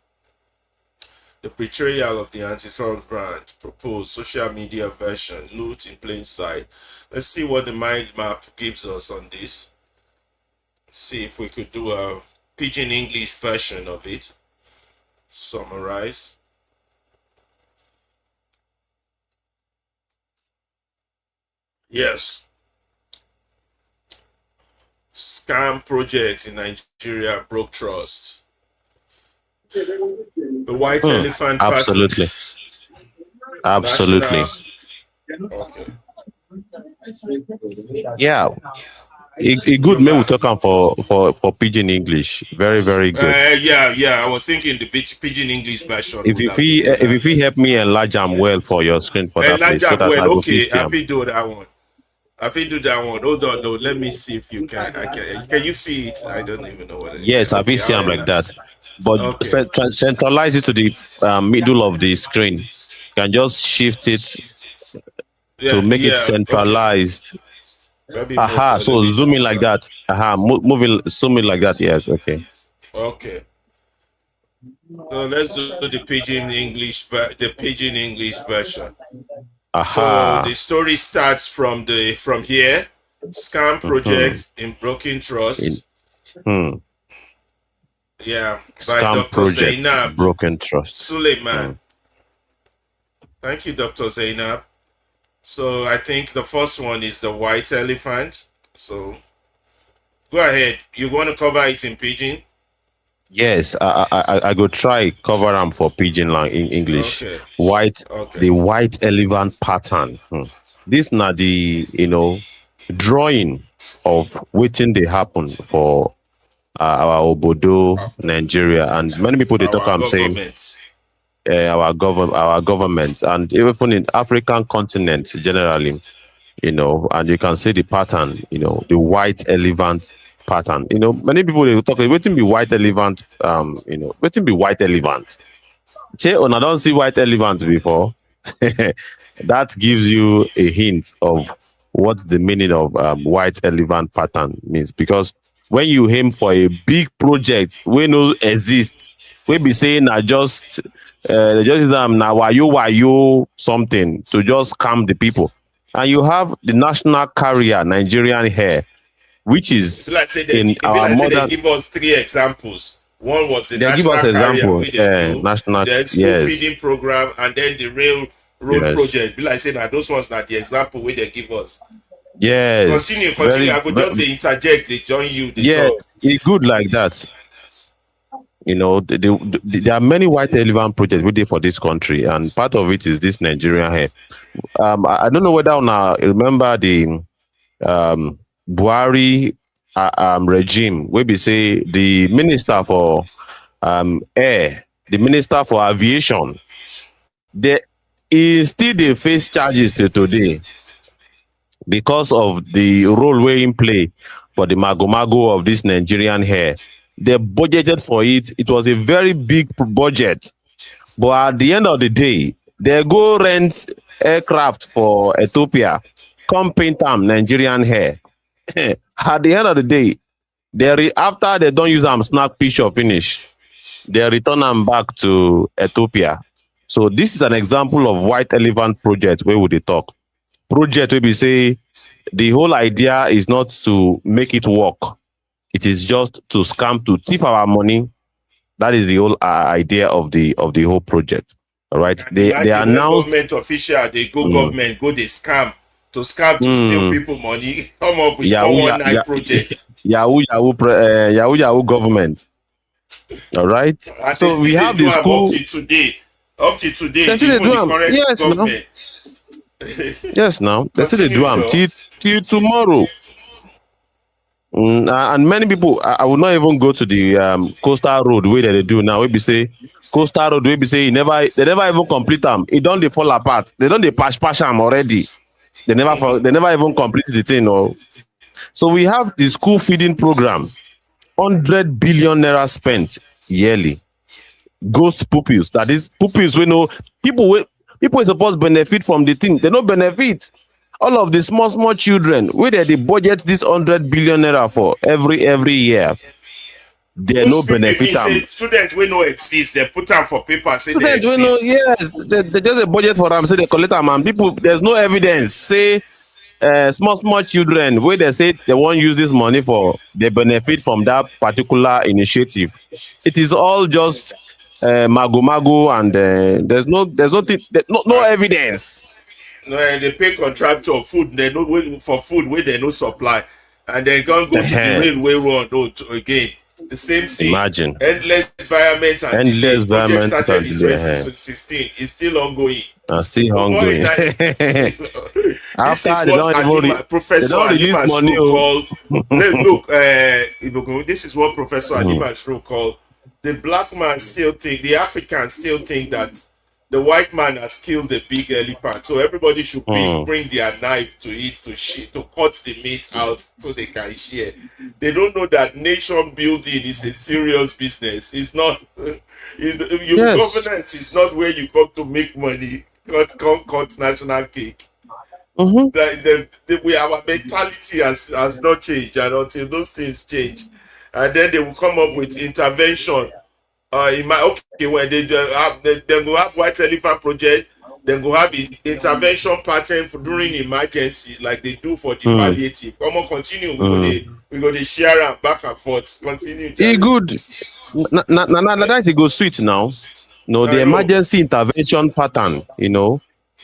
The betrayal of the anti-fraud brand, proposed social media version, loot in plain sight. Let's see what the mind map gives us on this. Let's see if we could do a pidgin English version of it. Summarize. Yes. Scam projects in Nigeria broke trust. The white elephant Absolutely. Absolutely. Okay. Yeah. It good me we talk on for pidgin English. Very, very good. Yeah. I was thinking the pidgin English version. If you help me enlarge them well for your screen for that place, so that I go okay, see I 'em. will do that one. I will do that one. Hold on, though. Let me see if you can. Can you see it? I don't even know what it is. Yes, I've been seeing them like that. But centralize it to the middle of the screen. You can just shift it to make it centralized. Okay. Aha, so zoom in like that. Aha, zoom in like that. Yes, okay. Okay. So let's do the pidgin English version. Aha. So the story starts from here. Scam project in broken trust. Yeah, by Scam Dr. project, Zainab broken trust. Suleiman. Thank you, Dr. Zainab. So I think the first one is the white elephant. So go ahead. You want to cover it in pidgin? Yes, I go try cover them for pidgin lang in English. Okay. The white elephant pattern. This na the drawing of waiting they happen for our Obodo, Nigeria, and many people they talk. I'm saying our government, and even in African continent generally, and you can see the pattern. The white elephant pattern. Many people they talk. Waiting be white elephant. Waiting be white elephant. Che, I don't see white elephant before. That gives you a hint of what the meaning of white elephant pattern means, because when you aim for a big project we no exist, we be saying just now wayo something to just calm the people, and you have the national carrier Nigerian hair, which is in our modern. They give us 3 examples. One was the national give us example, national, the school feeding program, and then the railroad project. Be like saying that those ones are the example where they give us. Yes. Continue. I could just interject. They join you. They talk. It's good like that. There are many white elephant projects we did for this country, and part of it is this Nigerian hair. I don't know whether now remember the Buhari regime where we say the minister for air, the minister for aviation, they still they face charges till today because of the role we in play for the mago of this Nigerian hair. They budgeted for it. It was a very big budget, but at the end of the day, they go rent aircraft for Ethiopia, come paint them Nigerian hair. At the end of the day, after they don't use them snap picture finish, they return them back to Ethiopia. So this is an example of white elephant project where would they talk. Project where we say the whole idea is not to make it work. It is just to scam, to tip our money. That is the whole idea of the whole project. All right. They announced government official, they go government, go they scam to steal people money, come up with 419 projects. Yahoo government. All right. So we have the school up to today. Up to today, the current government. Yes, now they say they do Continue, am Joe. till tomorrow. And many people, I will not even go to the coastal road where they do now. We be say coastal road. We be say they never even complete them. It don't they fall apart. They don't they patch them already. They never even complete the thing. Or so we have the school feeding program, 100 billion naira spent yearly. Ghost pupils. That is pupils. We know people is supposed to benefit from the thing. They don't benefit. All of the small children, where they budget this 100 billion naira for every year, they no Most people benefit mean say them. students we no exist, they put them for paper, say they Students, we know, exist. yes, they just a budget for them, say they collect them, and people, there's no evidence. Say small children, where they say they won't use this money for, they benefit from that particular initiative. It is all just mago, and there's no evidence. No, they pay contractor food, they no for food where they no supply, and then go to the railway road again. The same thing. Imagine. Endless environment and Endless delay. Project environment started and in delay. 2016. It's still ongoing. I'm still Oh boy, hungry. this is After they what don't even Professor they don't release Anima money. Shro called. Look, this is what Professor Anima Shro called the black man still think, the Africans still think that the white man has killed the big elephant, so everybody should bring their knife to it to cut the meat out so they can share. They don't know that nation building is a serious business. It's not your governance is not where you come to make money. Cut national cake. Our mentality has not changed, and until those things change, and then they will come up with intervention. When they go have white elephant project, then go have intervention pattern for during emergencies like they do for the palliative. Come on, continue. We go to share and back and forth. Continue. Good. That it go sweet now. No, the emergency intervention pattern,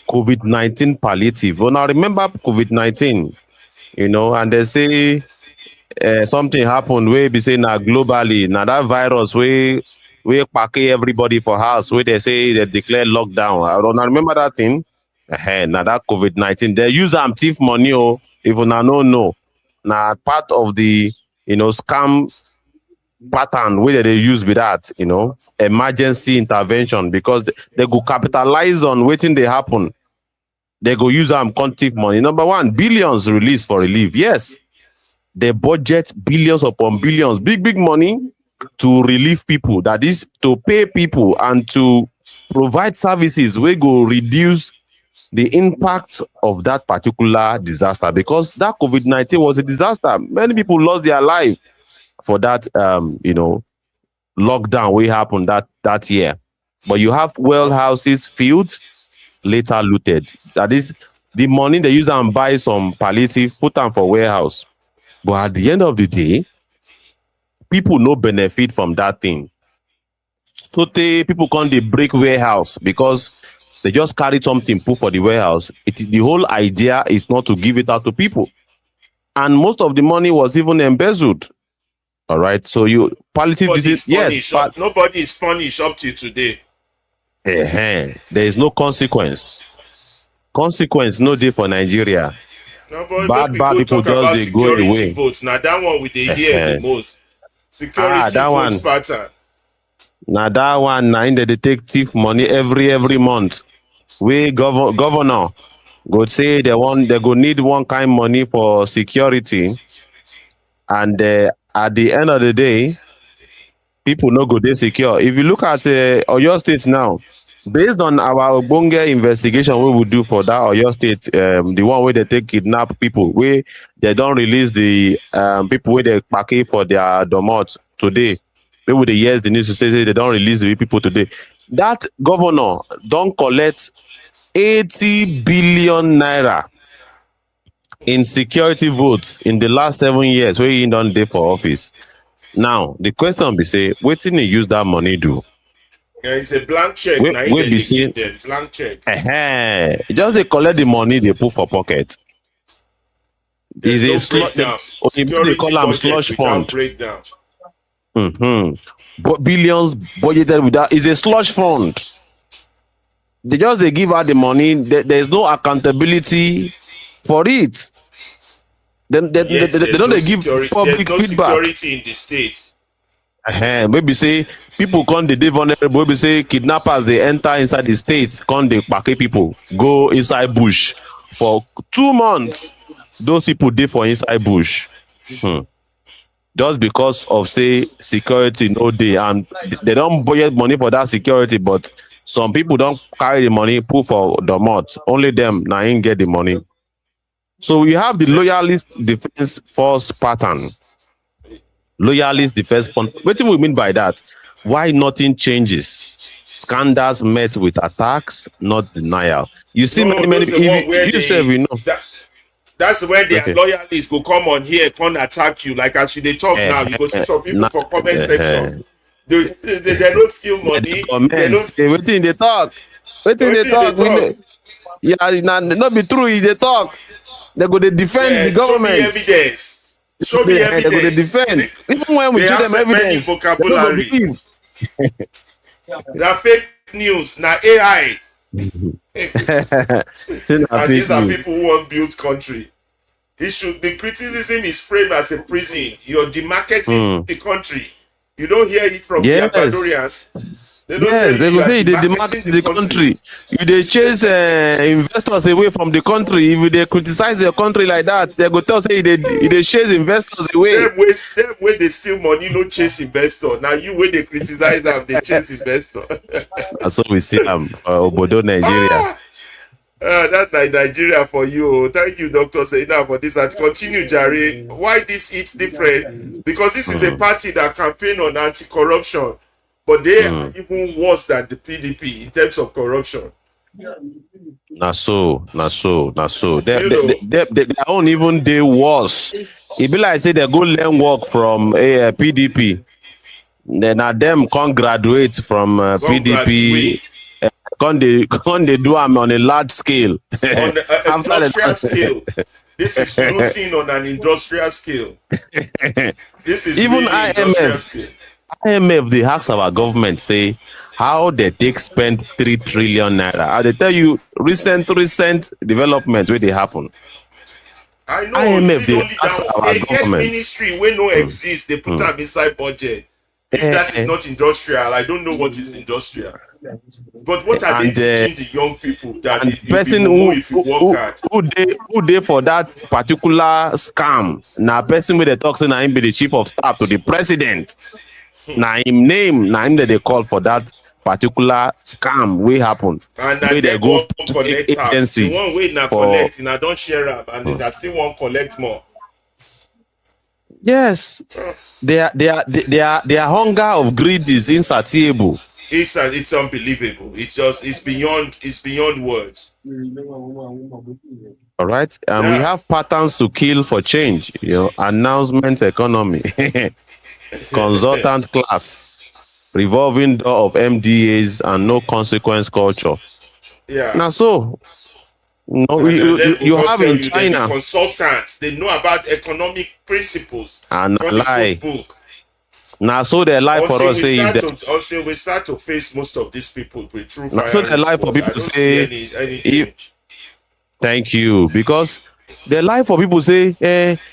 COVID-19 palliative. Well, now remember COVID-19, and they say something happened where be say now globally, now that virus we pack everybody for house where they say they declare lockdown. I don't remember that thing. Now that COVID-19, they use thief money, if you no. Now part of the scam pattern where they use with that, emergency intervention, because they go capitalize on waiting they happen. They go use thief money. Number one, billions released for relief. Yes, they budget billions upon billions, big money to relieve people. That is to pay people and to provide services where go reduce the impact of that particular disaster, because that COVID-19 was a disaster. Many people lost their life for that, lockdown we happened that year. But you have well houses, fields, later looted. That is the money they use and buy some palliative, put them for warehouse. But at the end of the day, people no benefit from that thing. So people can't they break warehouse because they just carry something put for the warehouse. The whole idea is not to give it out to people. And most of the money was even embezzled. All right. So palliative disease, yes. Nobody is punished up to today. There is no consequence. Consequence no day for Nigeria. No, but bad people just they go away. Votes. Now that one with the hear the most. Security vote pattern. Now that one, now in the detective money every month. We governor go say they go need one kind money for security, and at the end of the day, people no go dey secure. If you look at Oyo State now, based on our Obonge investigation we will do for that Oyo State, the one where they take kidnap people, where they don't release the people where they pack for their domot today. Maybe the years the news to say they don't release the people today. That governor don't collect 80 billion naira in security votes in the last 7 years where he don't dey for office. Now the question be say, what did he use that money do? Yeah, it's a blank check. We be saying blank check. Just they collect the money they put for pocket. Is a they call them slush fund. Breakdown. But billions budgeted with that is a slush fund. they give out the money. There's no accountability for it. Then Yet they don't they give there's public no feedback. security in the state. Maybe say people come the day vulnerable. Maybe say kidnappers they enter inside the states, come the Pake people go inside bush for 2 months. Those people dey for inside bush. Just because of say security no dey, and they don't budget money for that security, but some people don't carry the money put for the mouth. Only them now ain't get the money. So we have the loyalist defense force pattern. Loyalist defense pattern. What do we mean by that? Why nothing changes? Scandals met with attacks, not denial. You see, No, many those the one where you say we know. That's when their Okay. loyalists go come on here, come attack you. Like as they talk now, you go see some people for comment section. They don't steal money. They Comments. don't. Waiting they talk. Waiting they talk. Yeah, not be true. They talk. They go to defend the government. Show me evidence. Show me They go to evidence. defend. Even when we They show have them so many evidence, they don't go vocabulary. believe. They're fake news. Now AI. And these are people who want build country. The criticism is framed as a prison. You're demarketing the country. You don't hear it from the Agbadorians. They don't tell they you go say they demarketing demarket the country. If they chase investors away from the country, if they criticize your country like that, they go tell say they chase investors away. Them way they steal money, no chase investor. Now you way they criticize them, they chase investor. That's what we see Obodo, Nigeria. That's like Nigeria for you. Thank you, Dr. Seina, for this. And continue, Jare. Why this hits different? Because this is a party that campaign on anti-corruption, but they are even worse than the PDP in terms of corruption. Na so. They don't even they worse. It be like say they go learn work from PDP. Then them can't graduate from PDP. Can they do them on a large scale? On an industrial scale. This is looting on an industrial scale. This is even really industrial scale. IMF, they ask our government, say, how they take spend 3 trillion naira. They tell you recent development where they happen. I know. IMF, they ask our they get government. ministry where no exist. They put them inside budget. If that is not industrial, I don't know what is industrial. But what are they teaching the young people that and if person who they for that particular scam? Now person with the talk say na him be the chief of staff to the president. Now him that they call for that particular scam we happen. And then they go collect tax. The one way now collect, and I don't share up, and they still want collect more. Yes, their hunger of greed is insatiable. It's unbelievable. It's beyond words. All right, and we have patterns to kill for change. Announcement economy, consultant class, revolving door of MDAs, and no consequence culture. Yeah. Now so. No, you have in China consultants. They know about economic principles and lie. Book. Now, so they lie for us. Also, we start to face most of these people with true. Now, so they lie for people say. Thank you, because they lie for people say,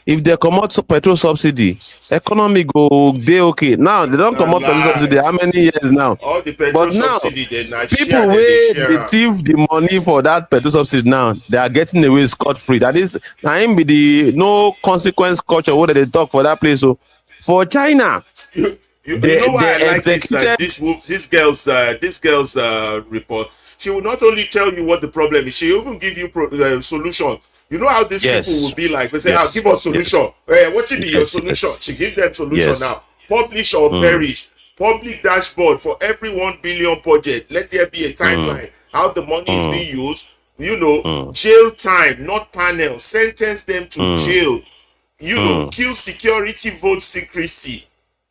if they come out petrol subsidy, economy go they okay. Now they don't come out petrol subsidy. How many years now? All the petrol subsidy, people they thief the money for that petrol subsidy now. They are getting away scot free. That is, I be the no consequence culture. What they talk for that place? So for China, you know why I like this girl's report. She will not only tell you what the problem is, she will even give you solution. You know how these people will be like. They say, give us solution. What will be your solution? She give them solution now. Publish or perish. Public dashboard for every 1 billion project. Let there be a timeline. How the money is being used. Jail time, not panel. Sentence them to jail. Kill security, vote secrecy.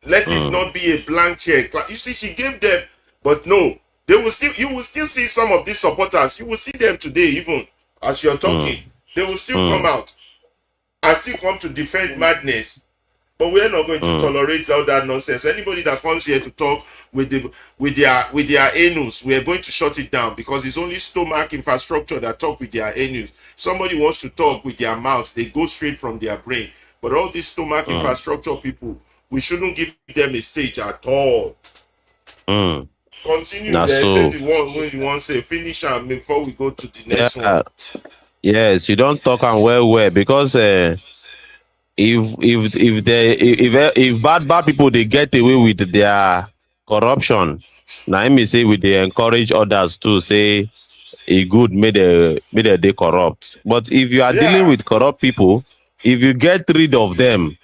Let it not be a blank check. You see, she gave them, but no. You will still see some of these supporters. You will see them today, even as you're talking. They will still come out and still come to defend madness. But we're not going to tolerate all that nonsense. Anybody that comes here to talk with their anus, we are going to shut it down, because it's only stomach infrastructure that talk with their anus. Somebody wants to talk with their mouth, they go straight from their brain. But all these stomach infrastructure people, we shouldn't give them a stage at all. Continue there. Say the one when you want to say finish and before we go to the next one. Yes, you don't talk and well because if bad people they get away with their corruption, now let me say we they encourage others to say a good made they corrupt. But if you are dealing with corrupt people, if you get rid of them,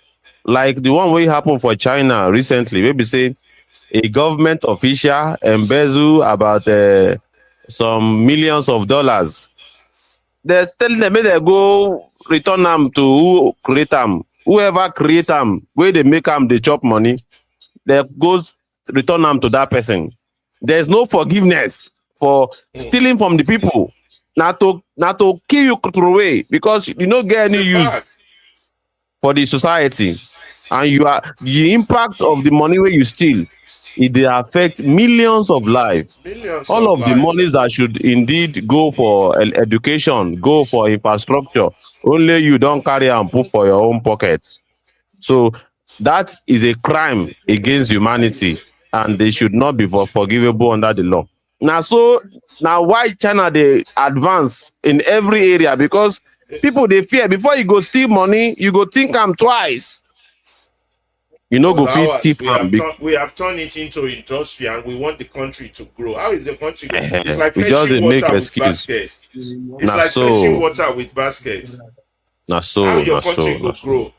like the one way happened for China recently, maybe say a government official embezzle about some millions of dollars. They're telling them they go return them to who create them. Whoever create them, where they make them, they chop money, they go return them to that person. There's no forgiveness for stealing from the people. Not to kill you away, because you don't get any use for the society, and you are the impact of the money where you steal, it affect millions of lives. All of the monies that should indeed go for education, go for infrastructure, only you don't carry and put for your own pocket. So that is a crime against humanity, and they should not be forgivable under the law. Now why China they advance in every area? Because people they fear before you go steal money, you go think them twice. You know, go feed tip. We have turned it into industry, and we want the country to grow. How is the country? It's like fetching water with baskets. It's like fetching water with baskets. How your country will grow?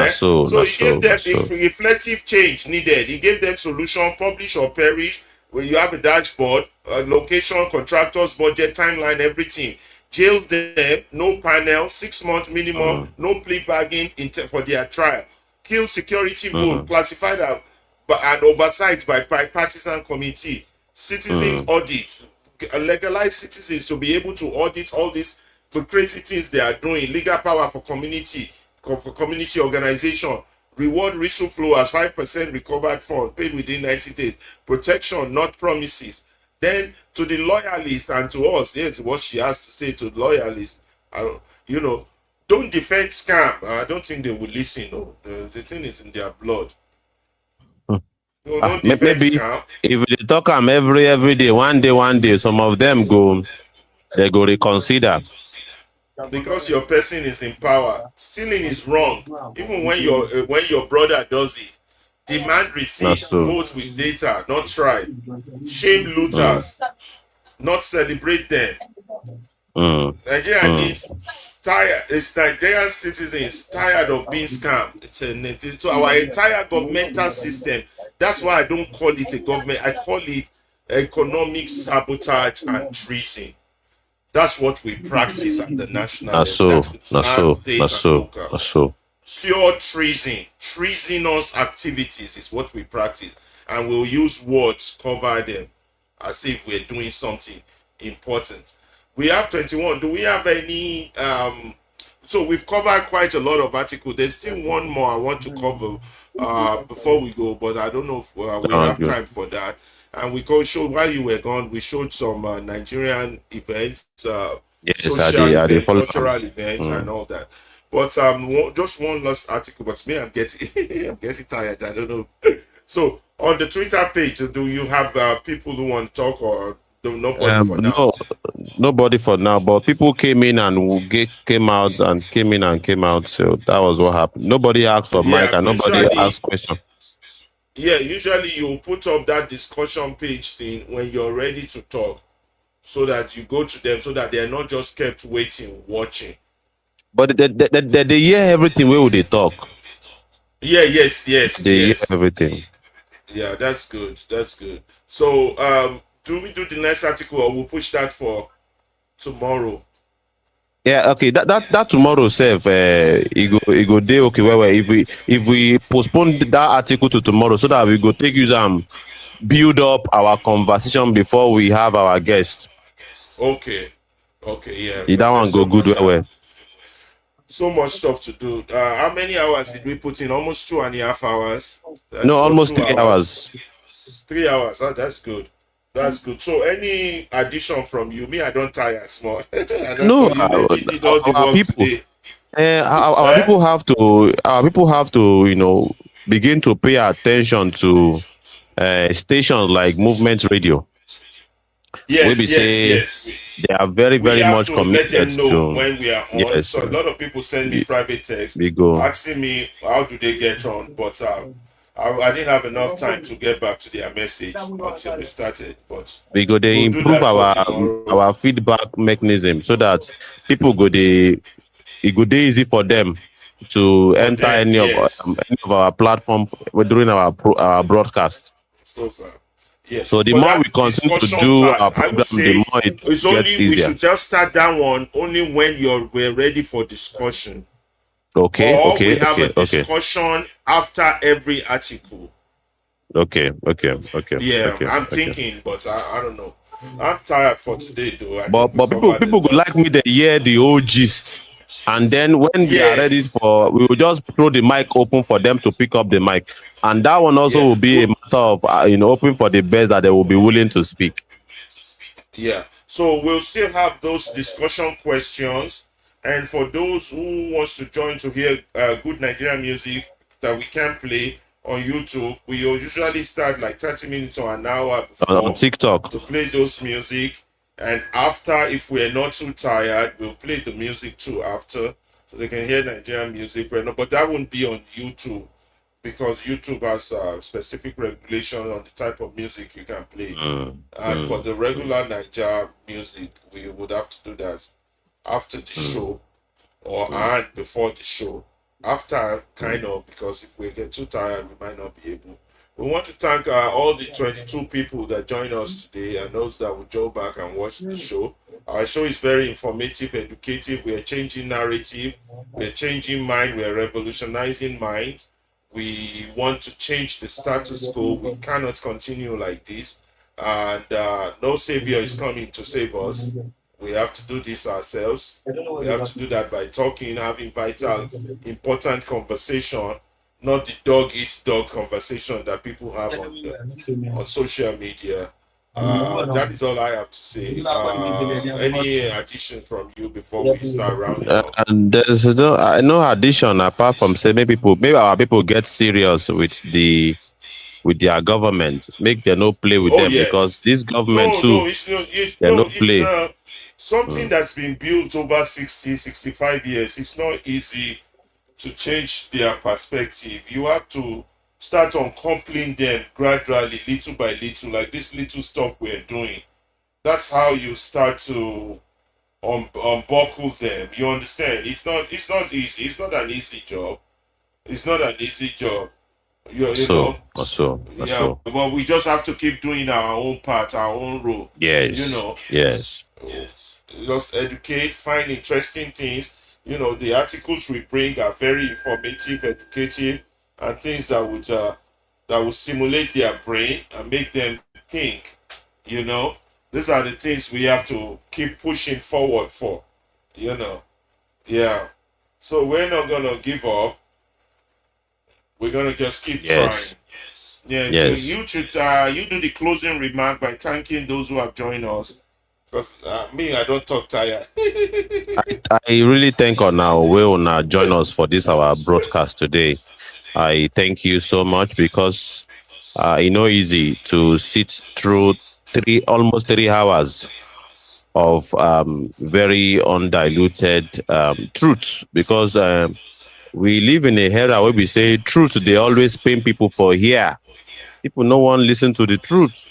So he gave them reflective change needed. He gave them solution: publish or perish. Where you have a dashboard, location, contractors, budget, timeline, everything. Jail them, no panel, 6 month minimum, no plea bargain for their trial. Kill security vote, classified and oversight by bipartisan committee. Citizen audit, legalize citizens to be able to audit all these crazy things they are doing. Legal power for community organization. Reward whistle flow as 5% recovered fund paid within 90 days. Protection, not promises. Then to the loyalists and to us, here's what she has to say to the loyalists. Don't defend scam. I don't think they will listen. No, the thing is in their blood. Don't defend maybe scam. If they talk them every day, one day, some of them they go reconsider. Because your person is in power, stealing is wrong. Even when your brother does it, demand receipts, vote with data, not try. Shame looters, not celebrate them. Nigeria needs Nigerian citizens tired of being scammed. So our entire governmental system. That's why I don't call it a government. I call it economic sabotage and treason. That's what we practice at the national level. Pure treason, treasonous activities is what we practice, and we'll use words cover them as if we're doing something important. We have 21. Do we have any? So we've covered quite a lot of articles. There's still one more I want to cover before we go, but I don't know if we have time for that. And we showed while you were gone, we showed some Nigerian events, social events, cultural events, and all that. But just one last article. But me, I'm getting tired. I don't know. So on the Twitter page, do you have people who want to talk, or nobody for now? No, nobody for now. But people came in and came out, and came in and came out. So that was what happened. Nobody asked for mic, and nobody asked questions. Yeah, usually you put up that discussion page thing when you're ready to talk, so that you go to them, so that they're not just kept waiting, watching. But they hear everything. Where would they talk? Yeah, yes. They hear everything. Yeah, that's good. So, do we do the next article, or we'll push that for tomorrow? Yeah, okay. That tomorrow, self, it go day okay. Well, if we postpone that article to tomorrow, so that we go take use build up our conversation before we have our guest. Okay, yeah. That one go good well. So much stuff to do. How many hours did we put in? Almost 2.5 hours. No, That's or almost 2 hours. 3 hours. 3 hours. Oh, that's good. That's good. So any addition from you? Me, I don't tire small. I don't No, tell you that you did all the our work people, today. our Eh? people have to, begin to pay attention to stations like Movement Radio. We be Yes, yes, say yes. they are very, We very have much to let committed them know to. when we are on. Yes, So a lot of people send me private text we go. asking me how do they get on, but I didn't have enough time to get back to their message until we started. But We go. They we'll do improve that for tomorrow. our feedback mechanism so that people go. It go dey easy for them to For enter them, yes. any of our platform during our broadcast. Program. Yeah. So the For more we that continue to discussion do part, our I would program, the say more it it's gets only we easier. should just start that one only when we're ready for discussion. Okay, Or okay, we have okay, a okay, discussion after every article. okay, okay, okay, Yeah, okay, I'm okay. thinking, but I don't know. I'm tired for today, though. I But think we people covered a would lot. like me to hear the whole gist, and then when they are ready Yes. we will just throw the mic open for them to pick up the mic, and that one also Yeah. will be a matter of open for the best that they will be willing to speak. Yeah. So we'll still have those discussion questions, and for those who wants to join to hear good Nigerian music that we can play on YouTube, we usually start like 30 minutes or an hour On before TikTok. to play those music, and after, if we're not too tired, we'll play the music too after, so they can hear Nigerian music. But that won't be on YouTube because YouTube has specific regulation on the type of music you can play. And for the regular Niger music, we would have to do that after the show or and before the show. After, kind of, because if we get too tired, we might not be able. We want to thank all the 22 people that joined us today and those that will go back and watch the show. Our show is very informative, educative. We are changing narrative. We are changing mind. We are revolutionizing mind. We want to change the status quo. We cannot continue like this. And no savior is coming to save us. We have to do this ourselves. We have to do that by talking, having vital, important conversation, not the dog eats dog conversation that people have on social media. That is all I have to say. Any additions from you before we start rounding up? And there's no addition apart from say maybe our people get serious with their government, make them no play with Oh them, because yes. this government too, they no It's play. something that's been built over 60, 65 years. It's not easy to change their perspective. You have to start uncoupling them gradually, little by little, like this little stuff we're doing. That's how you start to unbuckle them. You understand? It's not easy. It's not an easy job. It's not an easy job. You know. So. But we just have to keep doing our own part, our own role. You Yes. know, Yes. just educate, find interesting things. You know, the articles we bring are very informative, educative, and things that would stimulate their brain and make them think. You know, these are the things we have to keep pushing forward for. You know, yeah. So we're not gonna give up. We're gonna just keep Yes. trying. Yeah, Yes. you should you do the closing remark by thanking those who have joined us. Because me, I don't talk tired. I really thank on our will now join us for this our broadcast today. I thank you so much because it's not easy to sit through almost 3 hours of very undiluted truth, because we live in a era where we say truth, they always pain people for here. People no one listen to the truth.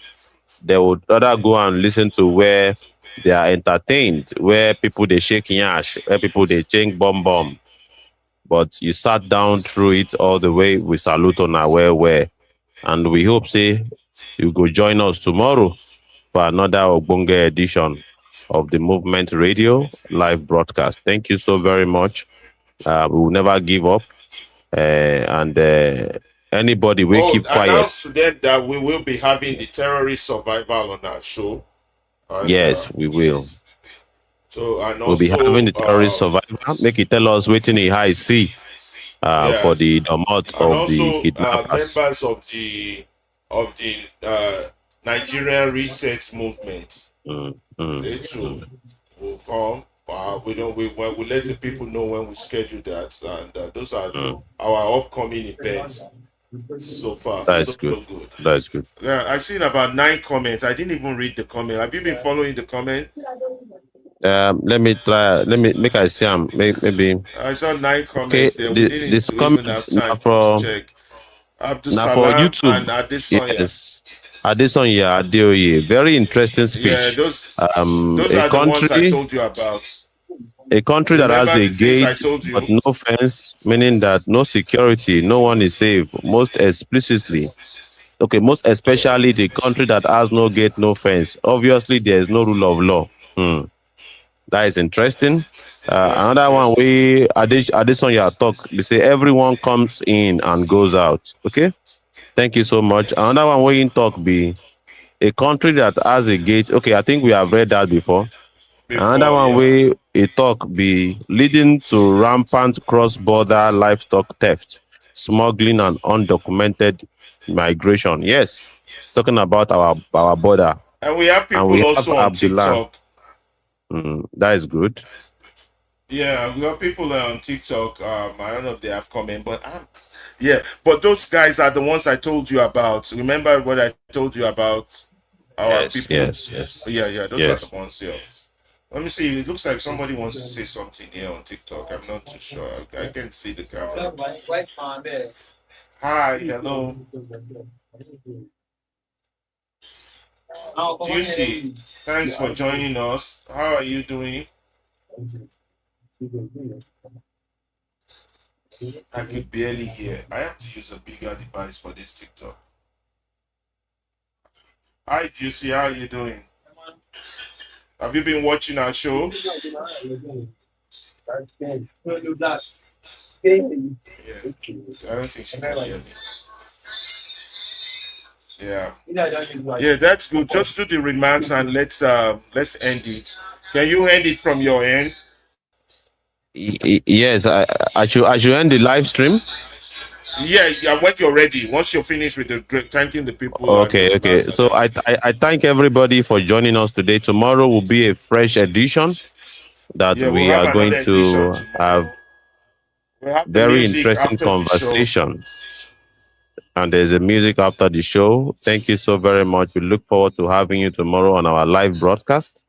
They would rather go and listen to where they are entertained, where people they shake yash, where people they change bomb. But you sat down through it all the way. We salute on our where, and we hope say you go join us tomorrow for another Ogbonge edition of the Movement Radio live broadcast. Thank you so very much. We will never give up, and anybody will keep quiet. Announce to them that we will be having the terrorist survival on our show. And, yes, we will. So and We'll be having also the terrorist survivor. Make it tell us waiting in high see for yes, the domot and of the also kidnappers. members of the Nigerian reset movement. Mm, mm, They too mm, will come. We don't. We let the people know when we schedule that, and those are mm. our upcoming events. So far, so That's good. good. That's good. Yeah, I've seen about 9 comments. I didn't even read the comment. Have you been following the comment? Let me try. Let me make I see. Maybe. I saw 9 Okay. comments there. We didn't This comment even have now time to for check. Abdul now for Salam YouTube. and Adesanya. Yes. Adesanya Adeboye. Very interesting Yeah, speech. those A are the ones I country told you about. that has Remember a the things I gate told but you? no fence, meaning that no security, no one is safe. Most explicitly, okay, most especially Yes. the country that has no gate, no fence. Obviously, there is no rule of law. Hmm. That is interesting. That's Another one interesting. we Adesanya talk. They say everyone comes in and goes out. Okay, thank you so much. Another one we in talk be a country that has a gate. Okay, I think we have read that before. Another Before, one yeah. way a talk be leading to rampant cross-border livestock theft, smuggling, and undocumented migration. Yes, talking about our border, And we have and we people have also on Abdullah. TikTok. That is good. Yeah, we have people on TikTok. I don't know if they have comment, but yeah, but those guys are the ones I told you about. Remember what I told you about our Yes, people? yes, yes, Yeah, those are the yes. ones. Yeah. Let me see. It looks like somebody wants to say something here on TikTok. I'm not too sure. I can't see the camera. Hi, hello. Juicy, thanks for joining us. How are you doing? I could barely hear. I have to use a bigger device for this TikTok. Hi, Juicy. How are you doing? Have you been watching our show? Yeah. I don't think she can hear me. Yeah. Yeah, that's good. Just do the remarks and let's end it. Can you end it from your end? Yes, I should end the live stream. Yeah, when you're ready. Once you're finished with the thanking the people and the Okay, okay. remarks and So I, everything. I thank everybody for joining us today. Tomorrow will be a fresh edition that Yeah, we'll we have are another going edition to have tomorrow. We'll have the very music interesting after the show. conversation. And there's a music after the show. Thank you so very much. We look forward to having you tomorrow on our live broadcast.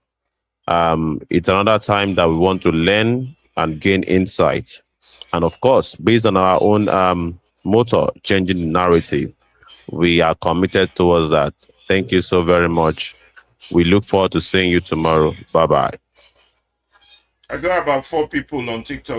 It's another time that we want to learn and gain insight. And of course, based on our own motto, changing the narrative, we are committed towards that. Thank you so very much. We look forward to seeing you tomorrow. Bye bye. I got about 4 people on TikTok